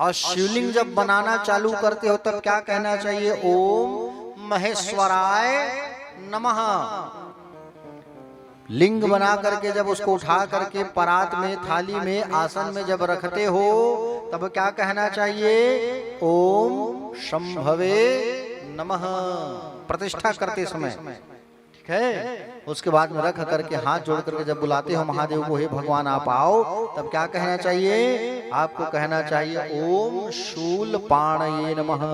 और शिवलिंग जब बनाना चालू करते हो तब क्या कहना चाहिए। ओम महेश्वराय नमः। लिंग बना करके जब उसको उठा करके परात में, थाली में, आसन में जब रखते हो तब क्या कहना चाहिए। ओम शंभवे नमः, प्रतिष्ठा करते समय। ठीक है। उसके बाद में रख करके हाथ जोड़ करके जब बुलाते हो महादेव को, हे भगवान आप आओ, तब क्या कहना चाहिए। आपको कहना चाहिए ओम शूलपाणये नमः।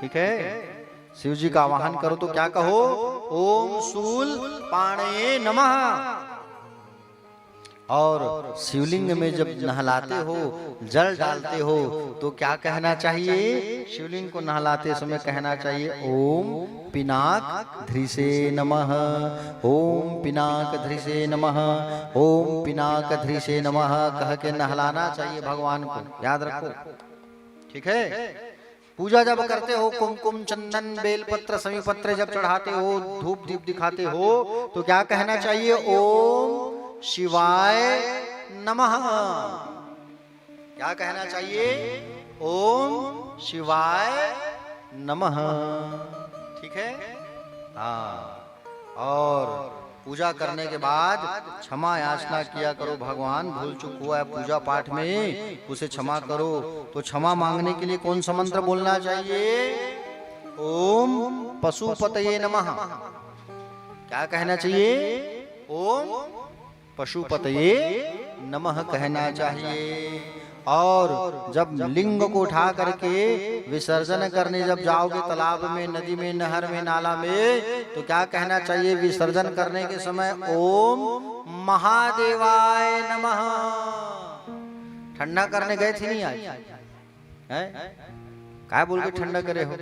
ठीक है। शिव जी का आवाहन करो तो क्या कहो। ओम शूलपाणये नमः। और शिवलिंग में जब नहलाते हो, जल डालते हो तो क्या कहना चाहिए। शिवलिंग को नहलाते समय कहना चाहिए ओम पिनाक धृषे नमः, ओम पिनाक धृषे नमः, ओम पिनाक धृषे नमः कह के नहलाना चाहिए भगवान को, याद रखो। ठीक है। पूजा जब करते हो, कुमकुम चंदन बेलपत्र समी पत्र जब चढ़ाते हो, धूप दीप दिखाते हो, तो क्या कहना चाहिए? ओम शिवाय नमः। क्या कहना चाहिए? ओम शिवाय नमः। ठीक है। हाँ, और पूजा करने के बाद क्षमा याचना किया करो, भगवान भूल चूक हुआ है पूजा पाठ में, उसे क्षमा करो। तो क्षमा मांगने के लिए कौन सा मंत्र बोलना चाहिए? ओम पशुपतये नमः। क्या कहना चाहिए? ओम पशुपतये नमः कहना चाहिए। और जब लिंग को उठा करके विसर्जन करने जब जाओगे तालाब में, नदी में, नहर में, नाला में, तो क्या कहना चाहिए विसर्जन करने के समय? ओम महादेवाय नमः। ठंडा करने गए थे नहीं आज? हैं? क्या बोल के ठंडा करे हो?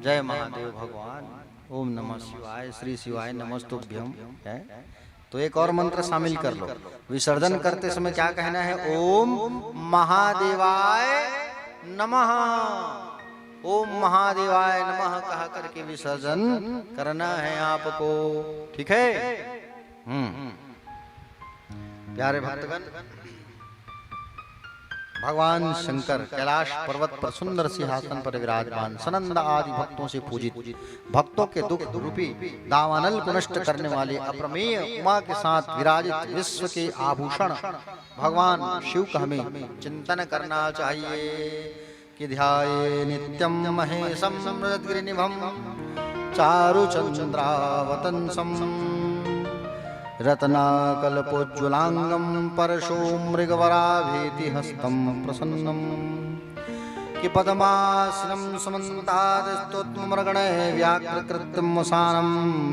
जय महादेव भगवान, ओम नमः शिवाय, श्री शिवाय नमस्तुभ्यम। है तो एक और मंत्र शामिल कर लो। विसर्जन करते समय क्या कहना है? ओम महादेवाय नमः। ओम महादेवाय नमः कहा करके विसर्जन करना है आपको। ठीक है। प्यारे भक्तगण, भगवान शंकर कैलाश पर्वत पर सुंदर सिंहासन पर विराजमान, सनंद आदि भक्तों से पूजित, भक्तों के दुख रूपी दावानल को नष्ट करने वाले अप्रमेय उमा के साथ विराजित विश्व के आभूषण भगवान शिव का हमें चिंतन करना चाहिए। कि ध्याये नित्यं महेशं रजतगिरिनिभं चारुचंद्रावतंसं रत्नाकल्पोज्ज्वलांगं परशो मृगवराभेति हस्तं प्रसन्नं। कि पद्मासनं समन्ताद् व्याघ्रकृत्यं वसानं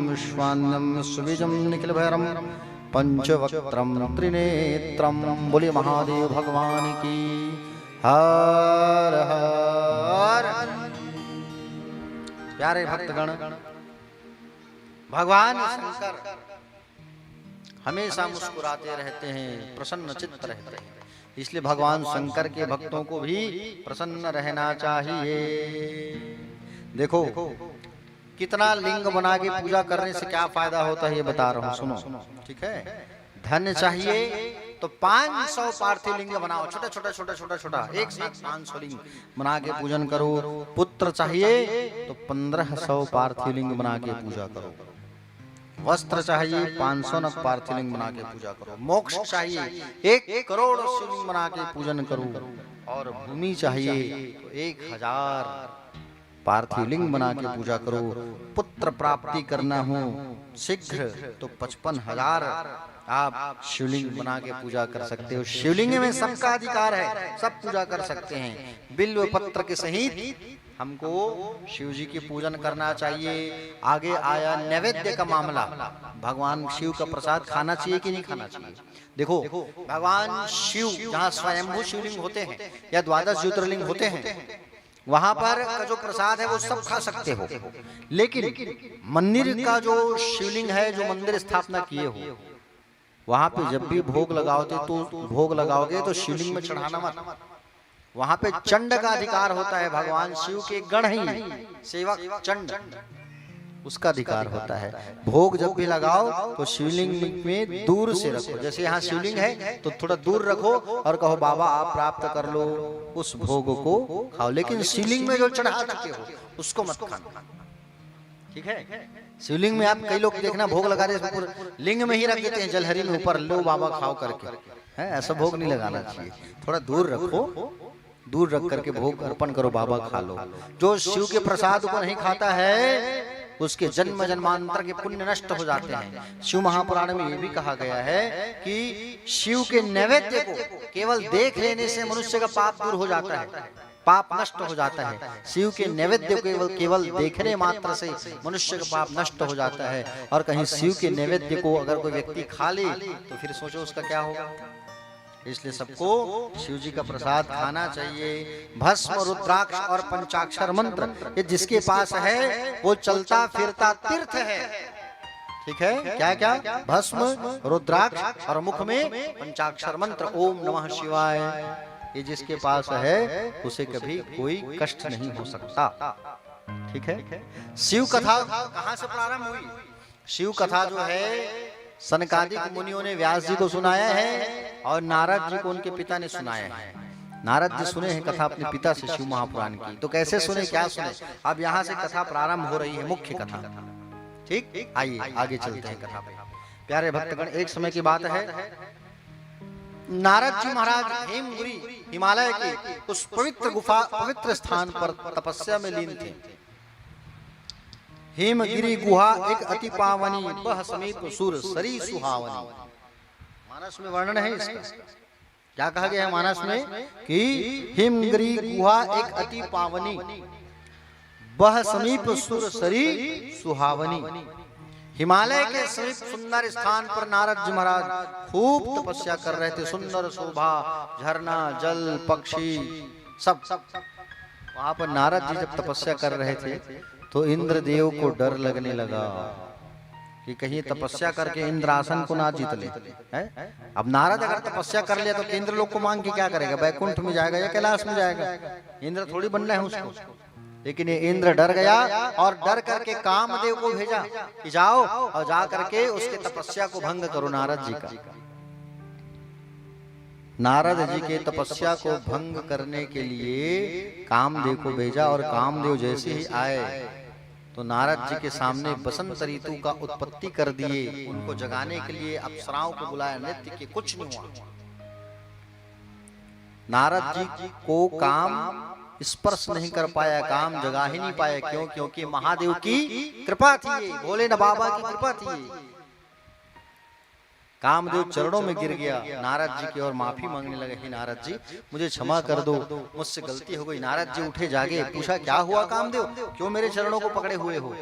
विश्वान्यं विश्वबीजं निखिलभैरं पंचवक्त्रं त्रिनेत्रं। बोले महादेव भगवान की हर हर। प्यारे भक्तगण, भगवान शंकर हमेशा मुस्कुराते रहते हैं, प्रसन्न चित्त रहते हैं, इसलिए भगवान शंकर के भक्तों को भी प्रसन्न रहना चाहिए। देखो कितना लिंग बना के पूजा करने से क्या फायदा होता है ये बता रहा हूँ, सुनो। ठीक है। धन चाहिए तो 500 पार्थिव लिंग बनाओ, छोटा छोटा छोटा छोटा छोटा, एक साथ 500 लिंग बना के पूजन करो। पुत्र चाहिए तो 1500 पार्थिव लिंग बना के पूजा करो। वस्त्र चाहिए 500 नग पार्थिव लिंग बना के पूजा करो। मोक्ष चाहिए 1 करोड़ शिवलिंग बना के पूजन करो। और भूमि चाहिए तो 1000 पार्थिव लिंग बना के पूजा करो। पुत्र प्राप्ति करना हो शीघ्र तो 55,000 आप शिवलिंग बना के पूजा कर सकते हो। शिवलिंग में सबका अधिकार है, सब पूजा कर सकते हैं। बिल्व पत्र के सहित हमको शिव जी की पूजन करना चाहिए। आगे आया नैवेद्य का मामला, भगवान शिव का प्रसाद खाना चाहिए कि नहीं खाना चाहिए। देखो भगवान शिव जहाँ स्वयंभू शिवलिंग होते हैं या 12 ज्योतिर्लिंग होते हैं, वहां पर का जो प्रसाद है वो सब खा सकते हो। लेकिन मंदिर का जो शिवलिंग है, जो मंदिर स्थापना किए हो, वहां पे जब भी भोग लगाओगे तो शिवलिंग में चढ़ाना मत। वहां पे चंड का अधिकार होता है, भगवान शिव के गण ही सेवक चंड, उसका अधिकार होता है। भोग जब भी लगाओ तो शिवलिंग में दूर से रखो। जैसे यहाँ शिवलिंग है तो थोड़ा दूर रखो और कहो बाबा आप प्राप्त कर लो, उस भोग को खाओ। लेकिन शिवलिंग में जो चढ़ा चुके हो उसको मत खाना। ठीक है। शिवलिंग में आप कई लोग देखना भोग लगा रहे लिंग में ही रख देते हैं, जलहरी में ऊपर, लो बाबा खाओ करके। है ऐसा भोग नहीं लगाना चाहिए। थोड़ा दूर रखो, दूर रख करके भोग अर्पण करो, बाबा खा लो। जो शिव के प्रसाद को नहीं खाता है उसके जन्म जन्मांतर के पुण्य नष्ट हो जाते हैं। शिव महापुराण में ये भी कहा गया है कि शिव के नैवेद्य को केवल देख लेने से मनुष्य का पाप दूर हो जाता है, पाप नष्ट हो जाता है। शिव के नैवेद्य को केवल देखने मात्र से मनुष्य का पाप नष्ट हो जाता है। और कहीं शिव के नैवेद्य को अगर कोई व्यक्ति खा ले तो फिर सोचो उसका क्या होगा। इसलिए सबको शिव जी का प्रसाद खाना चाहिए। भस्म, रुद्राक्ष और पंचाक्षर मंत्र ये जिसके पास है वो चलता फिरता तीर्थ है। ठीक है। क्या क्या? भस्म, रुद्राक्ष और मुख में पंचाक्षर मंत्र ओम नमः शिवाय। ये जिसके पास है उसे कभी कोई कष्ट नहीं हो सकता। ठीक है। शिव कथा कहां से प्रारंभ हुई? शिव कथा जो है सनकादिक मुनियों ने व्यास जी को सुनाया है और नारद जी को उनके पिता ने सुनाया है। नारद जी सुने हैं कथा अपने पिता से शिव महापुराण की। तो कैसे सुने, क्या सुने? अब यहाँ से कथा प्रारंभ हो रही है, मुख्य कथा। ठीक, आइए आगे चलते हैं कथा पे। प्यारे भक्तगण, एक समय की बात है, नारद जी महाराज हेमगिरी हिमालय के उस पवित्र गुफा, पवित्र स्थान पर तपस्या में लीन थे। हेमगिरी गुहा एक अति पावनी, बह समीप सुर सरी सुहावनी। मानस में वर्णन है इसका। क्या कहा गया है मानस में कि हेमगिरी गुहा एक अति पावनी, बह समीप सुर सरी सुहावनी। हिमालय के समीप सुंदर स्थान पर नारद जी महाराज खूब तपस्या कर रहे थे। सुंदर शोभा, झरना, जल, पक्षी सब वहां पर नारद जी जब तपस्या कर रहे थे तो इंद्रदेव को डर लगने लगा कि कहीं तपस्या करके इंद्रासन को ना जीत ले। अब नारद अगर तपस्या कर लिया तो इंद्र लोग को मांग के क्या करेगा? बैकुंठ में जाएगा या कैलाश में जाएगा? इंद्र थोड़ी बनना है उसको। लेकिन ये इंद्र डर गया और डर करके कामदेव को भेजा कि जाओ और जा करके उसके तपस्या को भंग करो नारद जी का। नारद जी के तपस्या को भंग करने के लिए कामदेव को भेजा और कामदेव जैसे ही आए तो नारद जी के सामने बसंत ऋतु का उत्पत्ति कर दिए। उनको जगाने के लिए अप्सराओं को बुलाया, नृत्य के, कुछ नहीं हुआ। नारद जी को काम स्पर्श नहीं कर पाया, काम जगा ही नहीं पाया। क्यों? क्योंकि महादेव की कृपा थी, भोले न बाबा की कृपा थी। कामदेव चरणों में गिर गया नारद जी की और माफी मांगने लगे, हे नारद जी मुझे क्षमा कर दो, मुझसे गलती हो गई। नारद जी उठे, जागे, पूछा क्या हुआ कामदेव, क्यों मेरे चरणों को पकड़े हुए हो?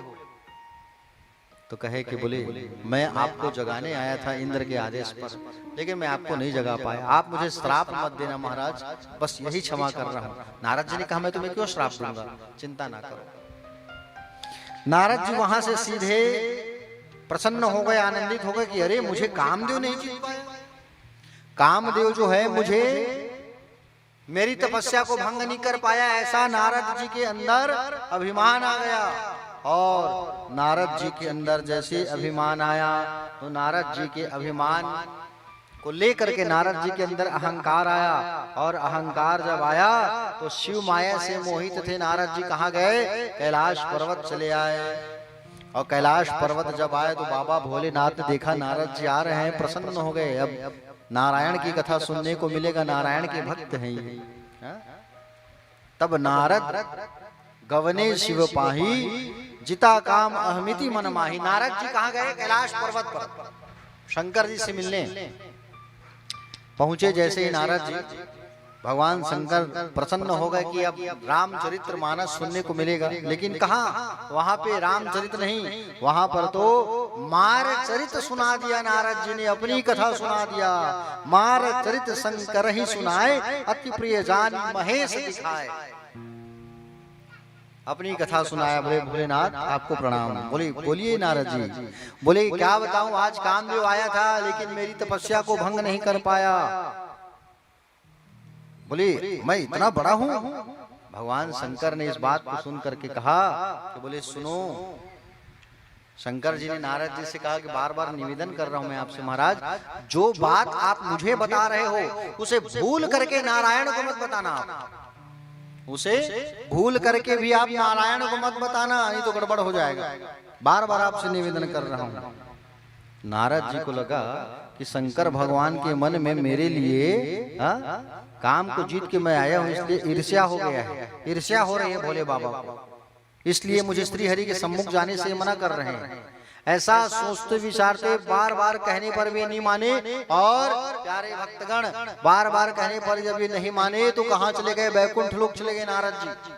तो कहे कि बोले मैं आपको जगाने आया था इंद्र के आदेश पर, लेकिन मैं आपको नहीं जगा पाया। आप मुझे श्राप मत देना महाराज, बस यही क्षमा कर रहा हूँ। नारद जी ने कहा मैं तुम्हें क्यों श्राप दूंगा, चिंता ना करो। नारद जी वहां से सीधे प्रसन्न हो गए, आनंदित हो गए कि अरे मुझे कामदेव नहीं जीत पाया। कामदेव जो है मुझे मेरी तपस्या को भंग नहीं कर पाया, ऐसा नारद जी के अंदर अभिमान आ गया। और नारद जी के अंदर जैसे अभिमान आया तो नारद जी के अभिमान को लेकर के नारद जी के अंदर अहंकार आया। और अहंकार जब आया तो शिव माया से मोहित थे नारद जी। कहाँ गए? कैलाश पर्वत चले आए। और कैलाश पर्वत जब आए तो बाबा भोलेनाथ ने देखा नारद जी आ रहे हैं, प्रसन्न हो गए। अब नारायण की कथा सुनने को मिलेगा, नारायण के भक्त हैं ये। तब नारद गवने शिव पाही, जिता काम अहमिति मन माही। नारद जी कहाँ गए? कैलाश पर्वत पर शंकर जी से मिलने पहुंचे। जैसे ही नारद जी, भगवान शंकर प्रसन्न हो गए कि अब रामचरित्र मानस सुनने को मिलेगा। लेकिन कहाँ? वहां पे रामचरित नहीं, वहां पर तो मार चरित सुना दिया। नारद जी ने अपनी कथा सुना दिया। मार चरित शंकर ही सुनाए, अति प्रिय जान महेश दिखाए। अपनी कथा सुनाया। बोले भोलेनाथ आपको प्रणाम। बोले बोलिए नारद जी। बोले क्या बताऊं, आज कामदेव आया था लेकिन मेरी तपस्या को भंग नहीं कर पाया। बोले मैं इतना बड़ा हूं? भगवान शंकर ने इस बात को सुन करके कहा कि बोले सुनो। शंकर जी ने नारद जी से कहा कि बार बार निवेदन कर रहा हूं मैं आपसे महाराज, जो बात आप मुझे बता रहे हो उसे भूल करके नारायण को मत बताना। आप उसे भूल करके भी आप नारायण को मत बताना, नहीं तो गड़बड़ हो जाएगा। बार बार आपसे निवेदन कर रहा हूं। नारद जी को लगा कि शंकर भगवान के मन में मेरे लिए काम को जीत के मैं आया हूं, इसलिए ईर्ष्या हो गया है, ईर्ष्या हो रही है भोले बाबा को, इसलिए मुझे श्री हरि के सम्मुख जाने से मना कर रहे हैं। ऐसा सोचते विचारते बार बार कहने पर भी नहीं माने। और प्यारे भक्तगण बार बार कहने पर जब भी नहीं माने तो कहाँ चले गए? बैकुंठ लोक चले गए नारद जी।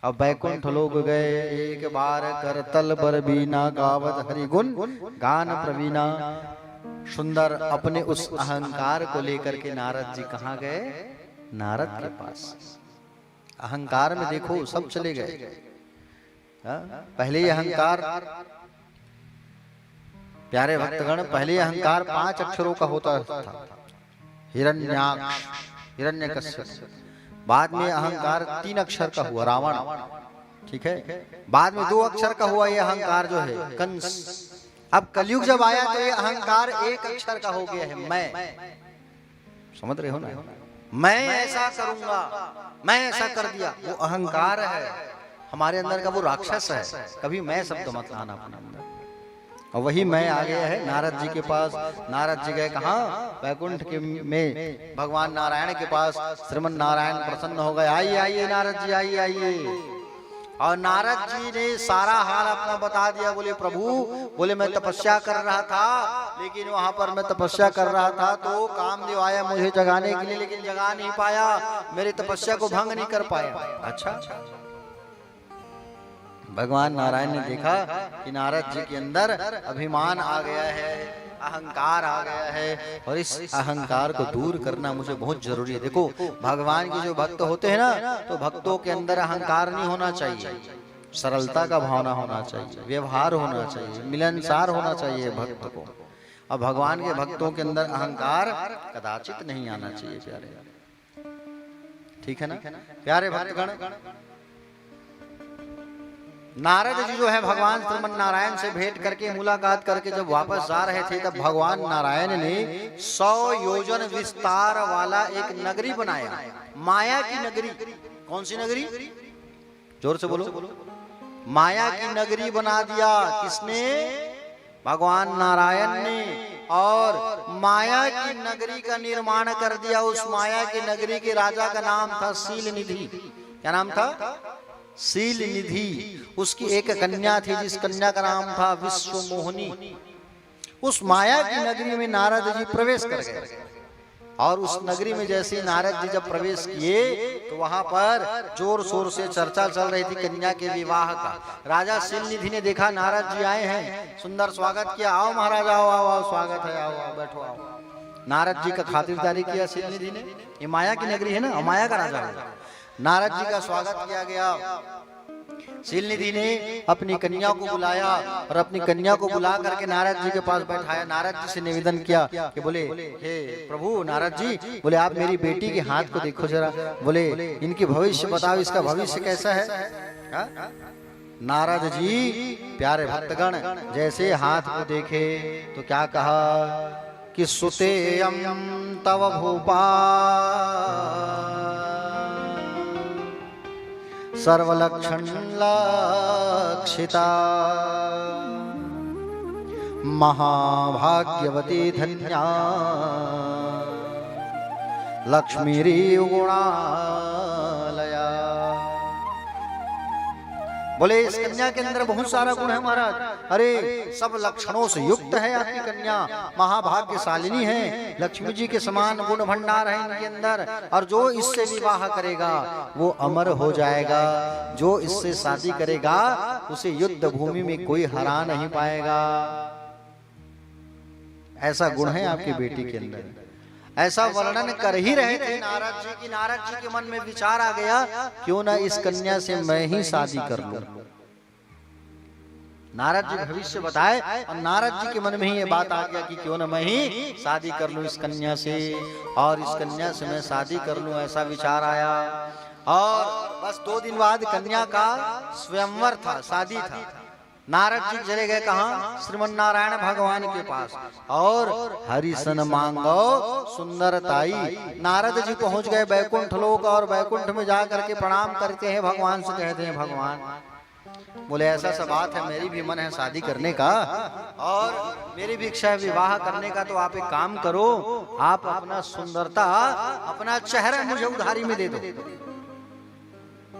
अब बैकुंठ लोक गए, एक बार कर तल बर बीना, गावत हरि गुण गान प्रवीणा। सुंदर अपने उस अहंकार को लेकर के नारद जी कहाँ गए? नारद के पास। अहंकार में देखो सब चले गए। पहले ये अहंकार, प्यारे भक्तगण, पहले अहंकार 5 अक्षरों का होता था। हिरण्याक्ष, हिरण्यकश्यप। बाद में अहंकार 3 अक्षर का हुआ रावण, ठीक है। बाद में 2 अक्षर का हुआ ये अहंकार जो है कंस। अब कलयुग जब आया तो ये अहंकार 1 अक्षर का हो गया है मैं। समझ रहे हो ना? मैं ऐसा करूंगा, मैं ऐसा कर दिया, वो अहंकार है हमारे अंदर का, वो राक्षस है। कभी मैं शब्द मत लाना अपने अंदर। और वही मैं आ गया है नारद जी के पास। नारद जी गए कहाँ? वैकुंठ के में भगवान नारायण के पास। श्रीमन नारायण प्रसन्न हो गए, आइए आइए नारद जी, आइए आइए। और नारद जी ने सारा हाल अपना बता दिया। बोले प्रभु, बोले मैं तपस्या कर रहा था, लेकिन वहां पर मैं तपस्या कर रहा था तो कामदेव आया मुझे जगाने के लिए, लेकिन जगा नहीं पाया, मेरी तपस्या को भंग नहीं कर पाया। अच्छा, भगवान नारायण ने देखा कि नारद जी के अंदर अभिमान आ गया है, अहंकार आ गया है, और इस अहंकार को दूर करना मुझे बहुत जरूरी है। देखो भगवान के जो भक्त होते हैं ना, तो भक्तों के अंदर अहंकार नहीं होना चाहिए, सरलता का भावना होना चाहिए, व्यवहार होना चाहिए, मिलनसार होना चाहिए भक्त को। अब भगवान के भक्तों के अंदर अहंकार कदाचित नहीं आना चाहिए प्यारे, ठीक है ना प्यारे भक्तगण। नारद जी जो है भगवान श्रीमन नारायण से भेंट करके मुलाकात करके जब वापस जा रहे थे, तब भगवान नारायण ने 100 योजन विस्तार वाला एक नगरी बनाया, माया की नगरी। कौन सी नगरी? जोर से बोलो। माया की नगरी बना दिया। किसने? भगवान नारायण ने। और माया की नगरी का निर्माण कर दिया। उस माया की नगरी के राजा का नाम था शील निधि। क्या नाम था? शील निधि। उसकी एक कन्या थी जिस कन्या का नाम था विश्व मोहिनी। उस माया की नगरी में नारद जी प्रवेश कर गए, और उस नगरी में जैसे नारद जी जब प्रवेश किए तो वहां पर जोर शोर से चर्चा चल रही थी कन्या के विवाह का। राजा शील निधि ने देखा नारद जी आए हैं, सुंदर स्वागत किया, आओ महाराज आओ आओ आओ, स्वागत है, आओ आओ बैठो आओ। नारद जी का खातिरदारी किया शील निधि ने। ये माया की नगरी है ना, माया का राजा है। नारद जी का स्वागत किया गया। शील निधि ने अपनी कन्या को बुलाया, और अपनी कन्या को बुला करके नारद जी के पास बैठाया। नारद जी से निवेदन किया कि बोले हे प्रभु नारद जी, बोले आप मेरी बेटी के हाथ को देखो जरा, बोले इनकी भविष्य बताओ, इसका भविष्य कैसा है? नारद जी प्यारे भक्तगण जैसे हाथ को देखे तो क्या कहा कि सुतेयम तव भूपा सर्वलक्षण लक्षिता महाभाग्यवती धन्या लक्ष्मीरीव गुणालया। बोले इस कन्या के अंदर बहुत सारा गुण है महाराज। अरे सब लक्षणों से युक्त है आपकी कन्या, महाभाग्यशालिनी है, लक्ष्मी जी के समान गुण भंडार है इनके अंदर। और जो इससे विवाह करेगा वो अमर हो जाएगा, जो इससे शादी करेगा उसे युद्ध भूमि में कोई हरा नहीं पाएगा। ऐसा गुण है आपकी बेटी के अंदर। ऐसा वर्णन कर ही रहे थे नारद जी की। नारद जी के मन में विचार आ गया क्यों ना इस कन्या से मैं ही शादी कर लूं। नारद जी भविष्य बताए, और नारद जी के मन में ही ये बात आ गया कि क्यों ना मैं ही शादी कर लूं इस कन्या से, और इस कन्या से मैं शादी कर लूं, ऐसा विचार आया। और बस 2 दिन बाद कन्या का स्वयंवर था, शादी था। नारद जी चले गए कहाँ? श्रीमन नारायण भगवान के पास। और हरिसन मांगो सुंदरताई। नारद जी पहुंच गए बैकुंठ लोक, और बैकुंठ में जा करके प्रणाम करते हैं भगवान से, कहते हैं भगवान बोले ऐसा सा बात है, मेरी भी मन है शादी करने का, और मेरी भी इच्छा है विवाह करने का। तो आप एक काम करो, आप अपना सुंदरता, अपना चेहरा मुझे उधारी में दे दो।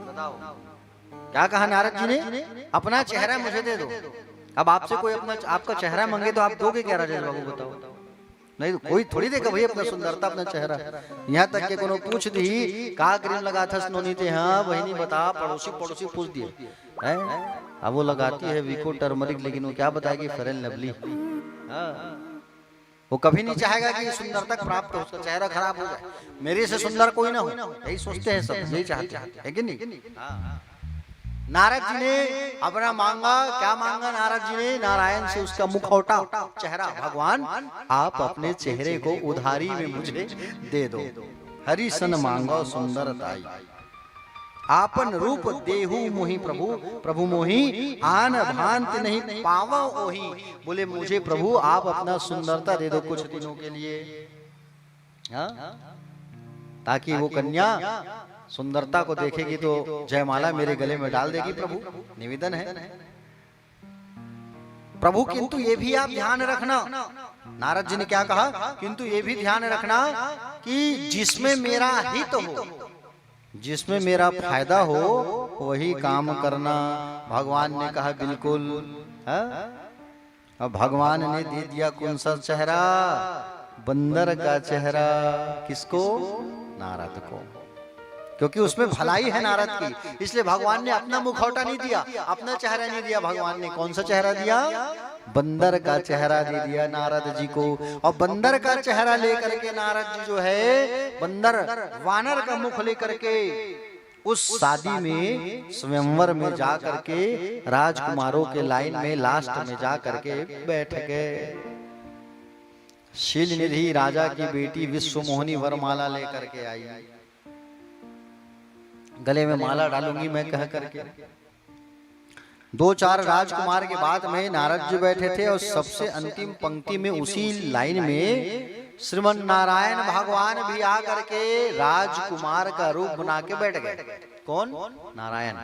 बताओ क्या कहा नारद जी ने? अपना चेहरा मुझे दे दो। अब आपसे कोई अपना आपका चेहरा मांगे तो आप दोगे क्या राजेश बाबू? बताओ। नहीं तो कोई थोड़ी देगा भाई अपना सुंदरता, अपना चेहरा। यहाँ तक के कोनो पूछ दी का क्रीम लगा था स्नोनी थे, हाँ बहनी बता, पड़ोसी पड़ोसी पूछ दिए है। अब वो लगाती है विको टर्मरिक, लेकिन वो क्या बताएगी फेयर लवली। वो कभी नहीं चाहेगा कि सुंदरता प्राप्त हो, उसका चेहरा खराब हो जाए, मेरे से सुंदर कोई ना हो। यही सोचते हैं सब, यही चाहते हैं कि नहीं? नारद जी ने अपना मांगा, क्या मांगा नारद जी ने? नारायण से उसका मुखौटा, चेहरा। भगवान आप अपने चेहरे को उधारी में मुझे दे दो। हरि सन मांगो सुंदरताई। आपन रूप देहु मोहि प्रभु, प्रभु मोहि आन भांति नहीं पावो ओहि। बोले मुझे प्रभु आप अपना सुंदरता दे दो कुछ दिनों के लिए, हाँ? ताकि वो कन्या सुंदरता को देखेगी तो जयमाला मेरे गले में डाल देगी। प्रभु निवेदन है प्रभु, किंतु ये भी आप ध्यान रखना। नारद जी ने क्या कहा? किंतु ये भी ध्यान रखना कि जिसमें मेरा हित हो, जिसमें मेरा फायदा हो वही काम करना। भगवान ने कहा बिल्कुल। अब भगवान ने दे दिया कौन सा चेहरा? बंदर का चेहरा। किसको? नारद को, क्योंकि उसमें भलाई है नारद की, इसलिए भगवान ने अपना मुखौटा नहीं दिया, अपना चेहरा नहीं दिया। भगवान ने कौन सा चेहरा दिया? बंदर का चेहरा दे दिया नारद जी को। और बंदर का चेहरा लेकर के नारद जी जो है, बंदर वानर का मुख लेकर के उस शादी में स्वयंवर में जा करके राजकुमारों के लाइन में लास्ट में जा करके बैठ गए। शील निधि राजा की बेटी विश्व मोहिनी वरमाला लेकर के आई, गले में माला डालूंगी मैं कह करके। दो चार राजकुमार के बाद में नारद जी बैठे थे और सबसे अंतिम पंक्ति में उसी लाइन में श्रीमन नारायण भगवान भी आकर के राजकुमार का रूप बना के बैठ गए। कौन? नारायण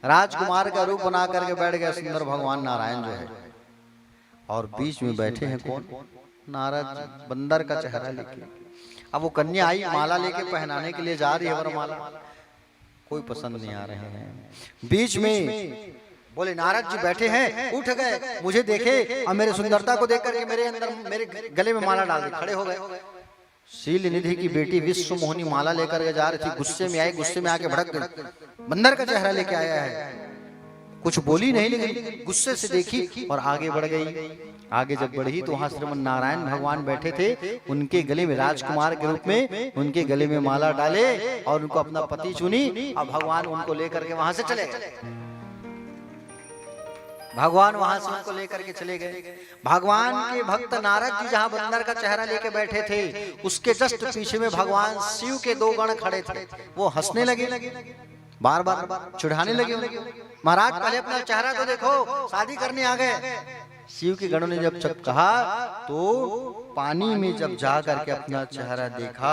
राजकुमार का रूप बना करके बैठ गए सुंदर भगवान नारायण जो है। और बीच में बैठे हैं कौन? नारद, बंदर का चेहरा लेके। अब वो कन्या आई, माला लेके पहनाने के लिए जा रही है वरमाला, कोई पसंद नहीं आ रहे हैं। बीच में बोले नारद जी बैठे हैं, उठ गए, मुझे देखे और मेरे सुंदरता को देख करके मेरे अंदर मेरे गले में माला डाल दी, खड़े हो गए। शील निधि की बेटी विश्व मोहिनी माला लेकर के जा रही थी, गुस्से में आई, गुस्से में आके भड़क गई। बंदर का चेहरा लेके आया है, कुछ बोली नहीं लेकिन गुस्से से देखी और आगे बढ़ गई। आगे जब बढ़ी तो वहां श्रीमन नारायण भगवान बैठे थे, उनके गले में राजकुमार के रूप में उनके गले में माला डाले और उनको अपना पति चुनी और भगवान उनको लेकर के वहां से चले गए। भगवान वहां से उनको लेकर के चले गए। भगवान के भक्त नारद जी जहां बंदर का चेहरा लेके बैठे थे, उसके जस्ट पीछे में भगवान शिव के दो गण खड़े थे। वो हंसने लगे, बार बार चिढ़ाने लगे, महाराज पहले अपना चेहरा तो देखो, शादी करने आ गए। शिव के गणों ने जब कहा तो पानी में जब जा करके अपना चेहरा देखा,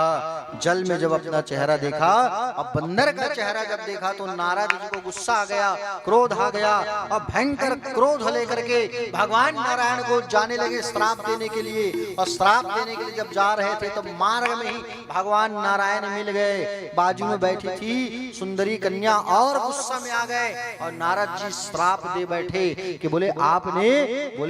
जल में जब अपना चेहरा देखा, अब बंदर का चेहरा जब देखा तो नारद जी को गुस्सा आ गया, क्रोध आ गया। अब भयंकर क्रोध लेकर के भगवान नारायण को जाने लगे श्राप देने के लिए। और श्राप देने के लिए जब जा रहे थे तो मार्ग में ही भगवान नारायण मिल गए। बाजू में बैठी थी सुंदरी कन्या और गुस्सा में आ गए और नारद जी श्राप दे बैठे कि बोले आपने बोले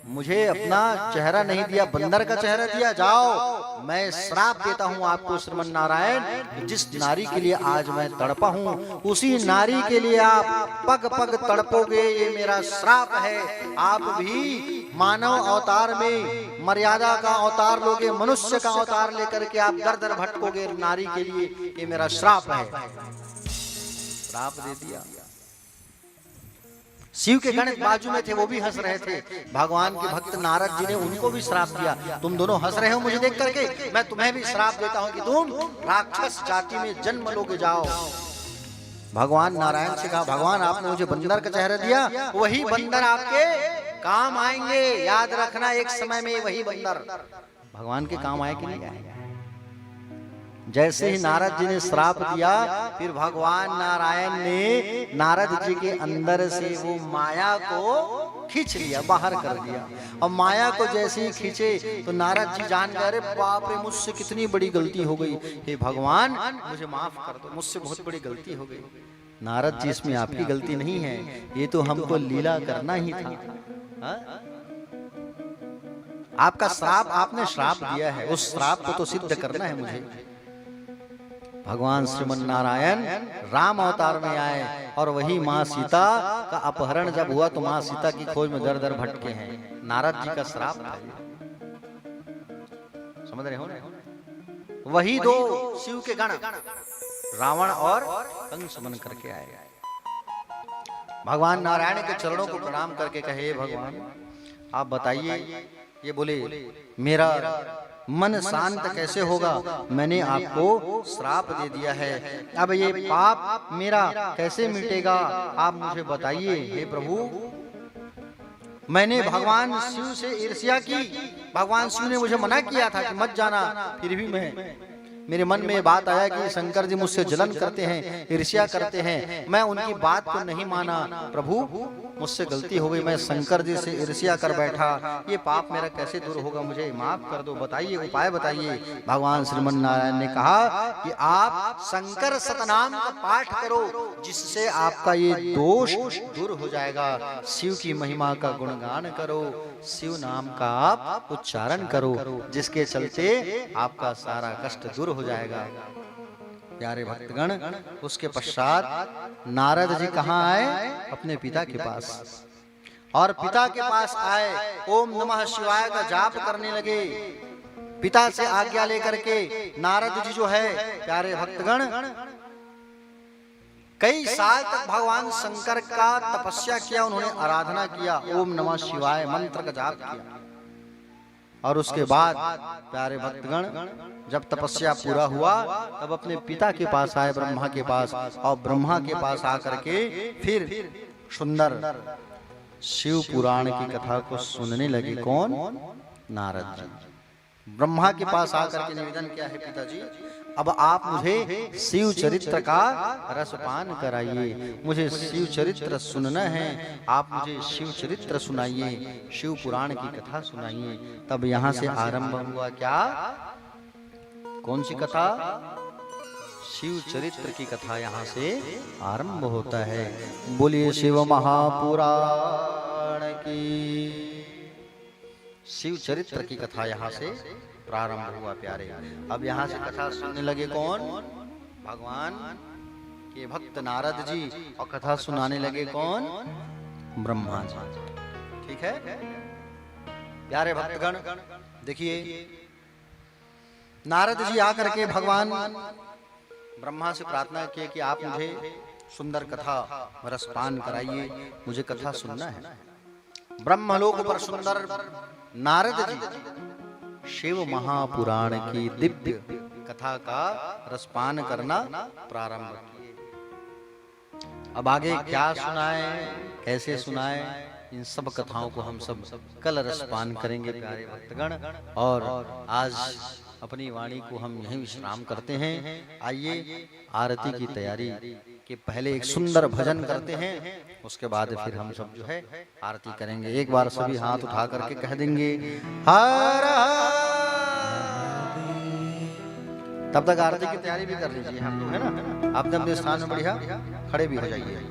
मुझे अपना चेहरा नहीं दिया, बंदर का चेहरा दिया। जाओ, मैं श्राप देता हूँ आपको श्रीमन नारायण, जिस नारी के लिए आज मैं तड़पा हूँ उसी नारी के लिए आप पग पग तड़पोगे, ये मेरा श्राप है। आप भी मानव अवतार में मर्यादा का अवतार लोगे, मनुष्य का अवतार लेकर के आप दर दर भटकोगे नारी के लिए, ये मेरा श्राप है। श्राप दे दिया। शिव के गण बाजू में थे, वो भी हंस रहे थे। भगवान के भक्त नारद जी ने उनको भी श्राप दिया, तुम दोनों हंस रहे हो मुझे देख करके, मैं तुम्हें भी श्राप देता हूं कि तुम राक्षस जाति में जन्म लोगे, जाओ। भगवान नारायण से कहा भगवान आपने मुझे बंदर का चेहरा दिया, वही बंदर आपके काम आएंगे, याद रखना एक समय में वही बंदर भगवान के काम आए कि नहीं आए। जैसे ही नारद जी ने श्राप दिया, फिर भगवान नारायण ने नारद जी के अंदर से वो माया को खींच लिया, बाहर कर दिया। और माया को जैसे ही खींचे तो नारद जी जान गए, अरे बाप रे मुझसे कितनी बड़ी गलती हो गई, हे भगवान मुझे माफ कर दो, मुझसे बहुत बड़ी गलती हो गई। नारद जी इसमें आपकी गलती नहीं है, ये तो हमको लीला करना ही था। आपका श्राप, आपने श्राप दिया है, उस श्राप को तो सिद्ध करना है मुझे। भगवान श्रीमन नारायण राम अवतार में आए और वही माँ सीता का अपहरण जब हुआ तो माँ सीता की खोज में दर दर भटके हैं। नारद जी का श्राप था, समझ रहे हो ना? वही दो शिव के गण रावण और कंस बन करके आए। भगवान नारायण के चरणों को प्रणाम करके कहे भगवान आप बताइए। ये बोले मेरा मन शांत कैसे होगा? मैंने आपको श्राप दे दिया है, अब ये पाप मेरा कैसे मिटेगा? आप मुझे बताइए हे प्रभु। मैंने भगवान शिव से ईर्ष्या की, भगवान शिव ने मुझे मना किया था कि मत जाना, फिर भी मेरे मन में बात आया कि शंकर जी मुझसे जलन करते हैं, ईर्ष्या करते हैं, मैं उनकी बात को नहीं माना। प्रभु मुझसे गलती हो गई, मैं शंकर जी से ईर्ष्या कर बैठा, ये पाप मेरा कैसे दूर होगा? मुझे माफ कर दो, बताइए उपाय बताइए। भगवान श्रीमन नारायण ने कहा कि आप शंकर सतनाम का पाठ करो, जिससे आपका ये दोष दूर हो जाएगा। शिव की महिमा का गुणगान करो, शिव नाम का आप उच्चारण करो, जिसके चलते आपका सारा कष्ट दूर हो जाएगा। प्यारे भक्तगण, उसके पश्चात नारद जी कहाँ आए? अपने पिता के पास। और पिता के पास आए, ओम नमः शिवाय का जाप करने लगे। पिता से आज्ञा लेकर के नारद जी जो है, प्यारे भक्तगण, कई साल तक भगवान शंकर का तपस्या किया, उन्होंने आराधना किया, ओम नमः शिवाय मंत्र का जाप किया। और उसके बाद प्यारे भक्तगण, जब तपस्या पूरा हुआ, तब अपने पिता के पास आए, ब्रह्मा के पास, और ब्रह्मा के पास आकर के फिर सुंदर शिव पुराण की कथा को सुनने लगे। कौन? नारद जी। ब्रह्मा के पास आकर के निवेदन किया है, पिताजी अब आप मुझे शिव चरित्र का रसपान कराइए, मुझे शिव चरित्र सुनना है, आप मुझे शिव चरित्र सुनाइए, शिव पुराण की कथा सुनाइए। तब यहाँ से आरंभ हुआ क्या? कौन सी कथा? शिव चरित्र की कथा यहाँ से आरंभ होता है। बोलिए शिव महापुराण की। शिव चरित्र की कथा यहाँ से प्रारंभ हुआ प्यारे। अब यहाँ से कथा सुनने लगे कौन? भगवान के भक्त नारद जी, और कथा सुनाने लगे कौन? ब्रह्मा जी। ठीक है प्यारे भक्तगण, देखिए नारद जी आकर के भगवान ब्रह्मा से प्रार्थना की कि आप मुझे सुंदर कथा रसपान कराइए, मुझे कथा सुनना है। ब्रह्मलोक पर सुंदर नारद जी शिव महापुराण की दिव्य कथा का रसपान करना प्रारंभ किए। अब आगे क्या सुनाए, कैसे सुनाए, इन सब कथाओं को हम सब कल रसपान करेंगे प्यारे भक्तगण। और आज अपनी वाणी को हम यहीं विश्राम करते हैं। आइए आरती की तैयारी के पहले एक सुंदर भजन करते हैं, उसके बाद फिर हम सब जो है आरती करेंगे। एक बार सभी हाथ उठा करके कह देंगे हर हर। तब तक आरती की तैयारी भी कर लीजिए हम लोग, है ना। आप अपने स्थान में बढ़िया खड़े भी हो जाइए।